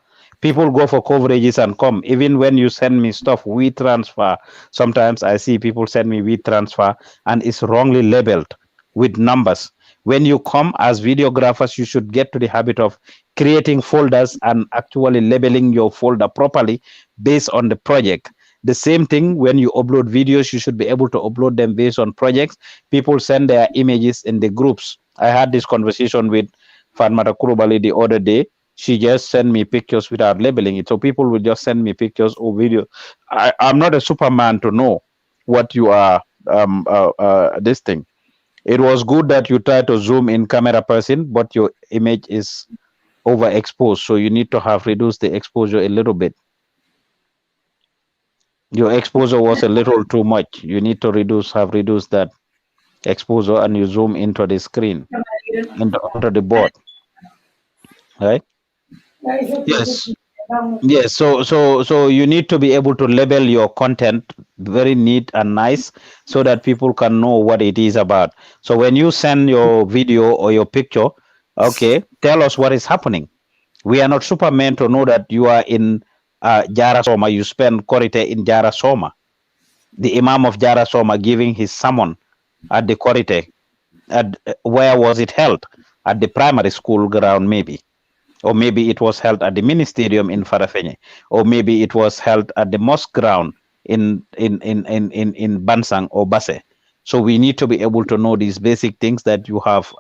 People go for coverages and come. Even when you send me stuff, we transfer. Sometimes I see people send me we transfer and it's wrongly labeled with numbers. When you come as videographers, you should get to the habit of creating folders and actually labeling your folder properly based on the project. The same thing when you upload videos, you should be able to upload them based on projects. People send their images in the groups. I had this conversation with Fatmata Kurubali the other day. She just sent me pictures without labeling it. So people will just send me pictures or video. I'm not a Superman to know what you are this thing. It was good that you try to zoom in camera person, but your image is overexposed. So you need to have reduced the exposure a little bit. Your exposure was a little too much. You need to have reduced that exposure and you zoom into the screen, onto the board, right? Yes. Yes, so you need to be able to label your content very neat and nice so that people can know what it is about. So when you send your video or your picture, okay, tell us what is happening. We are not supermen to know that you are in Jara Soma, you spend Korite in Jara Soma. The Imam of Jara Soma giving his sermon at the Korite. Where was it held? At the primary school ground, maybe. Or maybe it was held at the ministerium in Farafenye, or maybe it was held at the mosque ground in Bansang or Basse. So we need to be able to know these basic things that you have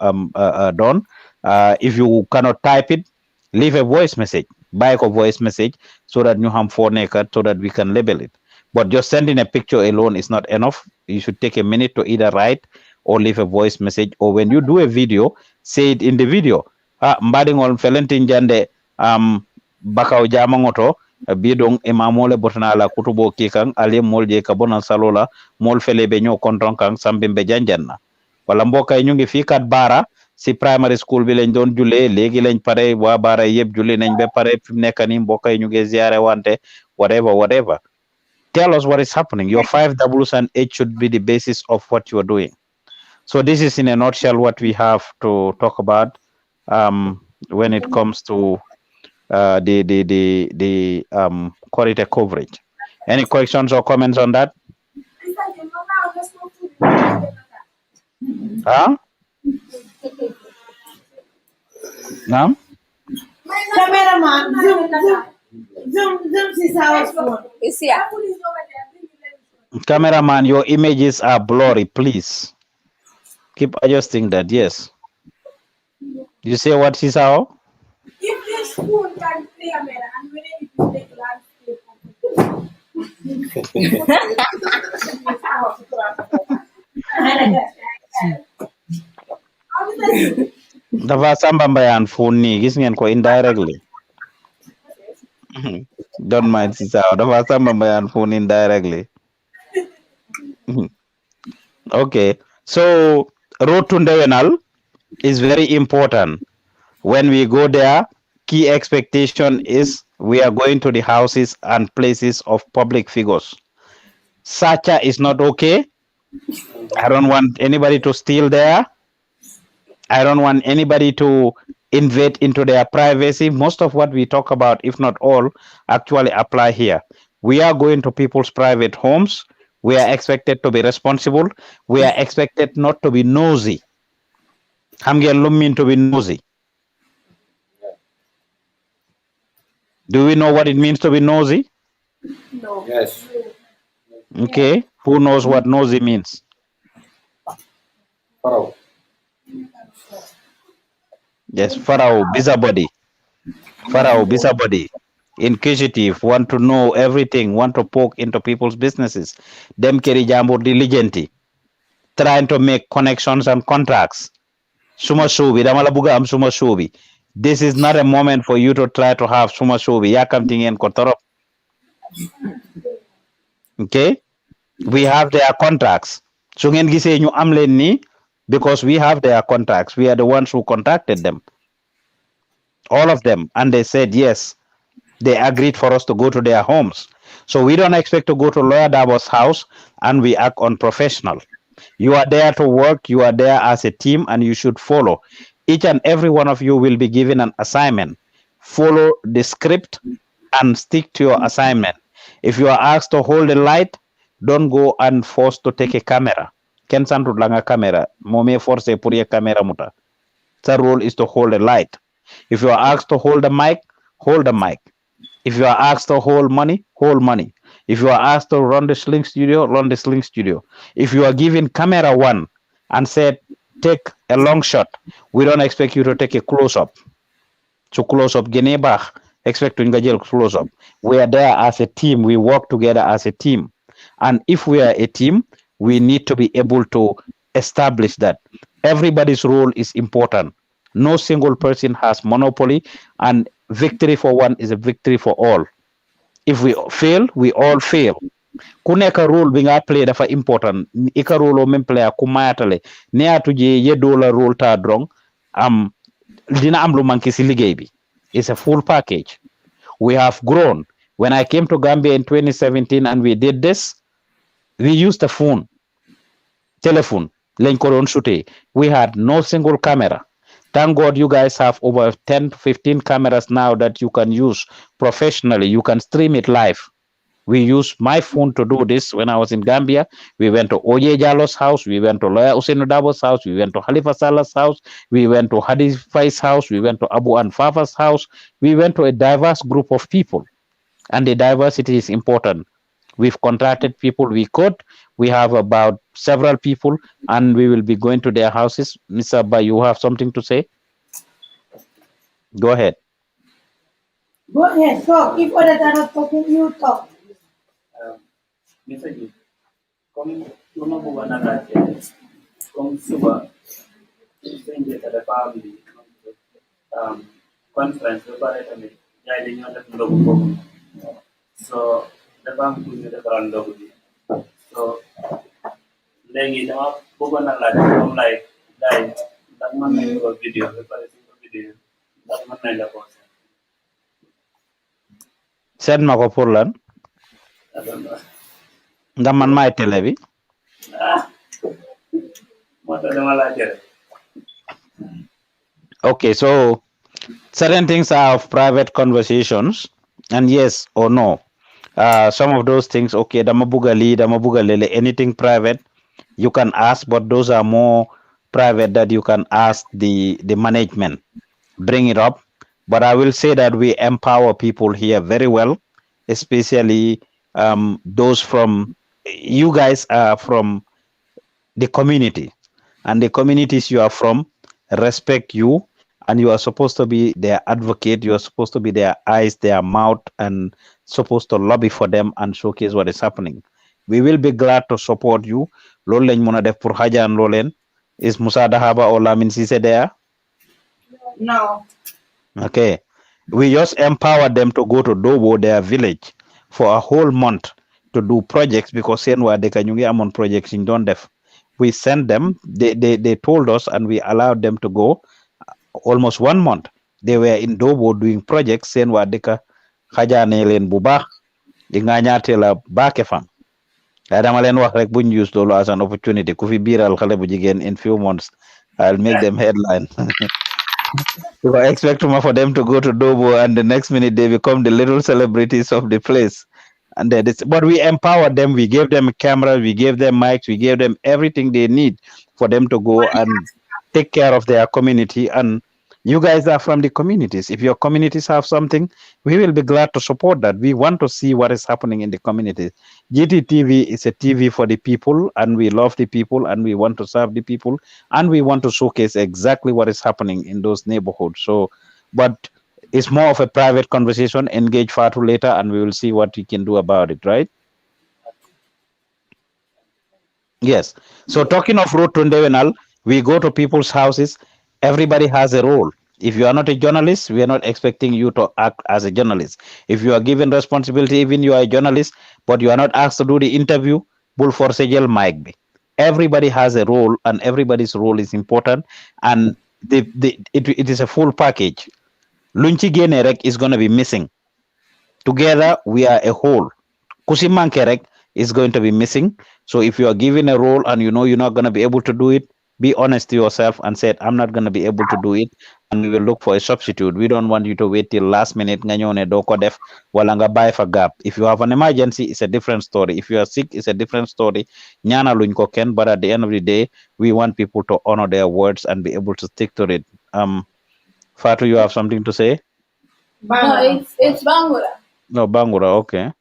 done. If you cannot type it, leave a voice message, buy a voice message so that you have phone naked so that we can label it. But just sending a picture alone is not enough. You should take a minute to either write or leave a voice message, or when you do a video, say it in the video. Mbaɗigol felentin jande bakaw jamangoto bidon imamole botana kutubo kikan ali molje kabona salola mol fele be ñoo konton kan sambimbe janjanna wala mbokay ñu ngi fi kat bara si primary school bi lañ doon julle legi lañ pare wa bara yeb julli nañ be pare fi nekk ni mbokay ñu ngi ziaré wante whatever. Tell us what is happening. Your 5 Ws and 8 should be the basis of what you are doing. So this is in a nutshell what we have to talk about when it comes to the quality coverage. Any questions or comments on that? Huh? No? Cameraman, zoom 6 hours phone. It's here. Cameraman, your images are blurry, please. Keep adjusting that, yes. You say what, Sisao? If this spoon can play a mirror and when it will take landscape. Dafa samba mbayan phone ni gis ngeen ko indirectly. Don't mind Sisao. Dafa samba mbayan phone indirectly. Okay. So road to Ndewenal is very important. When we go there, key expectation is we are going to the houses and places of public figures. Sacha is not okay. I don't want anybody to steal there. I don't want anybody to invade into their privacy. Most of what we talk about, if not all, actually apply here. We are going to people's private homes. We are expected to be responsible. We are expected not to be nosy. Xam ngeen lu mean to be nosy? Do we know what it means to be nosy? No. Yes. Okay. Who knows what nosy means? Follow. Yes, Pharaoh, busybody. Pharaoh, busybody. Inquisitive, want to know everything, want to poke into people's businesses. Them keri jambo diligent, trying to make connections and contracts. Suma shubi, damala buga am suma shubi. This is not a moment for you to try to have suma shubi. Yakamting en kotorop. Okay? We have their contracts. So ngeen gisee ñu am leen nii because we have their contracts. We are the ones who contacted them. All of them. And they said yes. They agreed for us to go to their homes. So we don't expect to go to Lawyer Dabo's house and we act unprofessional. You are there to work, you are there as a team, and you should follow. Each and every one of you will be given an assignment. Follow the script and stick to your assignment. If you are asked to hold a light, don't go and force to take a camera. Ken santu langa camera. Mome force puri camera muta. The role is to hold a light. If you are asked to hold a mic, hold the mic. If you are asked to hold money, hold money. If you are asked to run the sling studio, run the sling studio. If you are given camera one and said, take a long shot, we don't expect you to take a close up. So close up, genebach, expect to engage close up. We are there as a team. We work together as a team. And if we are a team, we need to be able to establish that everybody's role is important. No single person has monopoly, and victory for one is a victory for all. If we fail, we all fail. Ku nekk role bi nga play dafa important. Ika role o men play ku mayatale. Ne atuje ye dola role ta drong am dina am lu manki si liggéey bi. It's a full package. We have grown. When I came to Gambia in 2017 and we did this, we used the phone, telephone, lañ ko doon shooté. We had no single camera. Thank God you guys have over 10 to 15 cameras now that you can use professionally. You can stream it live. We used my phone to do this when I was in Gambia. We went to Oye Jalo's house. We went to Lawyer Usainu Dabo's house. We went to Halifa Salah's house. We went to Hadi Fai's house. We went to Abu Anfafa's house. We went to a diverse group of people. And the diversity is important. We've contracted people we could. We have about several people, and we will be going to their houses. Mr. Abba, you have something to say? Go ahead. Go ahead, talk. If others are not talking, you talk. Mr. Joof, comme tuna buga na laajte comme suba suñ jëkk dafa am li conference ba pare tamit jaay dañoo def ndogu foofu so dafa am ku ñu defaral ndogu bi so léegi dama bëggoon na laajte comme like daay ndax mën nañ ko vidéo ba pare suñ ko vidéo ndax mën nañ la ko Send ma ko pour lan? Nga man maay télé bi. moo tax dama laajte rek. Okay, so certain things are of private conversations, and yes or no. Some of those things, okay, dama buga li, dama buga lele, anything private, you can ask, but those are more private that you can ask the management. Bring it up. But I will say that we empower people here very well, especially those from, you guys are from the community, and the communities you are from respect you, and you are supposed to be their advocate. You are supposed to be their eyes, their mouth, and supposed to lobby for them and showcase what is happening. We will be glad to support you. Loolu lañ mën a def pour Haja and Lolen. Is Musa Dahaba or Lamin Sise there? No. Okay. We just empower them to go to Dobo, their village, for a whole month to do projects because they can among projects in Dondef. We sent them, they told us, and we allowed them to go almost 1 month. They were in Dobo doing projects, Senwa Deka Hajane Len Buba, Inganyatela Bakefam. Dama leen wax rek buñ use loolu as an opportunity ku fi biiral xale bu jigéen in few months I'll make them headline. So I expect for them to go to Dobo and the next minute they become the little celebrities of the place. And that is, but we empower them. We gave them cameras, we gave them mics, we gave them everything they need for them to go and take care of their community. And You guys are from the communities. If your communities have something, we will be glad to support that. We want to see what is happening in the communities. GTTV is a TV for the people, and we love the people, and we want to serve the people, and we want to showcase exactly what is happening in those neighborhoods. So, but it's more of a private conversation. Engage Fatu later, and we will see what we can do about it, right? Yes. So talking of road to Ndewenal, we go to people's houses. Everybody has a role. If you are not a journalist, we are not expecting you to act as a journalist. If you are given responsibility, even you are a journalist, but you are not asked to do the interview, bull for sejel mic be. Everybody has a role, and everybody's role is important. And it is a full package. Lunchi Generek is going to be missing. Together, we are a whole. Kusimankerek is going to be missing. So if you are given a role and you know you're not going to be able to do it, be honest to yourself and say, I'm not going to be able to do it. And we will look for a substitute. We don't want you to wait till last minute. Nga ñëw ne doo ko def, wala nga bàyyi fa gap. If you have an emergency, it's a different story. If you are sick, it's a different story. Ñaanaluñ ko kenn, but at the end of the day, we want people to honor their words and be able to stick to it. Fatu, you have something to say? No, it's Bangura. No, Bangura, okay.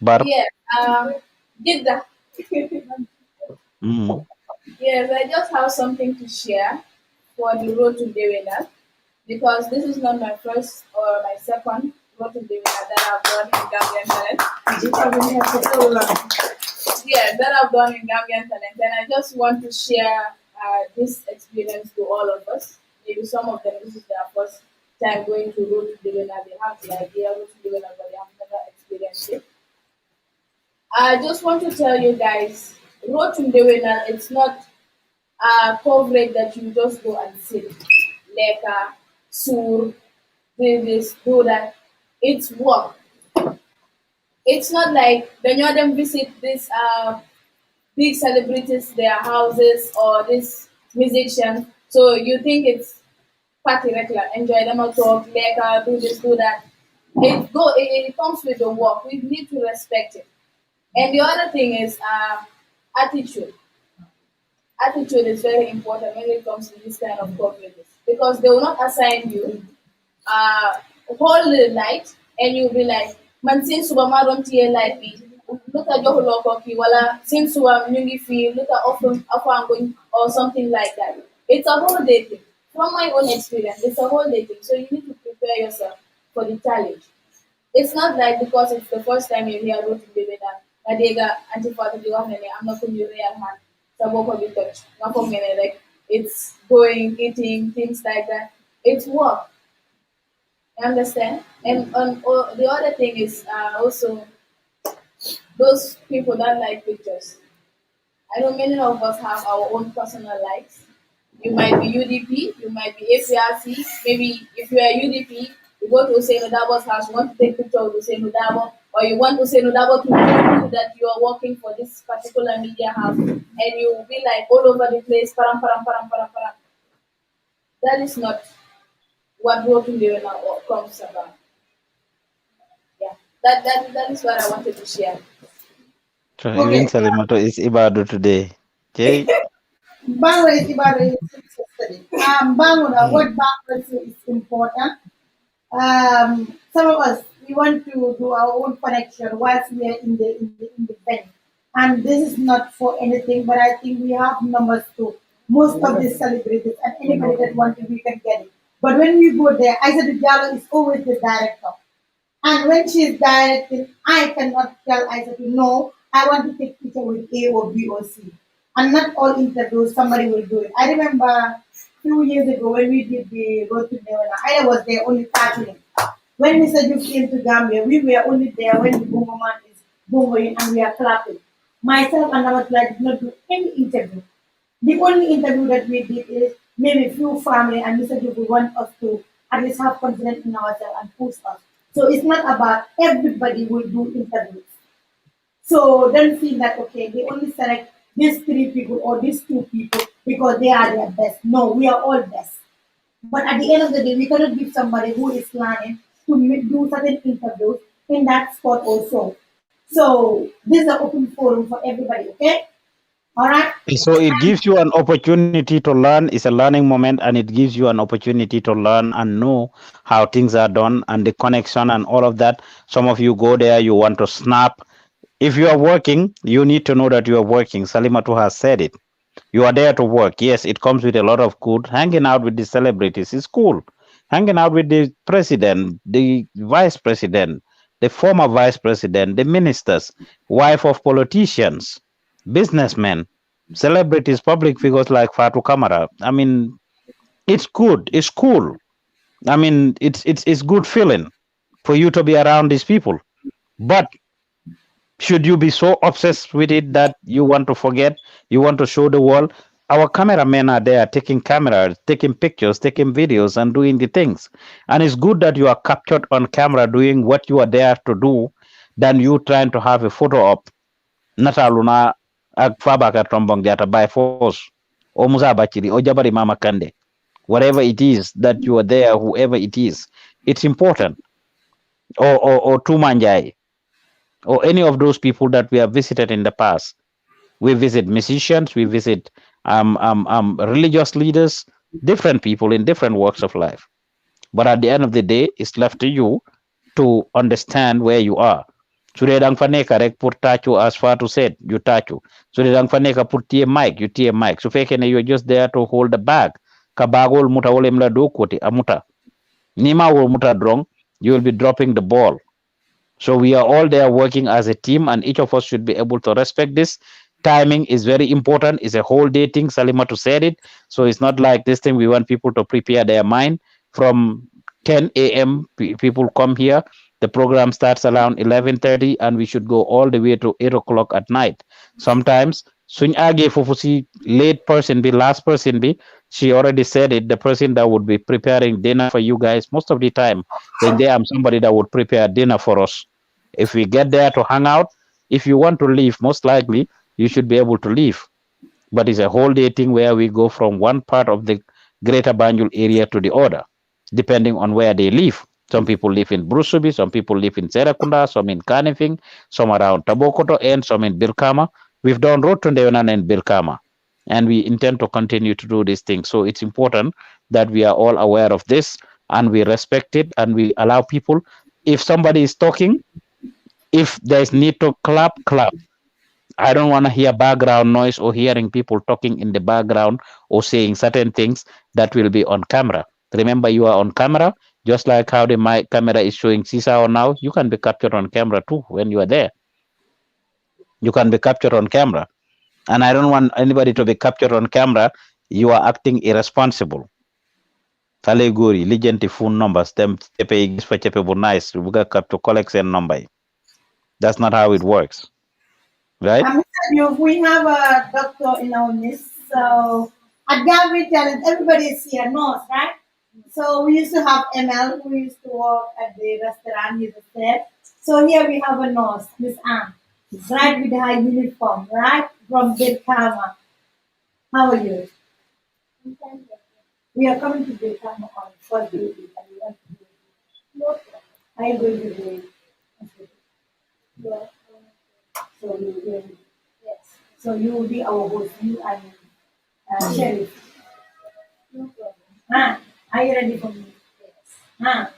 Bar. Yeah. Jeddah. Mm. Yes, I just have something to share for the road to Dewena because this is not my first or my second road to Dewena that I've done in Gambian Talent. Yeah, that I've done in Gambian Talent, and I just want to share this experience to all of us. Maybe some of them this is their first time going to road to Dewena. They have the idea road to Dewena, but they have never experienced it. I just want to tell you guys, road to Dewena, it's not coverage that you just go and sit. Leka, sur, do this, do that. It's work. It's not like when you them visit these big celebrities, their houses or this musicians. So you think it's party regular, enjoy them out talk, leka, do this, do that. It comes with the work. We need to respect it. And the other thing is attitude. Attitude is very important when it comes to this kind of coverages because they will not assign you uh, whole night and you'll be like, man, since suba ma don't hear like me, look at your local wala since suba nyungi feel, look at often going or something like that. It's a whole day thing. From my own experience, it's a whole day thing. So you need to prepare yourself for the challenge. It's not like because it's the first time you hear road to baby that Nadega anti-father I'm not going to real hand. Saboko be touch. Not for me like it's going, eating, things like that. It's work. You understand? And the other thing is also those people that like pictures. I know many of us have our own personal likes. You might be UDP, you might be APRC. Maybe if you are UDP, you go to Hussein Udabo's house, you want to take picture of Hussein Udabo, or you want Hussein Udabo to know that you are working for this particular media house, and you will be like all over the place, param, param, param, param, param. That is not what working there now comes about. Yeah, that is what I wanted to share. So even Salimato is Ibadu today. Okay. Bangla is Ibadan is yesterday. Bangla, what Bangla is important. Some of us we want to do our own connection whilst we are in the bank, and this is not for anything. But I think we have numbers too. Most of the celebrities and anybody that wants to, we can get it. But when we go there, Isaac Diallo is always the director. And when she's directing, I cannot tell Isaac, no, I want to take picture with A or B or C. And not all interviews, somebody will do it. I remember a few years ago when we did the road to Nevada, I was there only partly. When Mr. Joof came to Gambia, we were only there when the bongo man is bongoing and we are clapping. Myself and our did not do any interview. The only interview that we did is maybe few family and Mr. Jubu want us to at least have confidence in ourselves and push us. So it's not about everybody will do interviews. So don't feel that okay, they only select these three people or these two people because they are their best. No, we are all best. But at the end of the day, we cannot give somebody who is planning to do certain interviews in that spot also. So this is an open forum for everybody, okay? All right. So it gives you an opportunity to learn. It's a learning moment, and it gives you an opportunity to learn and know how things are done and the connection and all of that. Some of you go there, you want to snap. If you are working, you need to know that you are working. Salimatu has said it. You are there to work. Yes, it comes with a lot of good. Hanging out with the celebrities is cool. Hanging out with the president, the vice president, the former vice president, the ministers, wife of politicians, businessmen, celebrities, public figures like Fatu Kamara. I mean, it's good. It's cool. I mean, it's good feeling for you to be around these people. But should you be so obsessed with it that you want to forget, you want to show the world? Our cameramen are there taking cameras, taking pictures, taking videos, and doing the things. And it's good that you are captured on camera doing what you are there to do than you trying to have a photo op. Nataluna ak fabaka trombong jata by force. O Musa Bachiri, o Jabari Mama Kande. Whatever it is that you are there, whoever it is, it's important. Or Tumanjai, or any of those people that we have visited in the past. We visit musicians, we visit religious leaders, different people in different walks of life. But at the end of the day, it's left to you to understand where you are. Su dee dang fa nekk rek pour tàccu, as Fatou said, you tàccu. Su dee dang fa nekk pour téye mic, you téye mic. Su fekkee ne you're just there to hold the bag, ka bagol muta wolem la do koti amuta. Nima wol muta drong, you will be dropping the ball. So we are all there working as a team, and each of us should be able to respect this. Timing is very important. It's a whole day thing. Salimatu said it. So it's not like this thing. We want people to prepare their mind from 10 a.m. People come here. The program starts around 11:30, and we should go all the way to 8 o'clock at night. Sometimes, suñ age fofusi late person be last person be. She already said it. The person that would be preparing dinner for you guys most of the time, then there am somebody that would prepare dinner for us. If we get there to hang out, if you want to leave, most likely you should be able to leave. But it's a whole day thing where we go from one part of the greater Banjul area to the other, depending on where they live. Some people live in Brusubi, some people live in Serakunda, some in Kanifing, some around Tabokoto, and some in Birkama. We've done Road to Ndewenan and Birkama, and we intend to continue to do these things. So it's important that we are all aware of this and we respect it and we allow people. If somebody is talking, if there's need to clap, clap. I don't want to hear background noise or hearing people talking in the background or saying certain things that will be on camera. Remember, you are on camera, just like how the my camera is showing Sisao now. You can be captured on camera too when you are there. You can be captured on camera. And I don't want anybody to be captured on camera. You are acting irresponsible. Fale gori, lijenti phone numbers, them tepe igis fa chepe bu nice, buga capture collect and number. That's not how it works. Right? We have a doctor in our midst. So at Gallery Talent, everybody is here, knows, right? So we used to have ML who used to work at the restaurant, he's a chef. So here we have a nurse, Miss Anne, right with her uniform, right? From Birkama. How are you? We are coming to Birkama on first day and we want to do it. Are you going to do it? Yeah. So you will, yes. So you will be our host, you and Sheriff. No problem. Are you ready for me? Yes.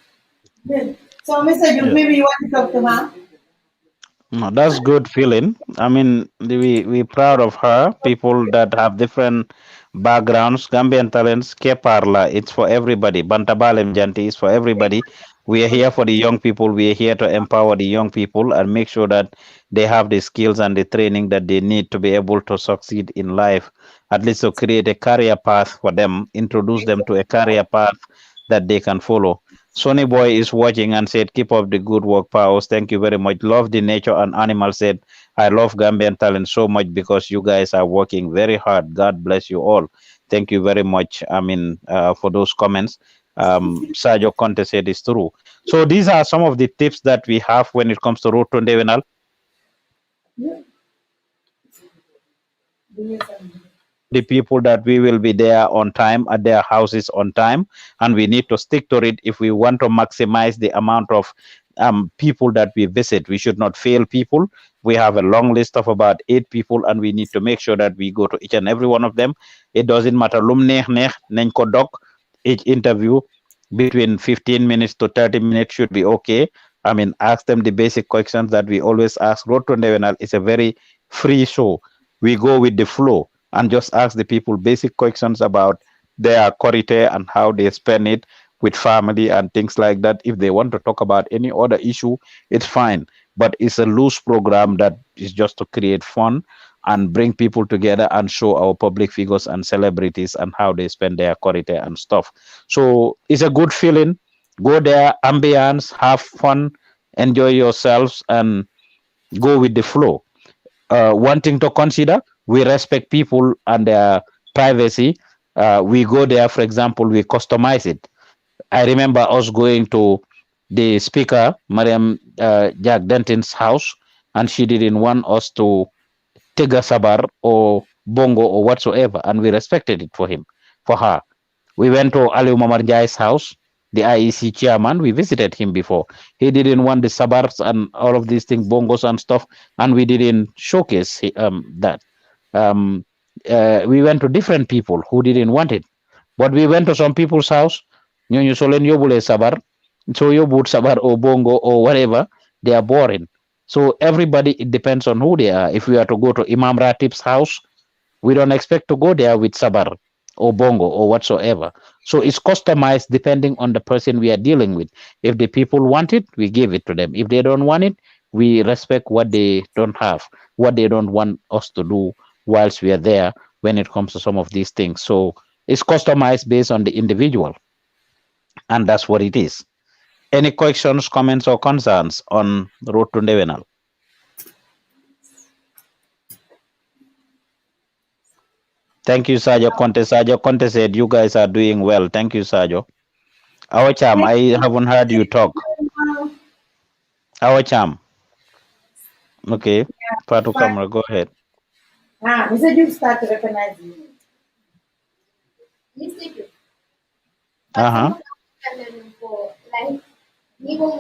Good. So Mr. Joof, maybe you want to talk to her? No, that's good feeling. I mean, we proud of her. People that have different backgrounds, Gambian talents, Keparla, it's for everybody. Bantabalem Janti is for everybody. We are here for the young people. We are here to empower the young people and make sure that they have the skills and the training that they need to be able to succeed in life. At least to create a career path for them, introduce them to a career path that they can follow. Sonny Boy is watching and said, keep up the good work, Paos. Thank you very much. Love the nature and animal said, I love Gambian talent so much because you guys are working very hard. God bless you all. Thank you very much. I mean, for those comments. Sergio Conte said it's true. So these are some of the tips that we have when it comes to Road to Ndewenal. The people that we will be there on time at their houses on time, and we need to stick to it if we want to maximize the amount of people that we visit. We should not fail people. We have a long list of about 8 people, and we need to make sure that we go to each and every one of them. It doesn't matter lum neex neex nañ ko dog. Each interview between 15 minutes to 30 minutes should be okay. I mean, ask them the basic questions that we always ask. Road to Ndewenal is a very free show. We go with the flow and just ask the people basic questions about their corite and how they spend it with family and things like that. If they want to talk about any other issue, it's fine. But it's a loose program that is just to create fun and bring people together and show our public figures and celebrities and how they spend their corite and stuff. So it's a good feeling. Go there, ambience, have fun, enjoy yourselves, and go with the flow. One thing to consider: we respect people and their privacy. We go there, for example, we customize it. I remember us going to the speaker, Mariam Jack Denton's house, and she didn't want us to Tega Sabar or Bongo or whatsoever, and we respected it for her. We went to Ali Mamar Jai's house, the IEC chairman. We visited him before. He didn't want the sabars and all of these things, bongos and stuff, and we didn't showcase that. Um, we went to different people who didn't want it, but we went to some people's house. Ñooñu soo leen yóbbulee sabar, so yóbbuwut sabar or bongo or whatever, they are boring. So everybody, it depends on who they are. If we are to go to Imam Ratib's house, we don't expect to go there with sabar or bongo or whatsoever. So it's customized depending on the person we are dealing with. If the people want it, we give it to them. If they don't want it, we respect what they don't have, what they don't want us to do whilst we are there when it comes to some of these things. So it's customized based on the individual, and that's what it is. Any questions, comments, or concerns on Road to Ndewenal? Thank you, Sajo Conte. Sajo Conte said you guys are doing well. Thank you, Sajo. Our Cham, I haven't heard you talk. Our Cham. Okay. Fatu Kamara, go ahead. He said you start to recognize you. Mr. Joof, Uh-huh. for like you will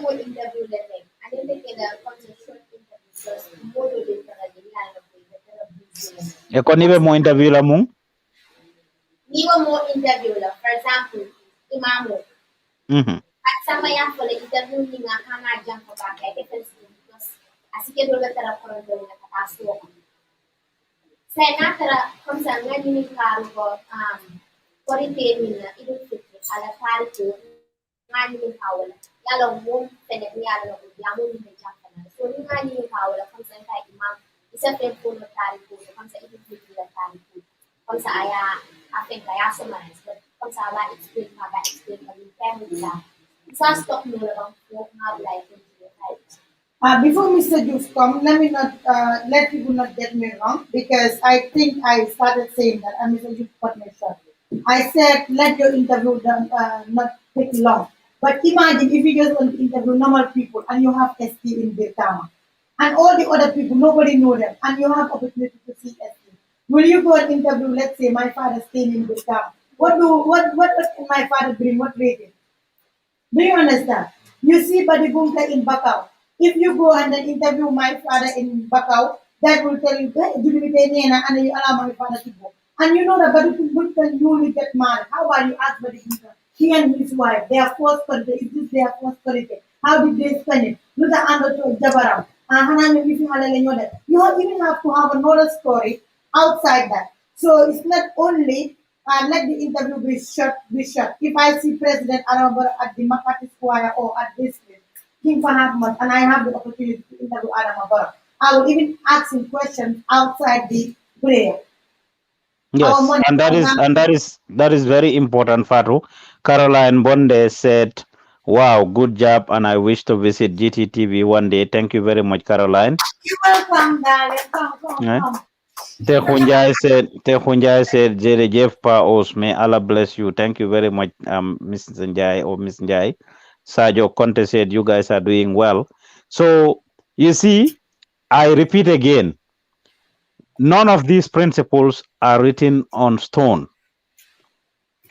interview them and then they get a short interview because more than the line of the Eko nibe mo interview la mung? Niwa mo interview la, for example, Imamo. Mm-hmm. At sama yang for the interview ni nga kanga jang ko ba kaya defense because asike do la tara ko do la kataso. Sa na tara kom sa nga ni karu ko ko rin ni na idu fitri ala karu ko nga ni kawala. Yalo mo pene yalo ko yamu ni jang kana. So ni nga ni kawala kom sa kay imam isa pe po no karu ko kom sa idu fitri la karu ko. Kom sa aya afen kaya summarize but kom sa ba explain kami family la. Sa stop mo lang po nga like Before Mr. Joof come, let me not let people not get me wrong because I think I started saying that and Mr. Joof cut me short. I said let your interview not take long. But imagine if you just want to interview normal people and you have ST in Birtama and all the other people nobody know them and you have opportunity to see ST. Will you go and interview? Let's say my father staying in Birtama. What can my father bring? What rating? Do you understand? You see Badibunka in Bakau. If you go and then interview my father in Bakau, that will tell you, hey, do you and you allow my father to go. And you know that Badibunka newly get married. How about you ask Badibunka? He and his wife, they are first country. Is this their first country? How did they spend it? Look at under to Jabaram. You even have to have another story outside that. So it's not only let the interview be short. If I see President Arambara at the Makati Square or at this place, King Fahad and I have the opportunity to interview Arambara, I will even ask him questions outside the prayer. Yes, and that is very important, Fatu. Caroline Bonde said, "Wow, good job, and I wish to visit GTTV one day." Thank you very much, Caroline. You're welcome, darling. Come. Te Hunjai said, Jere Jeff Paos, may Allah bless you. Thank you very much, Mrs. Njai or Miss Njai. Sajo Conte said, you guys are doing well. So, you see, I repeat again, none of these principles are written on stone.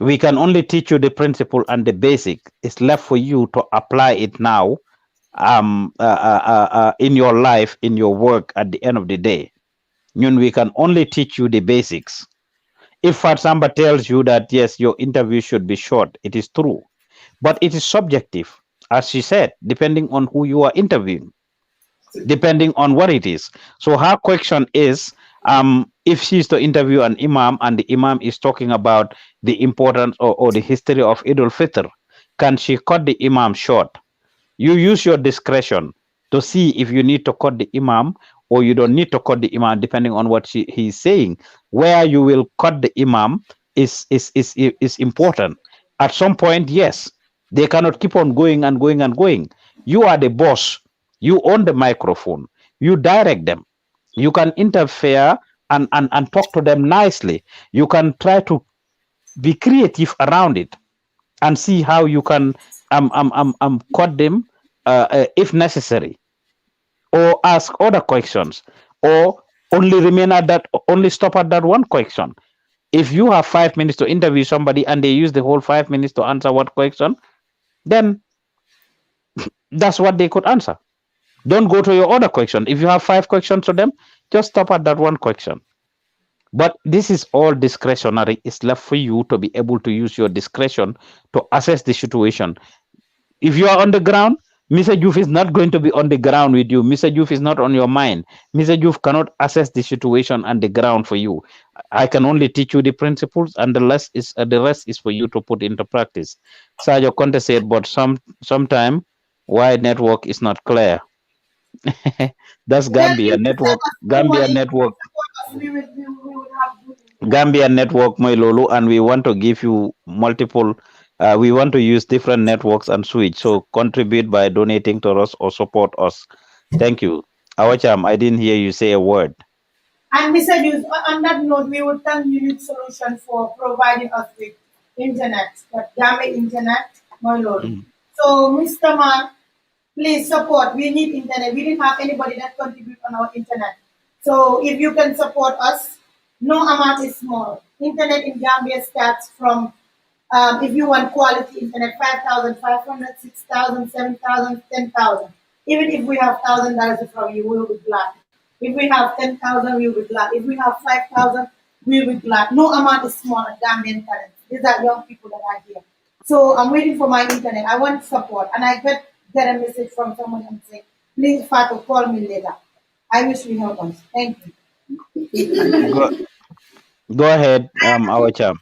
We can only teach you the principle and the basic. It's left for you to apply it now in your life, in your work at the end of the day. We can only teach you the basics. If Fatsamba tells you that, yes, your interview should be short, it is true. But it is subjective, as she said, depending on who you are interviewing, depending on what it is. So her question is, if she's to interview an imam and the imam is talking about the importance or the history of Eid al-Fitr, can she cut the imam short? You use your discretion to see if you need to cut the imam or you don't need to cut the imam, depending on what he's saying. Where you will cut the imam is important. At some point, yes, they cannot keep on going and going and going. You are the boss. You own the microphone. You direct them. You can interfere and talk to them nicely. You can try to be creative around it and see how you can cut them if necessary, or ask other questions, or only remain at that, only stop at that one question. If you have 5 minutes to interview somebody and they use the whole 5 minutes to answer what question, then that's what they could answer. Don't go to your other question. If you have 5 questions to them, just stop at that one question. But this is all discretionary. It's left for you to be able to use your discretion to assess the situation. If you are on the ground, Mr. Joof is not going to be on the ground with you. Mr. Joof is not on your mind. Mr. Joof cannot assess the situation and the ground for you. I can only teach you the principles, and the rest is for you to put into practice. Sajo Conte said, but sometime why network is not clear. That's Well, Gambia if you network. send us Gambia money, network. we would have good internet. Gambia network, my Lolo, and we want to give you multiple. We want to use different networks and switch. So contribute by donating to us or support us. Thank you. Awacham, I didn't hear you say a word. And Mr. Hughes, on that note, we would thank Unit Solution for providing us with internet, that Gambia internet, my lord. Mm. So, Mr. Man, please support. We need internet. We didn't have anybody that contribute on our internet. So, if you can support us, no amount is small. Internet in Gambia starts from, if you want quality internet, 5,500, 6,000, 7,000, 10,000. Even if we have $1,000 from you, we will be glad. If we have 10,000, we will be glad. If we have 5,000, we will be glad. No amount is small at Gambian talent. These are young people that are here. So I'm waiting for my internet. I want support. And I get a message from someone and say, please, Fatu, call me later. I wish we help us. Thank you. Go, go ahead, Awacham.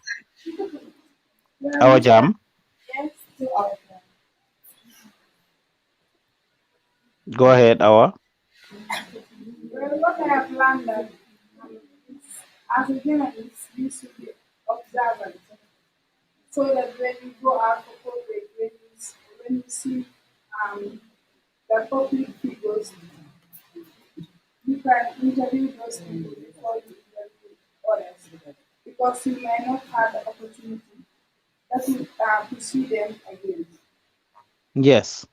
Well, Awacham, yes, To our go ahead, Awa. well, what I have learned that as a journalist, we should be observant, so that when we go out for corporate, when we see um, the public figures, you can interview those people before you interview others, because you may not have the opportunity that you to see them again. Yes,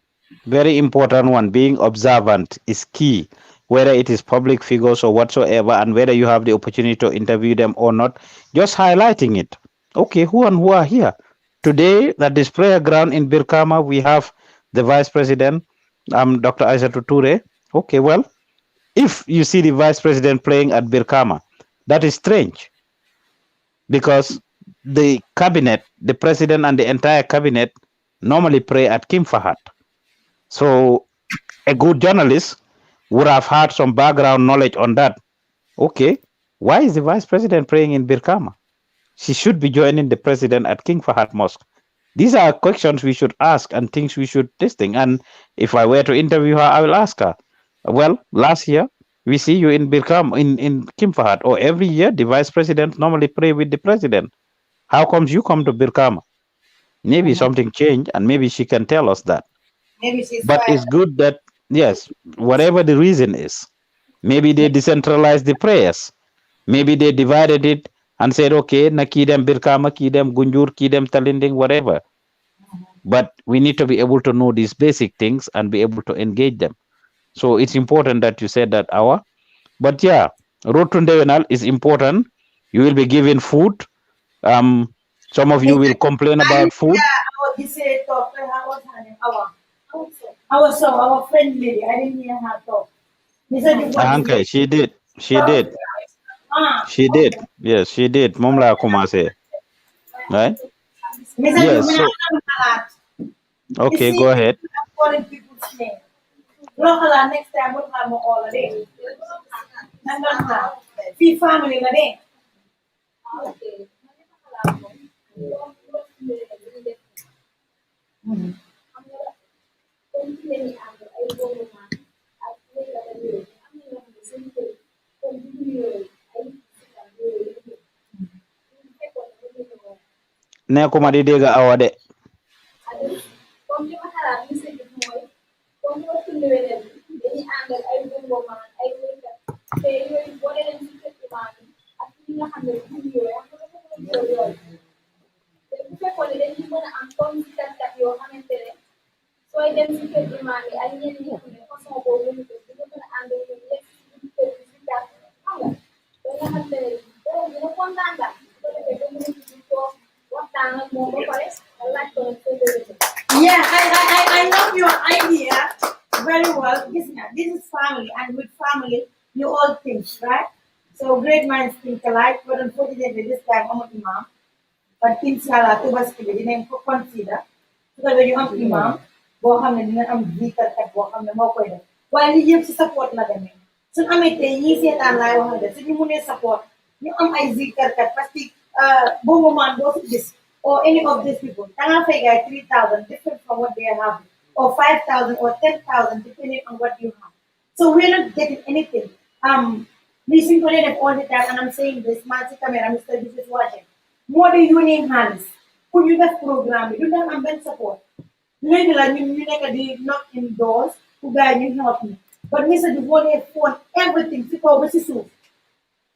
very important one. Being observant is key, whether it is public figures or whatsoever, and whether you have the opportunity to interview them or not. Just highlighting it. Okay, who are here today at this prayer ground in Birkama? We have the Vice President, Dr. Aissatou Toure. Okay, well, if you see the Vice President playing at Birkama, that is strange because the cabinet, the president, and the entire cabinet normally pray at Kim Fahad. So a good journalist would have had some background knowledge on that. Okay, why is the vice president praying in Birkama? She should be joining the president at King Fahad Mosque. These are questions we should ask and things we should testing. And if I were to interview her, I will ask her. Well, last year we see you in Birkama in Kim Fahad, or every year the vice president normally pray with the president. How comes you come to Birkama? Maybe something changed, and maybe she can tell us that. Maybe she's But fine. it's good that, yes, whatever the reason is, maybe they decentralized the prayers. Maybe they divided it and said, okay, na kidem Birkama, kidem Gunjur, kidem Talinding, whatever. But we need to be able to know these basic things and be able to engage them. So it's important that you said that hour. But yeah, Road to Ndewenal is important. You will be given food. Some of you will complain about food. I was say talk. What's her name? Our friend lady. I didn't hear her talk. He said you got Okay, this. she did. She did. She did. Okay. Yes, she did. Mom la kumase. Right? He said you Yes. may So have You okay, see, go ahead. I'm calling people's name. Local next time, we'll have all of them. And don't have. Fee family, na din. Okay. Nekuma di dega awade. Comme li ma xalaat monsieur Diouf mooy comme ni ma tundiwee leen dañuy àndal ay bongoman ay wéykat te yooyu boole leen si festival bi ak ñi nga xam ne buñ yooyu am na dafa mën a yooyu te bu fekkoon ne dañuy mën a am comme si kat yoo xamante ne sooy dem si kër imaam yi ak ñenn ñi xam ne façon boobu ñu ko di nga mën a ànd ak ñoom yegg si kër bi si kat xam nga ba nga xam ne borom dina kontaan daal su ko defee ba mu nekk di toog waxtaan ak moom ba pare laaj ko nag Yeah, I love your idea very well. This is family, and with family, you all think, right? So great minds think alike, but unfortunately, this time I'm an imam. But inshallah, to was didn't consider. Because when you am imam, boo xam ne dina am jiital kat boo xam ne moo koy def waaye li yëpp si support la demee suñu amee tey ñii seetaan laay wax de suñu mënee support ñu am ay jiital kat parce que boo moment doo fi gis or any of these people dangaa fay gaay 3,000 different from what they have or 5,000 or 10,000 depending on what you have. So we're not getting anything. Listen to it all the time, and I'm saying this, Mansi Camera, Mr. This is watching. More the union hands. Could you have program? You don't have been support. Léegi la ñun ñu nekk di knock in doors pour gars yi ñu help me but Mr. Diouf moo dee phone everything si kaw ba si suuf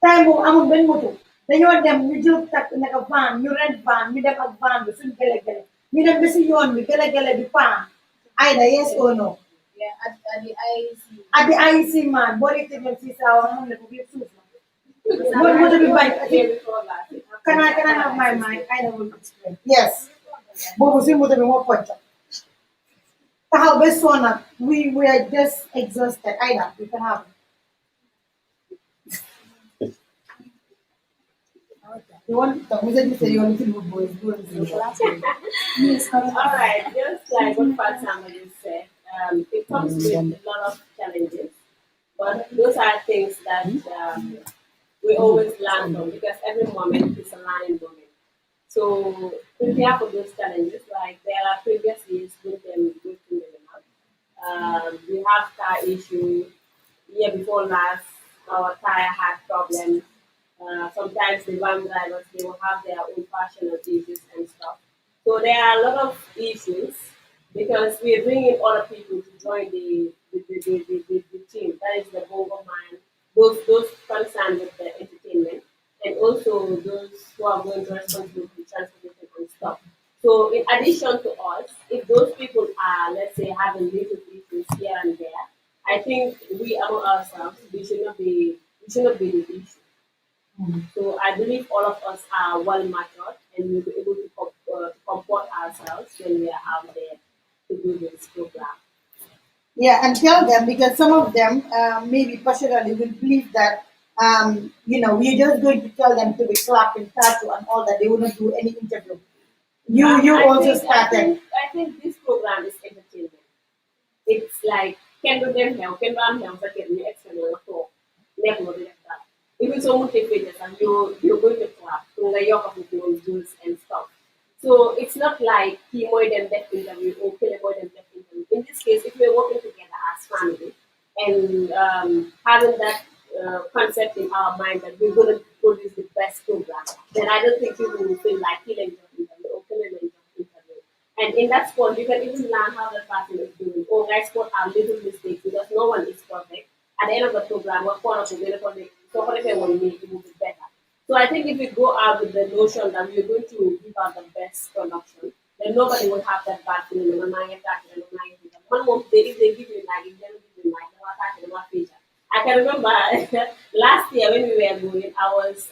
time boobu amul benn moto dañoo dem ñu jël takk naka van ñu rent van ñu dem ak van bi suñu gele-gele ñu dem ba si yoon bi gele-gele bi paan Aida yes or no Yeah, at the IEC. at the IEC man boo dee tëjal si saa wax xam ne ko biir suuf la moto bi bañ can I have my mic Aida will explain yes boobu si moto bi moo pocc taxaw ba sonna we are just exhausted Aida you can have it. You want to say you want to boys All right, just like what Pat Samuel said, it comes with a lot of challenges, but those are things that we always learn from because every moment is a learning moment. So prepare for those challenges. Like there are previous years with them we have car issue. Year before last, our tire had problems. Sometimes the van drivers they will have their own personal issues and stuff. So there are a lot of issues because we are bringing other people to join the team. That is the Bongo Man, those concerned with the entertainment, and also those who are going to responsible for transportation and stuff. So in addition to us, if those people are, let's say, having little issues here and there, I think we among ourselves we should not be the issue. So I believe all of us are well matured and we'll be able to comport ourselves when we are out there to do this program. yeah and tell them because some of them maybe personally will believe that we're just going to tell them to be clapping tattoo and all that they will not do any interview you I also think, started I think this program is entertainment. It's like can do them help, can do them help, but can you explain what to never do that. Even so motivated and you're going to clap, so the yoga of your rules and stuff. So it's not like he more than that interview or kill more than that interview. In this case, if we're working together as family and having that concept in our mind that we're going to produce the best program, then I don't think people will feel like killing your interview or killing your interview. And in that sport, you can even learn how the person is doing. Or guys sport are little mistakes because no one is perfect. At the end of the program, what part of the so whatever will make it will be better. So I think if we go out with the notion that we're going to give out the best production, then nobody will have that bad feeling. One more they give you like, they don't give you like, no attack, no feature. I can remember last year when we were going, I was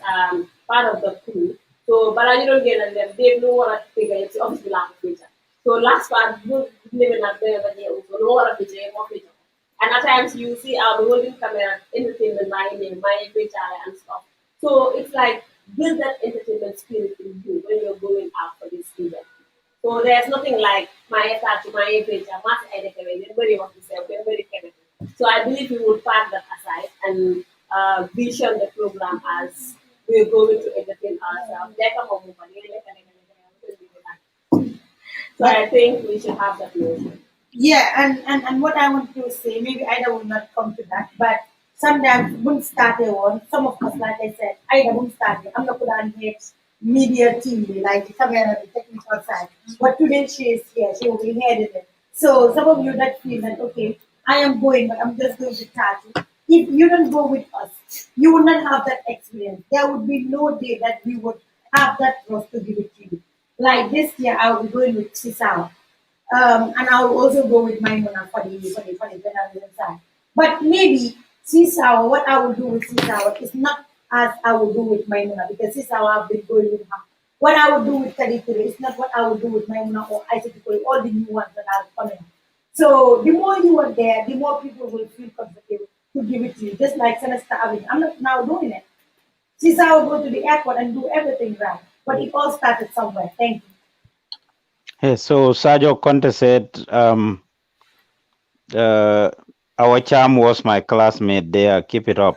part of the crew. So balaa ñu doon génn dem déeg lu war a figure yëpp si office bi laa ko fecca. So last part bu living at ba jeexu so lu ma war a fecca yëpp moo fecca. And at times you see I'll be holding camera entertainment my fecca and stuff. So it's like build that entertainment spirit in you when you're going out for this event. So there's nothing like my attach, my page, mass education, everybody wants to say, everybody can. So I believe we would park that aside and vision the program as we're going to entertain ourselves. So I think we should have that notion. Yeah, and what I want to say, maybe Ida will not come to that, but sometimes won't start a one. Some of us, like I said, Ida won't start it. I'm not put on the media team, like the camera, the technical side. But today she is here, she will be heading it. So some of you that feel that okay, I am going, but I'm just going to start it. If you don't go with us, you will not have that experience. There would be no day that we would have that trust to give it to you. Like this year, I will be going with Sisao. And I'll also go with my Mona for the journalism side. But maybe Sisawa, what I will do with Sisawa is not as I will do with Maimuna because Sisawa I've been going with her. What I will do with Kadikure is not what I will do with Maimuna or Isaac all the new ones that are coming. So the more you are there, the more people will feel comfortable to give it to you. Just like Senator Abin. I'm not now doing it. Sisawa will go to the airport and do everything right. But it all started somewhere. Thank you. Hey, so Sajo Conte said, uh, our charm was my classmate there. Keep it up.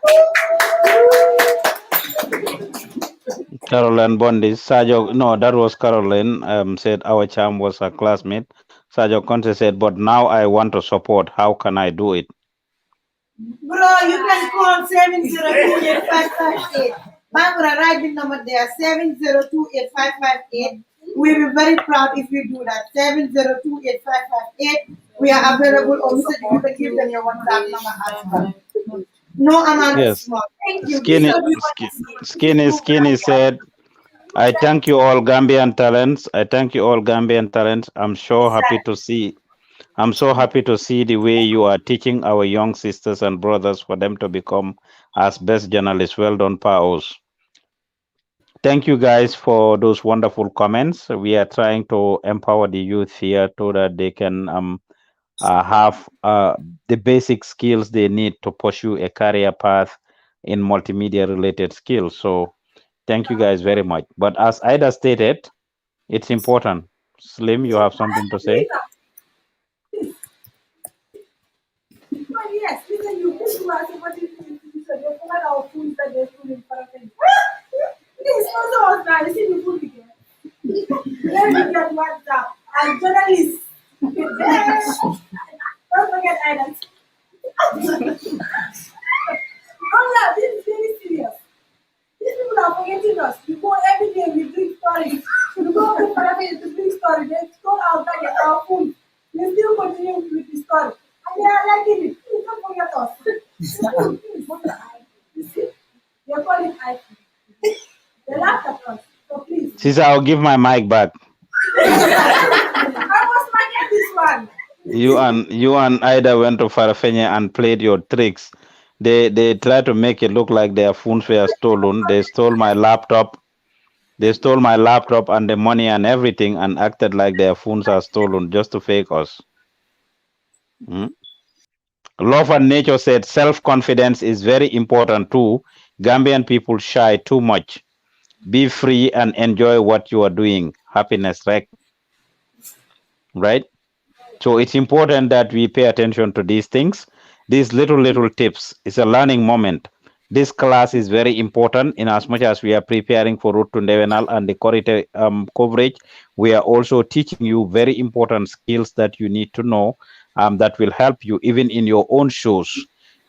Caroline Bondi, Sajo, no, that was Caroline, said our charm was her classmate. Sajo Conte said, but now I want to support. How can I do it? Bro, you can call 7028558. Barbara, write the number there 7028558. We'll be very proud if you do that. 7028558. We are available. Also, you can give them your WhatsApp number as well. No amount is Yes. small. Thank you. Skinny said, I thank you all Gambian talents. I thank you all Gambian talents. I'm so happy to see the way you are teaching our young sisters and brothers for them to become as best journalists. Well done, Paos. Thank you guys for those wonderful comments. We are trying to empower the youth here so that they can have the basic skills they need to pursue a career path in multimedia related skills. So thank you guys very much. But as Ida stated, it's important. Slim, you have something to say? Oh, yes, listen, you people are somebody you said they forgot our food that they're food in front of them. Please sponsor us now. You see the food again. Let me get WhatsApp. I'm journalist. Don't forget items. Oh yeah, this is very serious. These people are forgetting us. We go every day, we bring stories. We go to Parafin to bring stories. They stole our bag and our food. We still continue with the story. And they are liking it. Please don't forget us. Please, what the eye? You see? They're calling eye. They laughed at us. So please. Caesar, I'll give my mic back. I was like at this one. You and Ida went to Farafenye and played your tricks. They tried to make it look like their phones were stolen. They stole my laptop. They stole my laptop and the money and everything and acted like their phones are stolen just to fake us. Hmm? Love and Nature said self-confidence is very important too. Gambian people shy too much. Be free and enjoy what you are doing. Happiness, right? So it's important that we pay attention to these things. These little tips. It's a learning moment. This class is very important in as much as we are preparing for Road to Ndevenal and the corridor coverage. We are also teaching you very important skills that you need to know that will help you even in your own shows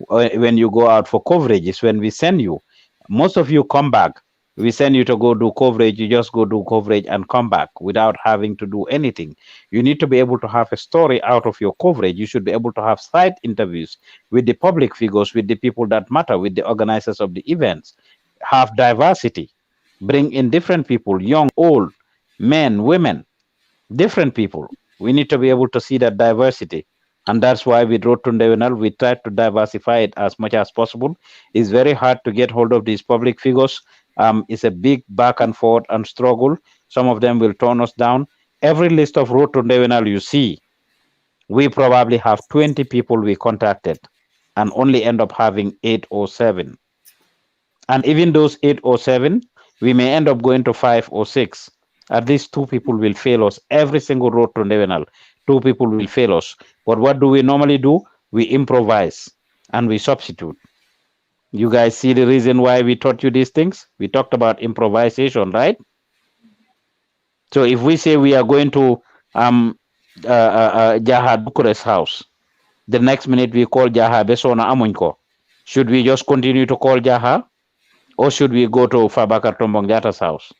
when you go out for coverages. When we send you, most of you come back. We send you to go do coverage. You just go do coverage and come back without having to do anything. You need to be able to have a story out of your coverage. You should be able to have side interviews with the public figures, with the people that matter, with the organizers of the events. Have diversity. Bring in different people, young, old, men, women, different people. We need to be able to see that diversity. And that's why with Road to Ndevenal, we try to diversify it as much as possible. It's very hard to get hold of these public figures. It's a big back and forth and struggle. Some of them will turn us down. Every list of road to Ndewenal you see, we probably have 20 people we contacted and only end up having 8 or 7. And even those 8 or 7, we may end up going to 5 or 6. At least 2 people will fail us. Every single road to Ndewenal, 2 people will fail us. But what do we normally do? We improvise and we substitute. You guys see the reason why we taught you these things? We talked about improvisation, right? So if we say we are going to Jaha Dukure's house, the next minute we call Jaha Besona Amunko, should we just continue to call Jaha, or should we go to Fabakar Tombong Jata's house?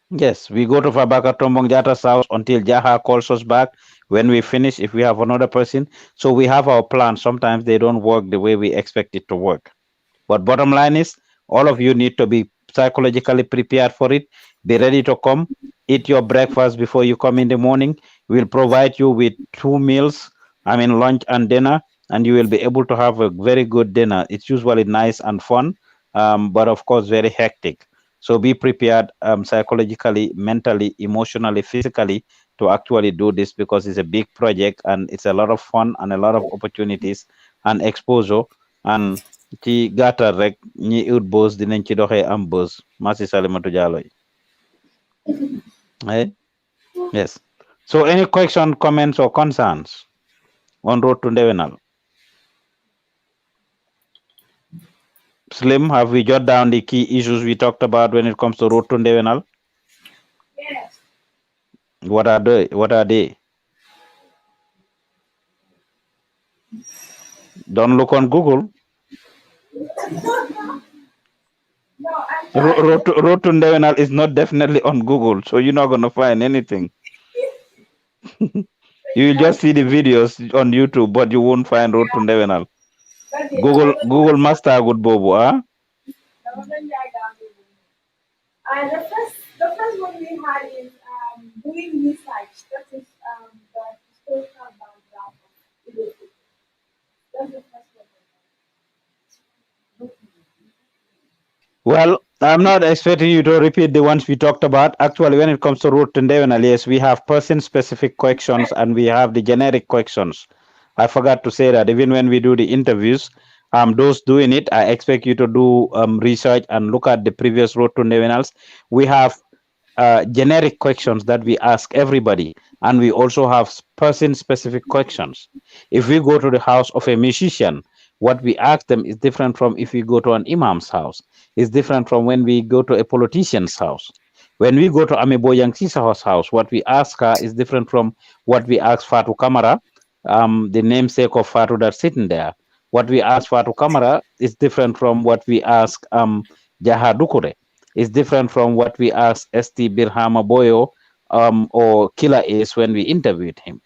Yes, we go to Fabakar Tombong Jata's house until Jaha calls us back. When we finish, if we have another person, so we have our plan. Sometimes they don't work the way we expect it to work. But bottom line is, all of you need to be psychologically prepared for it. Be ready to come. Eat your breakfast before you come in the morning. We'll provide you with 2 meals, I mean, lunch and dinner, and you will be able to have a very good dinner. It's usually nice and fun, but of course, very hectic. So be prepared psychologically, mentally, emotionally, physically to actually do this because it's a big project and it's a lot of fun and a lot of opportunities and exposure. And ci gàttal rek ñi ut buzz dinañ ci doxee am buzz Massi Salimatu Jallow yi. Eh? Yes. So any question, comments or concerns on road to Ndewenal? Slim, have we jot down the key issues we talked about when it comes to road to Ndewenal? Yes. What are they? What are they? Don't look on Google. No, I'm not. Road to Ndewenal is not definitely on Google, so you're not gonna find anything. You will just see the videos on YouTube, but you won't find road to Ndewenal. Okay, Google Master good bobo, huh? the first one we had is doing research. That is the historical background of Idoku. That's the first one. Well, I'm not expecting you to repeat the ones we talked about. Actually, when it comes to root and Devanal, yes, we have person-specific questions and we have the generic questions. I forgot to say that even when we do the interviews, those doing it, I expect you to do research and look at the previous road to Devanals. We have generic questions that we ask everybody, and we also have person-specific questions. If we go to the house of a musician, what we ask them is different from if we go to an imam's house. It's different from when we go to a politician's house. When we go to Amebo Yang Sisaho's house, what we ask her is different from what we ask Fatu Kamara, the namesake of Fatu that's sitting there. What we ask Fatu Kamara is different from what we ask Jaha Dukure. Is different from what we asked St. Birhama Boyo or Killer Ace when we interviewed him.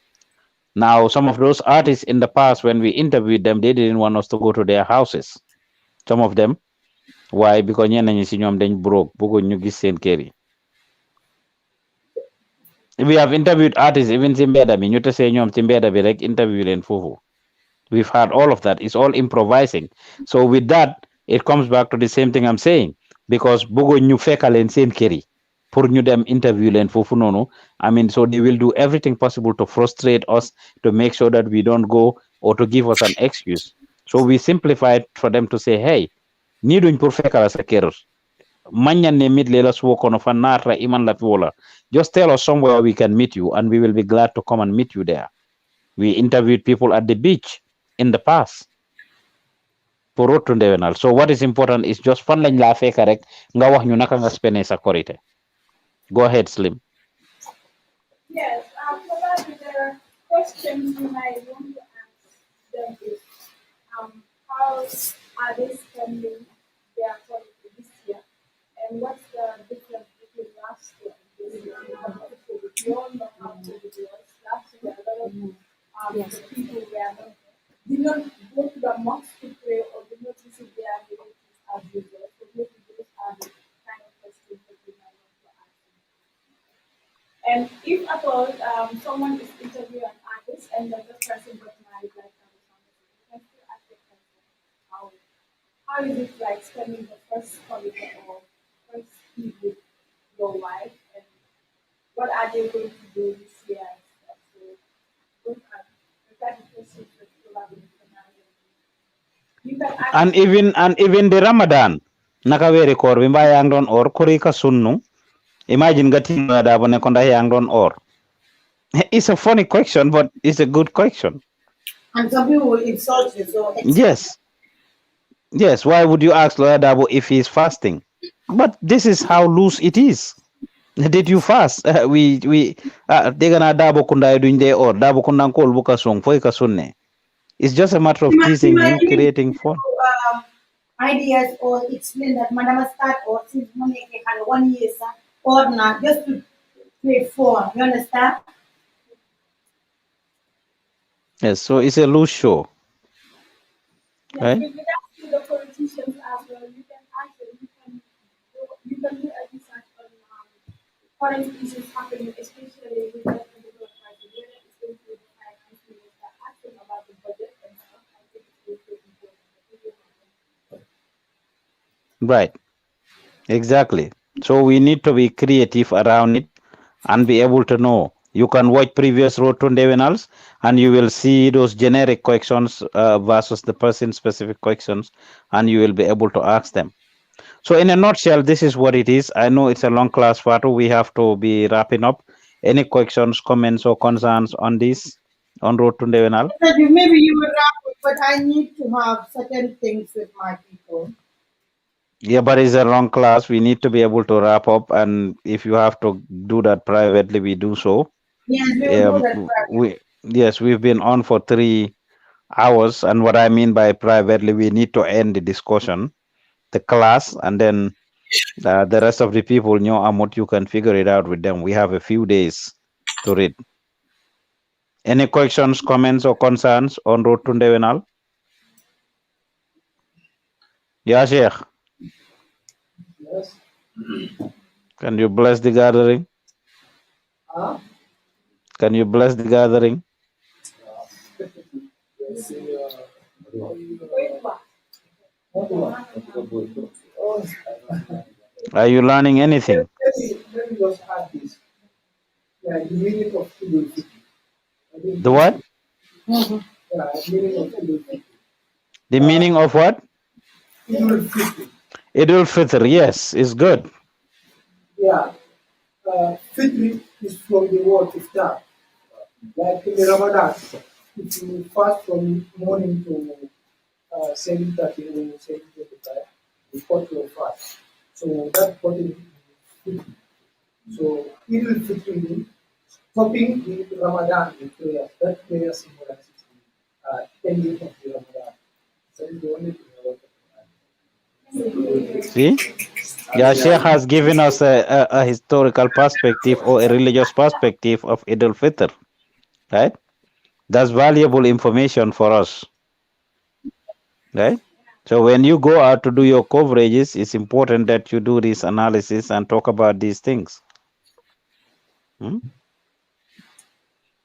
Now, some of those artists in the past, when we interviewed them, they didn't want us to go to their houses. Some of them. Why? Because ñenn ñi si ñoom dañ broke bëgguñ ñu gis seen kër yi. We have interviewed artists even si mbedda bi ñu tesee ñoom ci mbedda bi rek interview leen foofu. We've had all of that. It's all improvising. So with that, it comes back to the same thing I'm saying. Because bëgguñ ñu fekka leen seen kër yi pour ñu dem interview leen foofu noonu. I mean, so they will do everything possible to frustrate us, to make sure that we don't go, or to give us an excuse. So we simplified for them to say, hey, nii duñ pour fekka la sa kër. Manyan ne meet lela suwo kono fa natra iman la wola. Just tell us somewhere we can meet you, and we will be glad to come and meet you there. We interviewed people at the beach in the past. For road to Ndewenal. So what is important is just fan lañ la fekka rek nga wax ñu naka nga spene sa korite. Go ahead, Slim. Yes, probably the questions you might want to ask them is how are they spending their holiday this year? And what's the difference between last year and this year? We all know how COVID was. Last year, a lot of the people did not go to the mosque to pray or did not visit their relatives as usual. So maybe those are the kind of questions that you might want to ask. And if at all someone is interviewing an artist and the person got married, like you can still ask the question how how is it like spending the first holiday or first Eve with your wife, and what are they going to do this year and stuff? So those are the type of questions that probably can answer. You can ask And even the Ramadan naka weri kor bimba yang don or kori ka sunnu. Imagine getting da bone konda yang don or. It's a funny question, but it's a good question. And some people will insult you, so Yes. Yes, why would you ask Lawyer Dabo if he's fasting? But this is how loose it is. Did you fast? We degana Dabo kunda dunde or Dabo kunda kol buka song foi ka sunne. It's just a matter of you teasing might you, even creating fun. ideas or explain that Madam start or since money can 1 year or not, just to create form. You understand? Yes, so it's a loose show, yes, right? with regards to the politicians as well, you can ask them, you can do a research on current issues happening, especially with that particular crisis, whether it's going to be the finance minister, ask them about the budget and stuff. I think it's going to be important. Right. Exactly. So we need to be creative around it and be able to know. You can watch previous Road to Devenals and you will see those generic questions versus the person specific questions, and you will be able to ask them. So, in a nutshell, this is what it is. I know it's a long class, Fatu. We have to be wrapping up. Any questions, comments, or concerns on this on Road to Devenal? Maybe you will wrap it, but I need to have certain things with my people. Yeah, but it's a long class. We need to be able to wrap up, and if you have to do that privately, we do so. Yes, we will do that We yes, we've been on for 3 hours, and what I mean by privately, we need to end the discussion, the class, and then the rest of the people, Amut, you can figure it out with them. We have a few days to read. Any questions, comments, or concerns on Road to Ndewenal? Yeah, Sheikh. Yes. Can you bless the gathering? Huh? Can you bless the gathering? Yes, Are you learning anything? let me just add this. Yeah, the meaning of Idul Fitr. The what? Yeah, the meaning of Idul Fitr. The meaning of what? Idul Fitr. Idul Fitr, yes, is good. Yeah. Fitr is from the word iftar. Like in the Ramadan, if you fast from morning to 7:30 or 7:25, you cut your fast. So that cut is Fitr. So Idul Fitr means stopping the Ramadan with prayer. That prayer symbolizes the ending of the Ramadan. That is the only thing I want to add. See? Yeah, Sheikh has given us a historical perspective or a religious perspective of Idul Fitr, right? That's valuable information for us, right? So when you go out to do your coverages, it's important that you do this analysis and talk about these things. Hmm?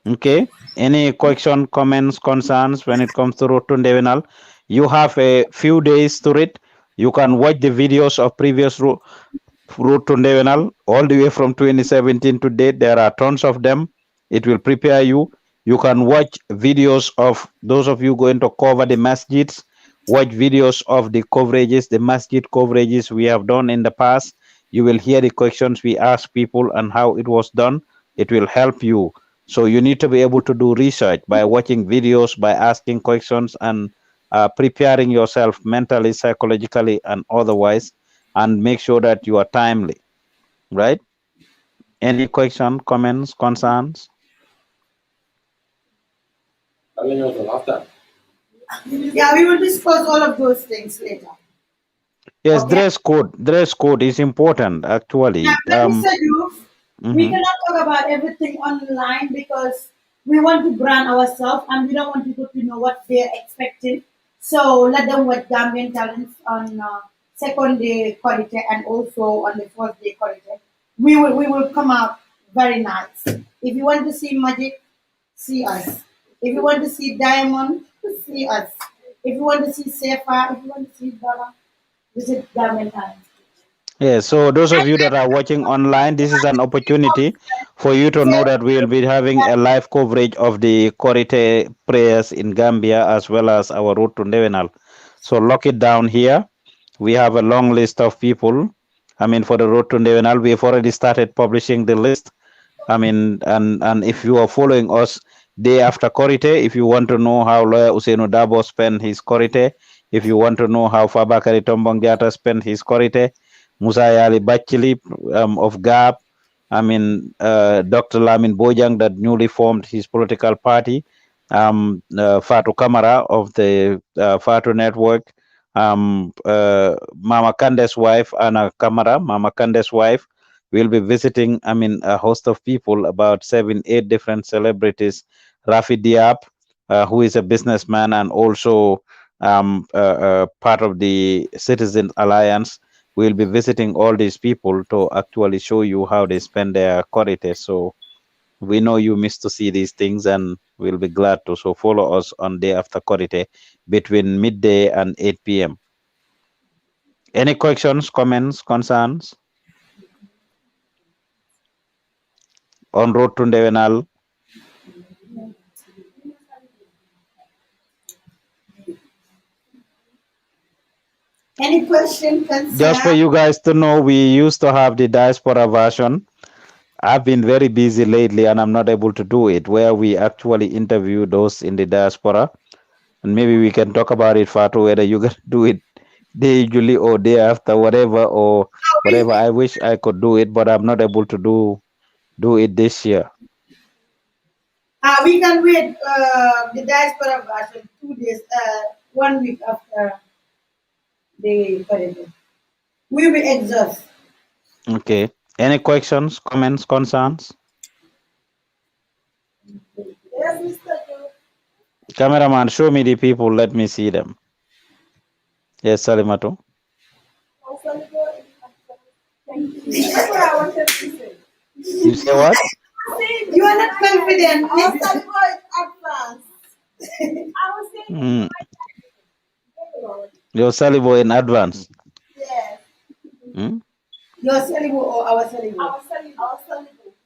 Okay. Any question, comments, concerns when it comes to Rotun Devenal? You have a few days to read. You can watch the videos of previous Road to Ndevenal all the way from 2017 to date. There are tons of them. It will prepare you. You can watch videos of those of you going to cover the masjids. Watch videos of the coverages, the masjid coverages we have done in the past. You will hear the questions we ask people and how it was done. It will help you. So you need to be able to do research by watching videos, by asking questions, and preparing yourself mentally, psychologically, and otherwise, and make sure that you are timely, right? Any question, comments, concerns? Yeah, we will discuss all of those things later. Yes, Okay. dress code is important actually. Yeah, like we said, Joof, we Mhm. cannot talk about everything online because we want to brand ourselves and we don't want people to know what they're expecting. So let them watch Gambian talents on second day quality and also on the fourth day quality. We will come out very nice. If you want to see magic, see us. If you want to see diamond, see us. If you want to see safer, if you want to see better, visit Gambian Talent. Yeah, so those of you that are watching online, this is an opportunity for you to know that we will be having a live coverage of the Korite prayers in Gambia as well as our road to Ndewenal. So lock it down here. We have a long list of people. I mean, for the road to Ndewenal, we have already started publishing the list. I mean, and if you are following us day after Korite, if you want to know how Lawyer Usainu Dabo spent his Korite, if you want to know how Fabakari Tombongiata spent his Korite, Musa Yali Bachili of GAP, I mean, Dr. Lamin Bojang that newly formed his political party, Fatu Kamara of the Fatu Network, Mama Kande's wife, Anna Kamara, Mama Kande's wife, we'll be visiting, I mean, a host of people, about 7, 8 different celebrities. Rafi Diab, who is a businessman and also part of the Citizen Alliance. We'll be visiting all these people to actually show you how they spend their corridor. So we know you miss to see these things and we'll be glad to. So follow us on day after corridor between midday and 8 p.m. Any questions, comments, concerns on Road to Ndewenal? Any question, Just for concern? you guys to know, we used to have the diaspora version. I've been very busy lately and I'm not able to do it, where we actually interview those in the diaspora. And maybe we can talk about it, Fatu, whether you can do it day usually or day after, whatever, or whatever. I wish I could do it, but I'm not able to do it this year. We can wait the diaspora version 2 days, 1 week after the corridor. We will exhaust. Okay. Any questions, comments, concerns? Yes, Mr. Joe. Cameraman, show me the people. Let me see them. Yes, Salimato. Also, thank you. That's what I wanted to say. You say what? You are not confident. I was talking about advance. I was saying, You're Salibo in advance. yes. Your Selibo or our Selibo? Our Salibo.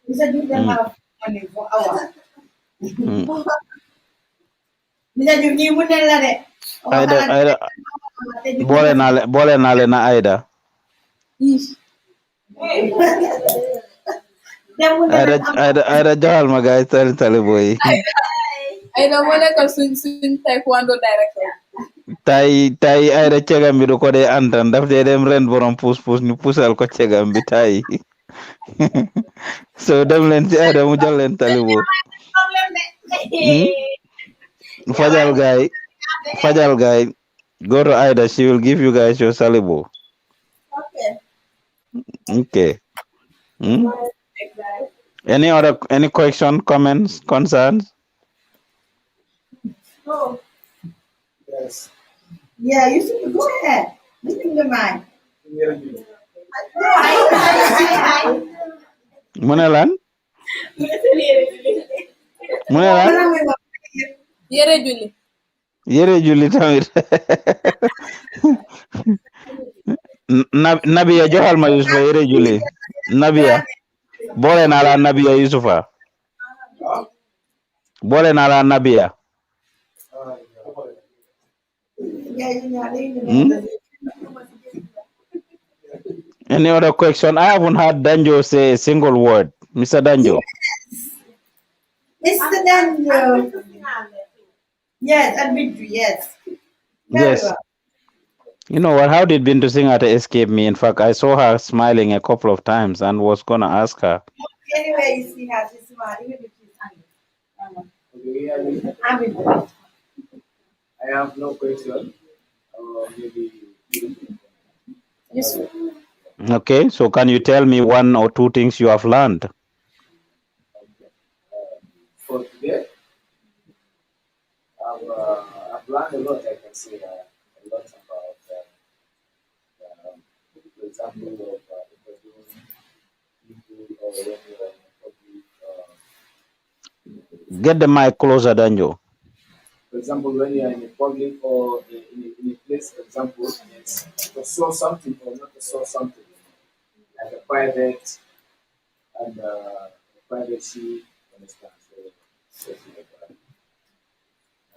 You said you don't have money for our. You said you need money like Aida, bole nale na Aida. Aida jahal ma guys Salibo yi. I don't want to swing taekwondo director. tay Aida cegam bi du ko dee antan daf dee dem ren borom pus ñu pusal ko cegam bi tay. So dem leen ci Aida mu jox leen Salibo. Fajal guy, go to Aida, she will give you guys your Salibo. Okay. Okay. Any question, comments, concerns? No. Yes. Yeah, you should go ahead. Give me the mic. Munelan? Munelan? Yere Julie. Yere Julie tamit. Nabiya joxal ma Yusufa Yere Julie. Nabiya. Boole naa la Nabiya Yusufa. Boole naa la Nabiya. Any other question? I haven't heard Danjo say a single word. Mr. Danjo. Mr. Danjo. Yes, admit you, yes. Yes. Well. You know what? How did Bintu Singate escape me? In fact, I saw her smiling a couple of times and was going to ask her. Anyway, you see her, she's smiling, even if she's angry. I have no question. Maybe. Yes. Okay, so can you tell me 1 or 2 things you have learned? For today, I've learned a lot. I can say a lot about, for example, of interviewing people or when you're in public. Get the mic closer, Danjo. For example, when you are in a public or in a place, for example, it's to saw something or not to saw something, like a private and privacy, understand? So,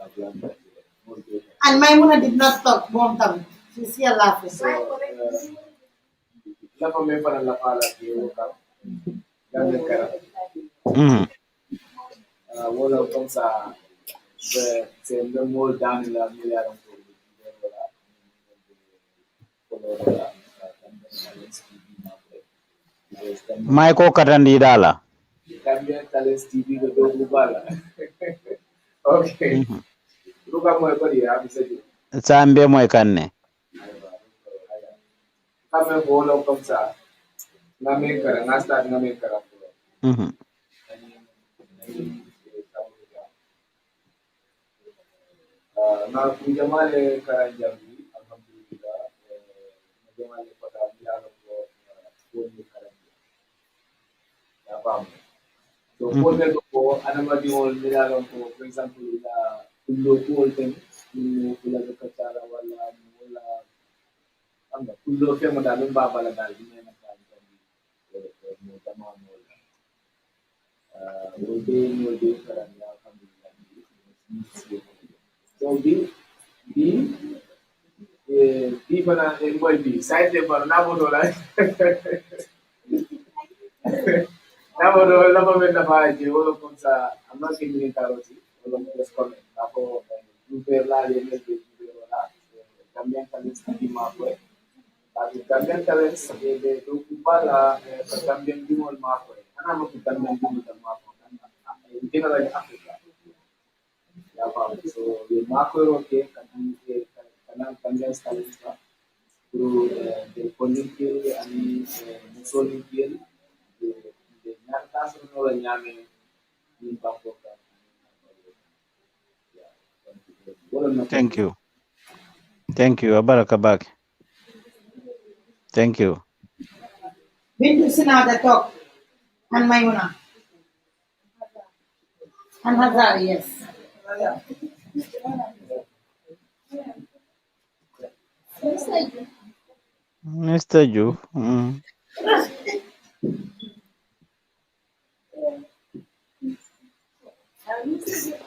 I've learned that motivate. And Maimuna did not talk one time. She's here laughing. So, lafa me fana lafa la ke woka, gamen kara. Mhm. Wala comme ça, c'est le mot dans la milliard Michael Katandi Dala. Gambian Talents TV ko do bala. Okay. Mhm. Luka mo ko dia abi sajo. Sambe moy kanne. Kame bolo comme ça. Ngamen kara ngasta ngamen kara. Mhm. Na kujamale karanjambi alhamdulillah majamale pada biaro ko woni karanja ya pam so pone ko anama di wol biaro ko for example ila kullo ko ten kullo kula ko kacala wala anda kullo fe mo dalum baba la dal ni na karanjambi mo tamamo mo de karanja alhamdulillah so di fana boy bi side de bar na bodo la na bodo la ba men na fa je wala comme ça am na ke ni karoti wala mo des comme na ko du per la le me de wala también talents di ma ko también talents de do kubala también di mol ma ko ana mo también di mol ma ko ina la Africa ya pa so de ma ko ke kanang también talents through the political and Mussolini the Narcas no la llame ni tampoco. Thank you. Thank you. Abaraka back. Thank you. Bintu Sinada talk. And Maimuna. And Hazar, yes. Mr. Joof. Mm.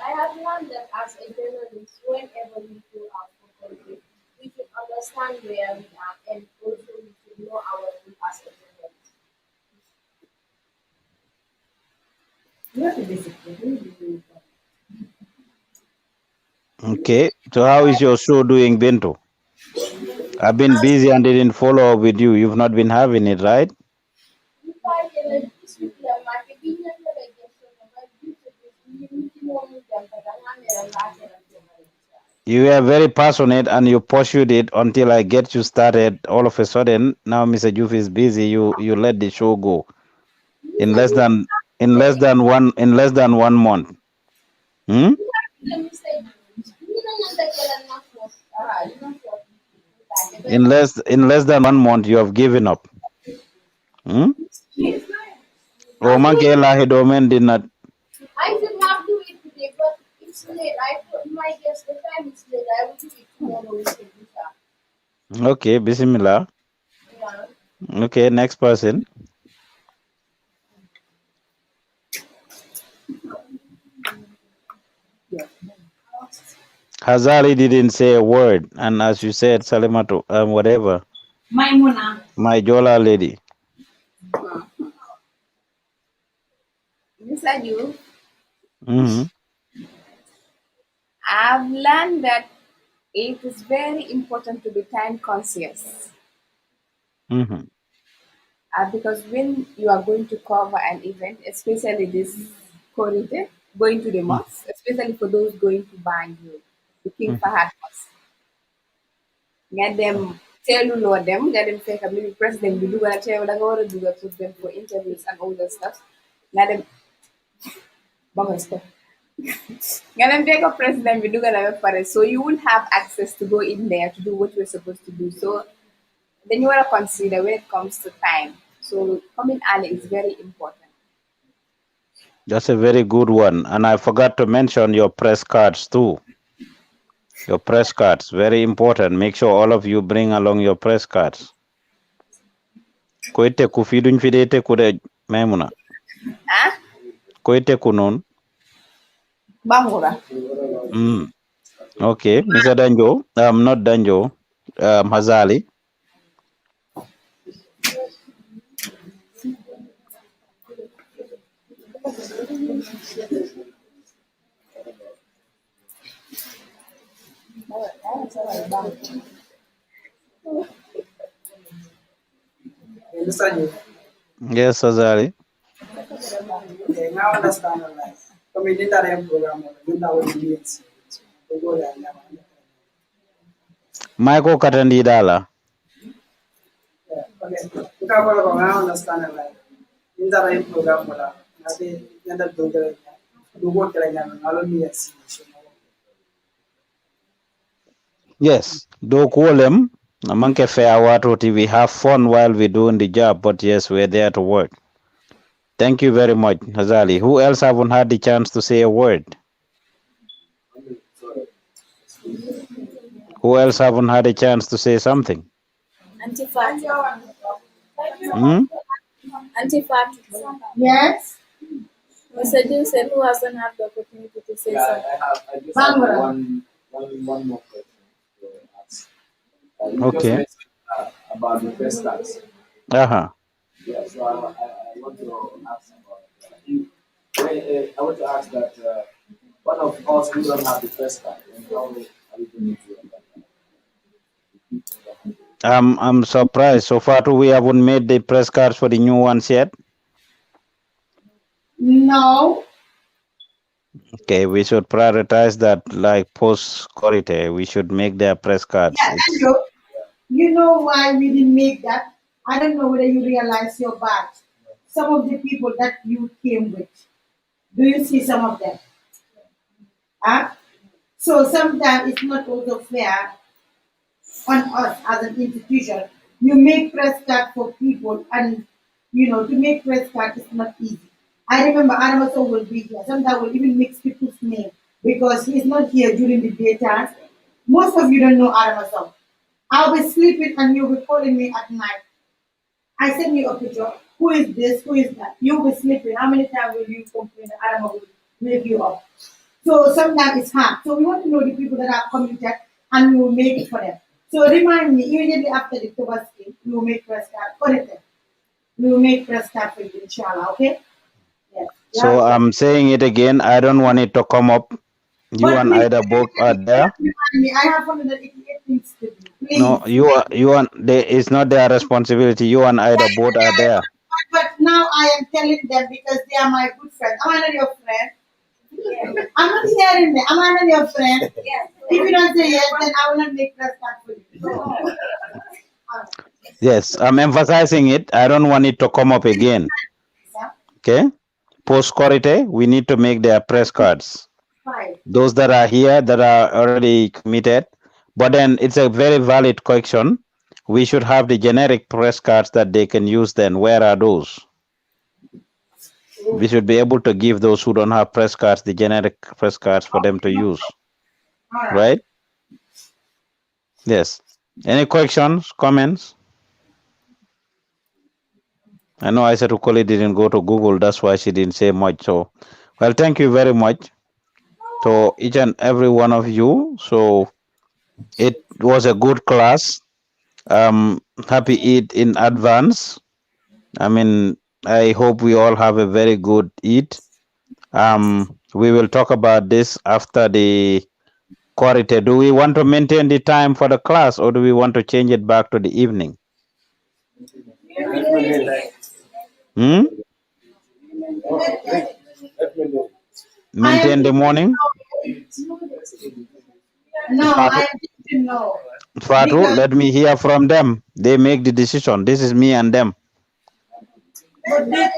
I have learned that as a journalist, whenever we go out for content, we should understand where we are and also we should know our role as a journalist. You have to discipline. Okay. So how is your show doing, Bento? I've been busy and didn't follow up with you. You've not been having it, right? You were very passionate and you pursued it until I get you started. All of a sudden, now Mr. Joof is busy. You let the show go in less than 1 month. Hmm? In less than 1 month, you have given up. Hmm? Oh, monkey lahi domain did not. I should have to it today, but it's late. I put my guess the time is late. I will do it tomorrow instead. Okay, bismillah. Yeah. Okay, next person. Hazali didn't say a word, and as you said, Salimatu, whatever, Maimuna. my Jola lady. Mr. Joof, Mm-hmm. I've learned that it is very important to be time conscious. Mm-hmm. Because when you are going to cover an event, especially this corridor, going to the mosque, especially for those going to Banjul, the King Fahad Mosque, get them tell you know them, get them fake maybe president we do gonna tell them gonna do that put them for interviews and all that stuff. Get them get them take a president we do gonna for it. So you won't have access to go in there to do what you're supposed to do. So then you wanna consider when it comes to time. So coming early is very important. That's a very good one. And I forgot to mention your press cards too. Your press cards, very important. Make sure all of you bring along your press cards. Koite kufidun fidete kude Maimuna. Ah? Koite kunon. Bangura. Okay, Mr. Danjo. Not Danjo. Hazali. Understand? Yes, Hazali. Okay, now understand like kami din tayo yung program mo, yun daw yung needs. Tugo lang naman. Michael Katandidala. Okay, ikaw ko lang now understand like yun tayo yung program mo lang. Natin yan daw dugo talaga ng alon needs. Yes, do call them. Amanke fair watoti. We have fun while we're doing the job, but yes, we're there to work. Thank you very much, Hazali. Who else haven't had the chance to say a word? Who else haven't had a chance to say something? Auntie Fatima. Hmm? Auntie Fatima. Yes. Mr. Joof said who hasn't had the opportunity to say something. I just have one more question to ask. You Okay. just mentioned about the press cards. Uh-huh. Yeah, so I want to ask about I want to ask that one of us who don't have the press card, and how are we going to do that? I'm surprised. So far, we haven't made the press cards for the new ones yet. No. Okay, we should prioritize that, like post-Corite. We should make their press cards. Yeah, Andrew, you know why we didn't make that? I don't know whether you realize your batch. Some of the people that you came with. Do you see some of them? Huh? So sometimes it's not also fair on us as an institution. You make press card for people, and to make press card is not easy. I remember Adamaso will be here. Sometimes we'll even mix people's name because he's not here during the daytime. Most of you don't know Adamaso. I'll be sleeping and you'll be calling me at night. I send you a picture. Who is this? Who is that? You'll be sleeping. How many times will you complain that Adama will wake you up? So sometimes it's hard. So we want to know the people that are committed and we will make it for them. So remind me, immediately after the Toba scheme, we will make press card for it. We will make press card for you, inshallah, okay? Yes. So I'm saying it again. I don't want it to come up. You But and please, Ida both are there. remind me, I have 188 things to do. Please. No, it's not their responsibility. You and Ida both are there. But now I am telling them because they are my good friends. Am I not your friend? Yeah. I'm not hearing them. Am I not your friend? Yes. If you don't say yes, then I will not make press card for you. Yes, I'm emphasizing it. I don't want it to come up again. Okay? Post-Corite, we need to make their press cards. Fine. Those that are here that are already committed. But then it's a very valid question. We should have the generic press cards that they can use then. Where are those? We should be able to give those who don't have press cards the generic press cards for them to use. Right? Yes. Any questions, comments? I know I said Ukoli didn't go to Google. That's why she didn't say much. So, well, thank you very much to each and every one of you. So it was a good class. Happy Eid in advance. I mean, I hope we all have a very good Eid. We will talk about this after the quarter. Do we want to maintain the time for the class or do we want to change it back to the evening? Maintain the morning? No, I didn't know. Fatu, let me hear from them. They make the decision. This is me and them. But this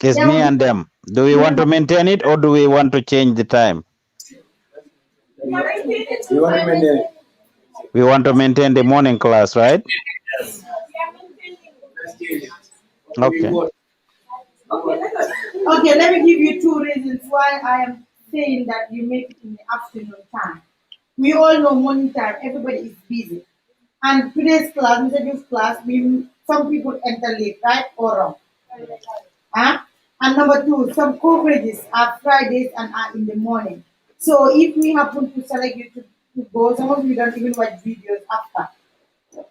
It's me and them. Do we want to maintain it or do we want to change the time? You want to maintain it? We want to maintain the morning class, right? Yes. Okay. Okay, let me give you 2 reasons why I am saying that you make it in the afternoon time. We all know morning time, everybody is busy. And today's class, Mr. Joof's class, some people enter late, right or wrong? Huh? And number two, some coverages are Fridays and are in the morning. So if we happen to select you to go, some of you don't even watch videos after.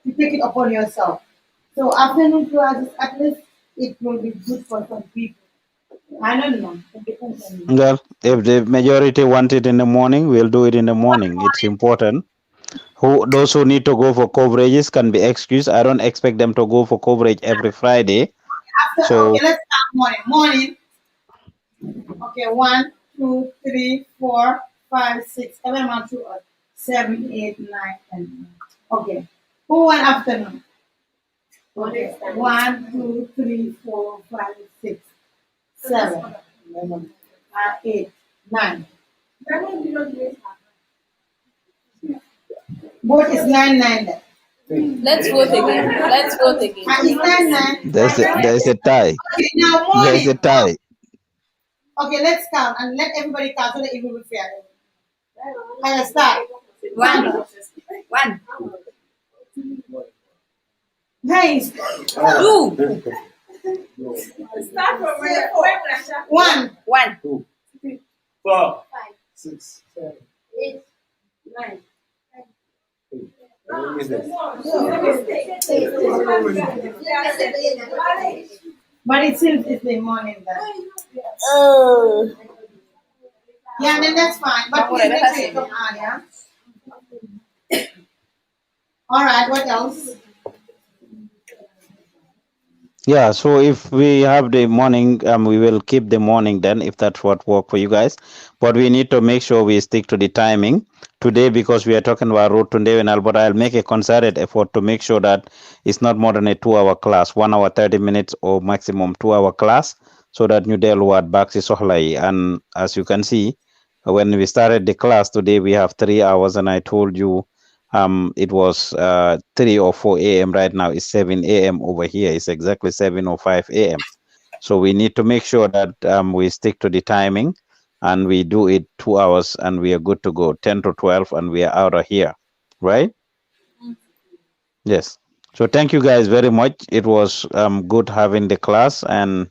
You take it upon yourself. So afternoon classes, at least it will be good for some people. I don't know. It depends on you. Well, if the majority want it in the morning, we'll do it in the morning. It's important. Those who need to go for coverages can be excused. I don't expect them to go for coverage every Friday. So Okay, let's start morning. Morning. Okay, 1, 2, 3, 4, 5, 6, 7, 1, 2, 7, 8, 9, 10. Okay. Who want afternoon? Okay. 1, 2, 3, 4, 5, 6, 7, 8, 9. What is 9, 9 then? Let's vote again. Let's vote again. It's 9, 9. there's a tie. Okay, now There's a morning. tie. Okay, let's count and let everybody count so that it will be fair. Let's start. 1. Nice. 2. Start from where? 1. 1. 4. 6, 7, 8, 9. But it seems it's the morning then. Yeah, then that's fine. But please make sure you come earlier. All right, what else? Yeah, so if we have the morning, we will keep the morning then, if that's what work for you guys. But we need to make sure we stick to the timing today, because we are talking about road to Ndewenal. But I'll make a concerted effort to make sure that it's not more than a 2-hour class, 1 hour 30 minutes or maximum 2-hour class, so that New Delhi Ward backs is Sohlai. And as you can see, when we started the class today, we have 3 hours, and I told you it was 3 or 4 a.m. Right now it's 7 a.m. over here. It's exactly 7 or 5 a.m. So we need to make sure that we stick to the timing and we do it 2 hours and we are good to go, 10 to 12, and we are out of here, right? Yes. So thank you guys very much. It was good having the class, and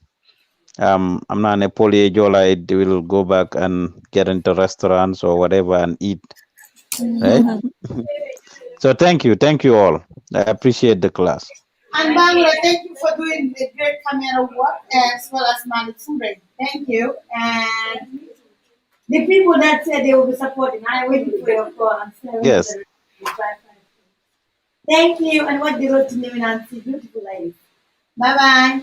I'm not a polyjola. I will go back and get into restaurants or whatever and eat, right? So thank you all. I appreciate the class. And Bangla, thank you for doing the great camera work as well as Malik Sumbre. Thank you. And the people that said they will be supporting, I waiting for your call. Yes. Thank you, and what the road to living and see beautiful ladies. Bye-bye.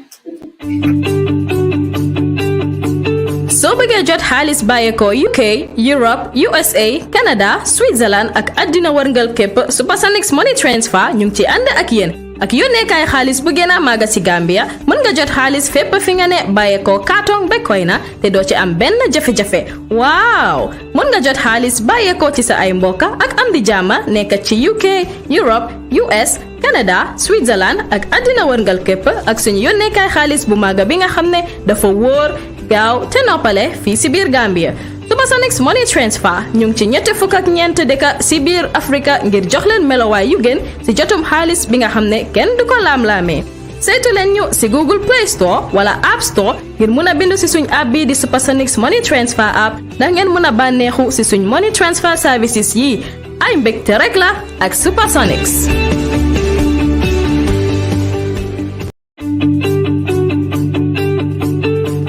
soo bëggee jot xaalis bàyyeekoo UK Europe USA Canada Switzerland ak àddina wërngal képp Supersonics Money Transfer ñu ngi ci ànd ak yéen ak yónneekaay xaalis bu gën a màgg ci Gambia mën nga jot xaalis fépp fi nga ne bàyyeekoo kaatong ba koy na te doo ci am benn jafe-jafe waaw mën nga jot xaalis bàyyeekoo ci sa ay mbokka ak am di jàmma nekk ci UK Europe US Canada Switzerland ak àddina wërngal képp ak suñu yónneekaay xaalis bu màgg bi nga xam ne dafa wóor gaaw te noppale fii si biir Gambia Supersonics Money Transfer ñu ngi ci ñetti fukk ak ñeent dëkk si biir Afrika ngir jox leen melowaay yu gën si jotum xaalis bi nga xam ne kenn du ko laam-laamee saytu leen ñu si Google Play Store wala App Store ngir mun a bindu si suñ app bii di Supersonics Money Transfer app ndax ngeen mun a bànneexu si suñ money transfer services yi ay mbégte rek la ak Supersonics.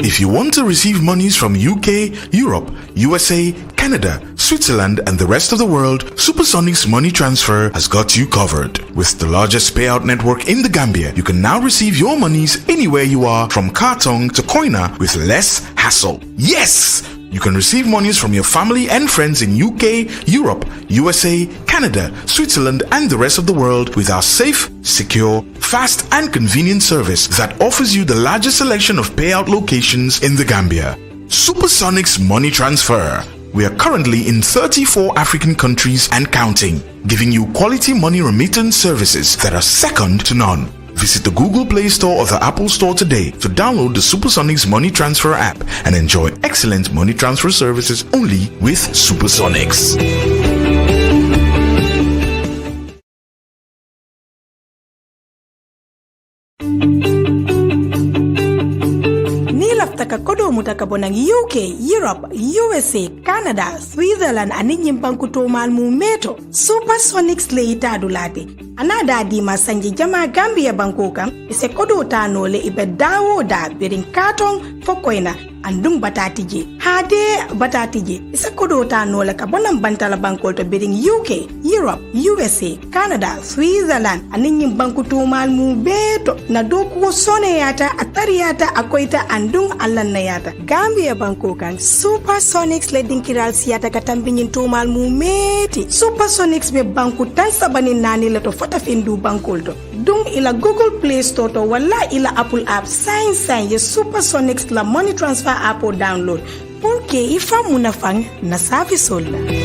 If you want to receive monies from UK, Europe, USA, Canada, Switzerland, and the rest of the world, Supersonics Money Transfer has got you covered. With the largest payout network in the Gambia, you can now receive your monies anywhere you are, from Kartong to Koina, with less hassle. Yes! You can receive monies from your family and friends in UK, Europe, USA, Canada, Switzerland, and the rest of the world with our safe, secure, fast, and convenient service that offers you the largest selection of payout locations in the Gambia. Supersonics Money Transfer. We are currently in 34 African countries and counting, giving you quality money remittance services that are second to none. Visit the Google Play Store or the Apple Store today to download the Supersonics Money Transfer app and enjoy excellent money transfer services only with Supersonics. mutaka bonang UK, Europe, USA, Canada, Switzerland ani nyimbanku tomal mu meto. Supersonics le itadulate. Anada di masanji jama Gambia bankoka ise kodo tanole ibe dawo da birin katon fokoina andung batatije. Hade batatije ise kodo tanole ka bonam bantala bankol to birin UK, Europe, USA, Canada, Switzerland ani nyimbanku tomal mu beto na doku sone yata atariyata akoita andung allan yata. Gambia bankoka Supersonics le dinkiral siyata katambinyin tomal mu meti. Supersonics be banku tan sabani nani leto fota findu bankolto dung ila Google Play Store to wala ila Apple app sign ye Supersonics la money transfer app o download pour que ifa munafang na service la.